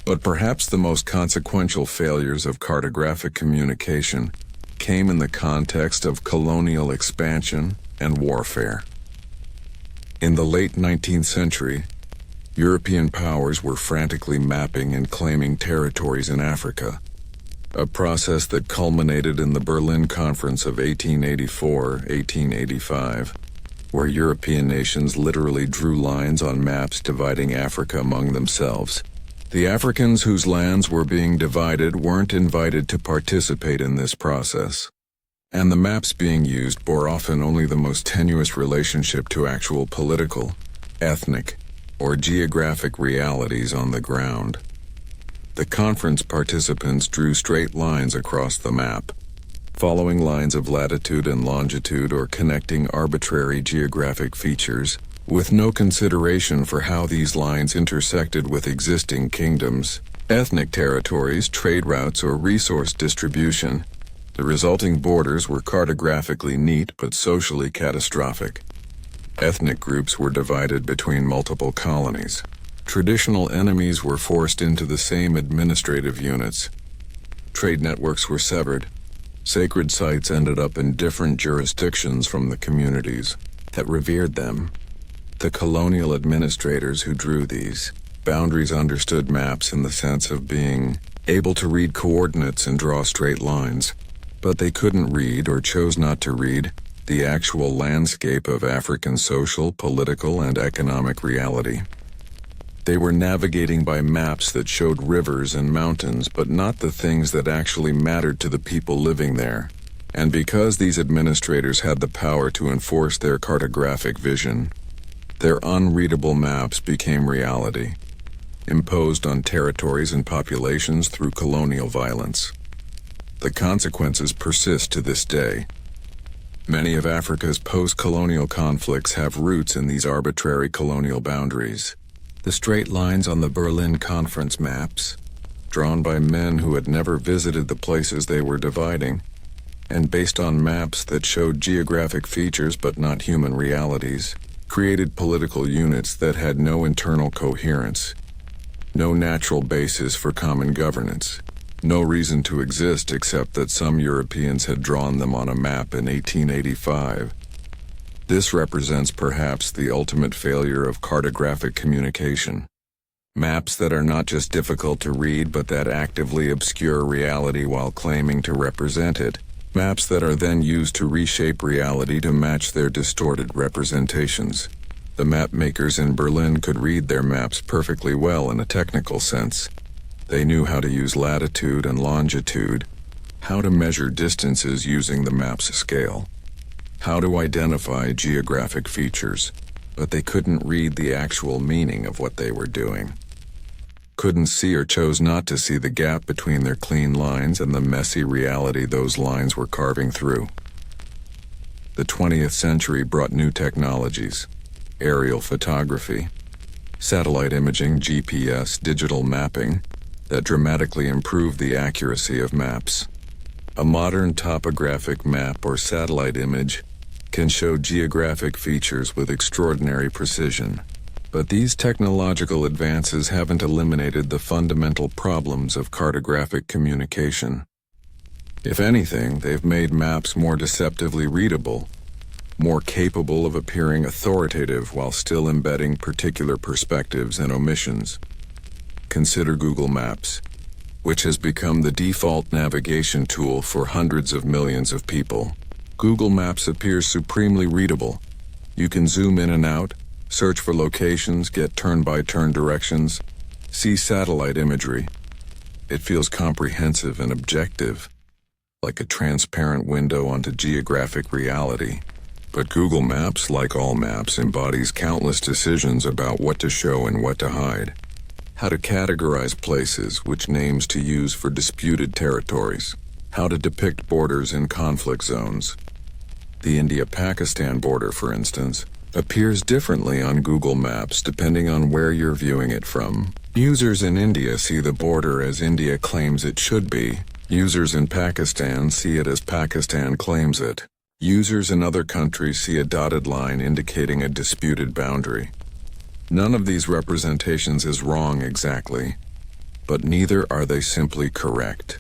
But perhaps the most consequential failures of cartographic communication came in the context of colonial expansion and warfare. In the late 19th century, European powers were frantically mapping and claiming territories in Africa, a process that culminated in the Berlin Conference of 1884-1885, where European nations literally drew lines on maps dividing Africa among themselves. The Africans whose lands were being divided weren't invited to participate in this process, and the maps being used bore often only the most tenuous relationship to actual political, ethnic, or geographic realities on the ground. The conference participants drew straight lines across the map, following lines of latitude and longitude or connecting arbitrary geographic features, with no consideration for how these lines intersected with existing kingdoms, ethnic territories, trade routes, or resource distribution. The resulting borders were cartographically neat but socially catastrophic. Ethnic groups were divided between multiple colonies. Traditional enemies were forced into the same administrative units. Trade networks were severed. Sacred sites ended up in different jurisdictions from the communities that revered them. The colonial administrators who drew these boundaries understood maps in the sense of being able to read coordinates and draw straight lines, but they couldn't read, or chose not to read, the actual landscape of African social, political, and economic reality. They were navigating by maps that showed rivers and mountains, but not the things that actually mattered to the people living there. And because these administrators had the power to enforce their cartographic vision, their unreadable maps became reality, imposed on territories and populations through colonial violence. The consequences persist to this day. Many of Africa's post-colonial conflicts have roots in these arbitrary colonial boundaries. The straight lines on the Berlin Conference maps, drawn by men who had never visited the places they were dividing, and based on maps that showed geographic features but not human realities, created political units that had no internal coherence, no natural basis for common governance, no reason to exist except that some Europeans had drawn them on a map in 1885. This represents perhaps the ultimate failure of cartographic communication. Maps that are not just difficult to read but that actively obscure reality while claiming to represent it. Maps that are then used to reshape reality to match their distorted representations. The map makers in Berlin could read their maps perfectly well in a technical sense. They knew how to use latitude and longitude, how to measure distances using the map's scale. how to identify geographic features, but they couldn't read the actual meaning of what they were doing. Couldn't see or chose not to see the gap between their clean lines and the messy reality those lines were carving through. The 20th century brought new technologies: aerial photography, satellite imaging, GPS, digital mapping, that dramatically improved the accuracy of maps. A modern topographic map or satellite image can show geographic features with extraordinary precision. But these technological advances haven't eliminated the fundamental problems of cartographic communication. If anything, they've made maps more deceptively readable, more capable of appearing authoritative while still embedding particular perspectives and omissions. Consider Google Maps, which has become the default navigation tool for hundreds of millions of people. Google Maps appears supremely readable. You can zoom in and out, search for locations, get turn-by-turn directions, see satellite imagery. It feels comprehensive and objective, like a transparent window onto geographic reality. But Google Maps, like all maps, embodies countless decisions about what to show and what to hide. How to categorize places, which names to use for disputed territories. How to depict borders in conflict zones. The India-Pakistan border, for instance, appears differently on Google Maps depending on where you're viewing it from. Users in India see the border as India claims it should be. Users in Pakistan see it as Pakistan claims it. Users in other countries see a dotted line indicating a disputed boundary. None of these representations is wrong exactly, but neither are they simply correct.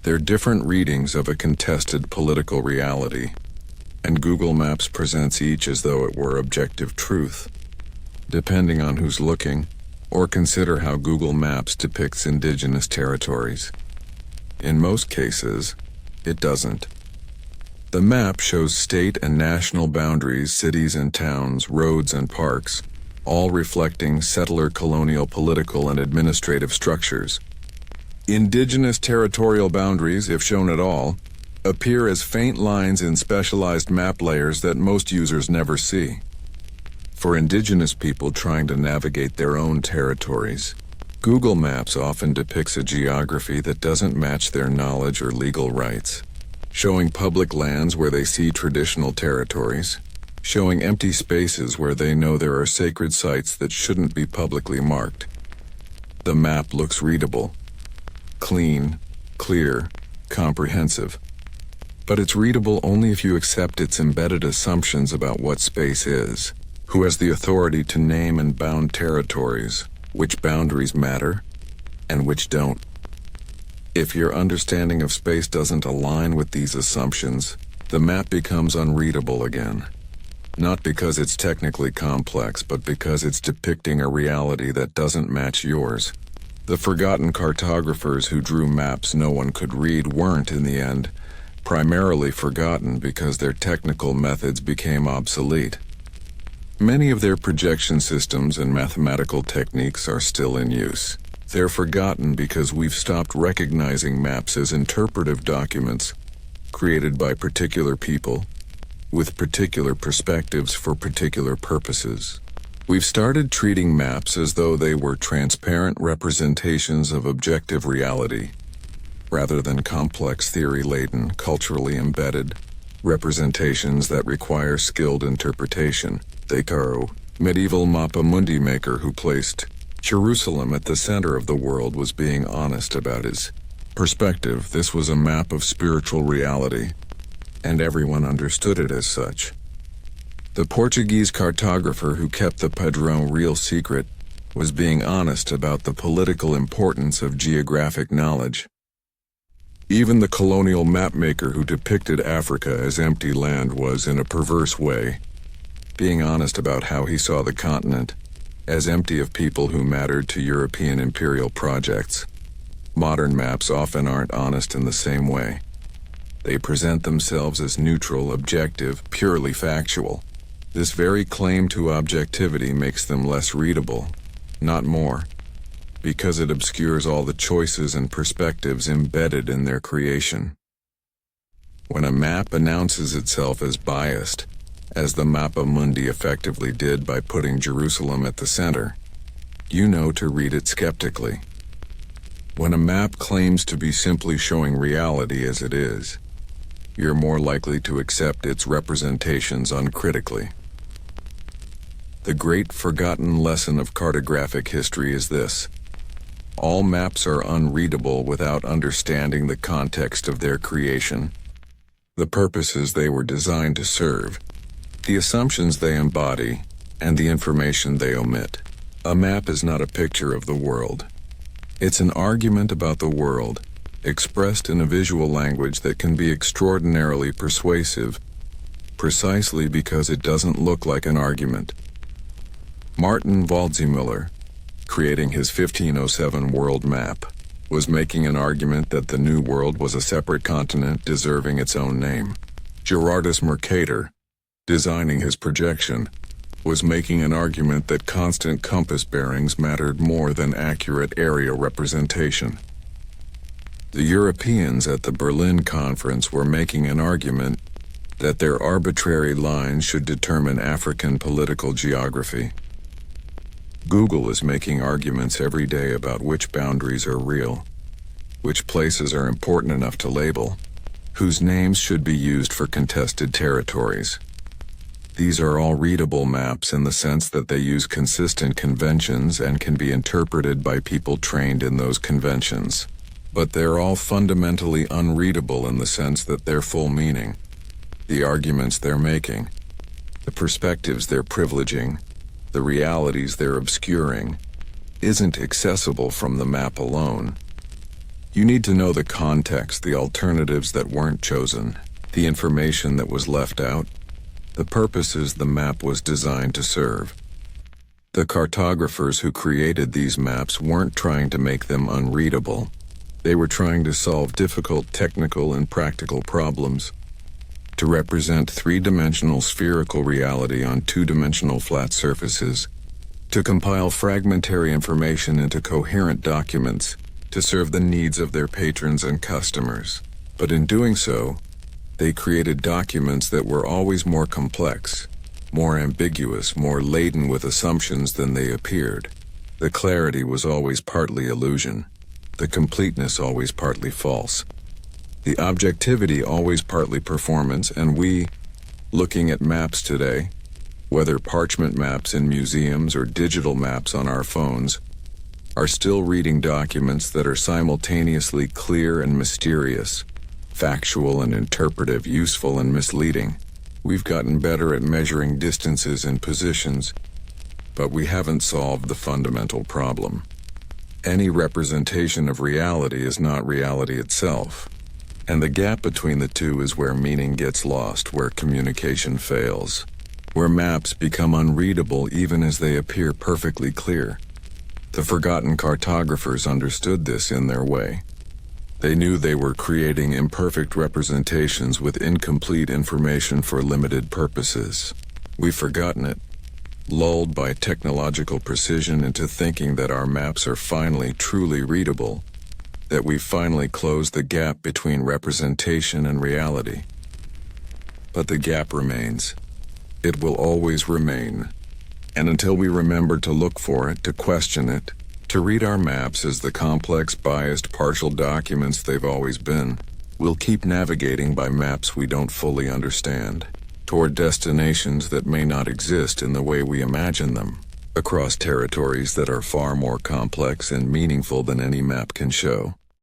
They're different readings of a contested political reality, and Google Maps presents each as though it were objective truth, depending on who's looking, or consider how Google Maps depicts indigenous territories. In most cases, it doesn't. The map shows state and national boundaries, cities and towns, roads and parks, all reflecting settler colonial political and administrative structures. Indigenous territorial boundaries, if shown at all, appear as faint lines in specialized map layers that most users never see. For indigenous people trying to navigate their own territories, Google Maps often depicts a geography that doesn't match their knowledge or legal rights, showing public lands where they see traditional territories, showing empty spaces where they know there are sacred sites that shouldn't be publicly marked. The map looks readable, clean, clear, comprehensive. But it's readable only if you accept its embedded assumptions about what space is, who has the authority to name and bound territories, which boundaries matter, and which don't. If your understanding of space doesn't align with these assumptions, the map becomes unreadable again. Not because it's technically complex, but because it's depicting a reality that doesn't match yours. The forgotten cartographers who drew maps no one could read weren't, in the end, primarily forgotten because their technical methods became obsolete. Many of their projection systems and mathematical techniques are still in use. They're forgotten because we've stopped recognizing maps as interpretive documents created by particular people, with particular perspectives for particular purposes. We've started treating maps as though they were transparent representations of objective reality, rather than complex theory-laden, culturally embedded representations that require skilled interpretation. Descartes, medieval mappa mundi maker who placed Jerusalem at the center of the world, was being honest about his perspective. This was a map of spiritual reality, and everyone understood it as such. The Portuguese cartographer who kept the Padrão real secret was being honest about the political importance of geographic knowledge. Even the colonial mapmaker who depicted Africa as empty land was, in a perverse way, being honest about how he saw the continent as empty of people who mattered to European imperial projects. Modern maps often aren't honest in the same way. They present themselves as neutral, objective, purely factual. This very claim to objectivity makes them less readable, not more, because it obscures all the choices and perspectives embedded in their creation. When a map announces itself as biased, as the Mappa Mundi effectively did by putting Jerusalem at the center, you know to read it skeptically. When a map claims to be simply showing reality as it is, you're more likely to accept its representations uncritically. The great forgotten lesson of cartographic history is this: all maps are unreadable without understanding the context of their creation, the purposes they were designed to serve, the assumptions they embody, and the information they omit. A map is not a picture of the world. It's an argument about the world, expressed in a visual language that can be extraordinarily persuasive, precisely because it doesn't look like an argument. Martin Waldseemüller, creating his 1507 world map, was making an argument that the New World was a separate continent deserving its own name. Gerardus Mercator, designing his projection, was making an argument that constant compass bearings mattered more than accurate area representation. The Europeans at the Berlin Conference were making an argument that their arbitrary lines should determine African political geography. Google is making arguments every day about which boundaries are real, which places are important enough to label, whose names should be used for contested territories. These are all readable maps in the sense that they use consistent conventions and can be interpreted by people trained in those conventions. But they're all fundamentally unreadable in the sense that their full meaning, the arguments they're making, the perspectives they're privileging, the realities they're obscuring, isn't accessible from the map alone. You need to know the context, the alternatives that weren't chosen, the information that was left out, the purposes the map was designed to serve. The cartographers who created these maps weren't trying to make them unreadable. They were trying to solve difficult technical and practical problems, to represent three-dimensional spherical reality on two-dimensional flat surfaces, to compile fragmentary information into coherent documents, to serve the needs of their patrons and customers. But in doing so, they created documents that were always more complex, more ambiguous, more laden with assumptions than they appeared. The clarity was always partly illusion, the completeness always partly false, the objectivity always partly performance, and we, looking at maps today, whether parchment maps in museums or digital maps on our phones, are still reading documents that are simultaneously clear and mysterious, factual and interpretive, useful and misleading. We've gotten better at measuring distances and positions, but we haven't solved the fundamental problem. Any representation of reality is not reality itself, and the gap between the two is where meaning gets lost, where communication fails, where maps become unreadable even as they appear perfectly clear. The forgotten cartographers understood this in their way. They knew they were creating imperfect representations with incomplete information for limited purposes. We've forgotten it, lulled by technological precision into thinking that our maps are finally truly readable, that we've finally closed the gap between representation and reality. But the gap remains. It will always remain. And until we remember to look for it, to question it, to read our maps as the complex, biased, partial documents they've always been, we'll keep navigating by maps we don't fully understand, toward destinations that may not exist in the way we imagine them, across territories that are far more complex and meaningful than any map can show.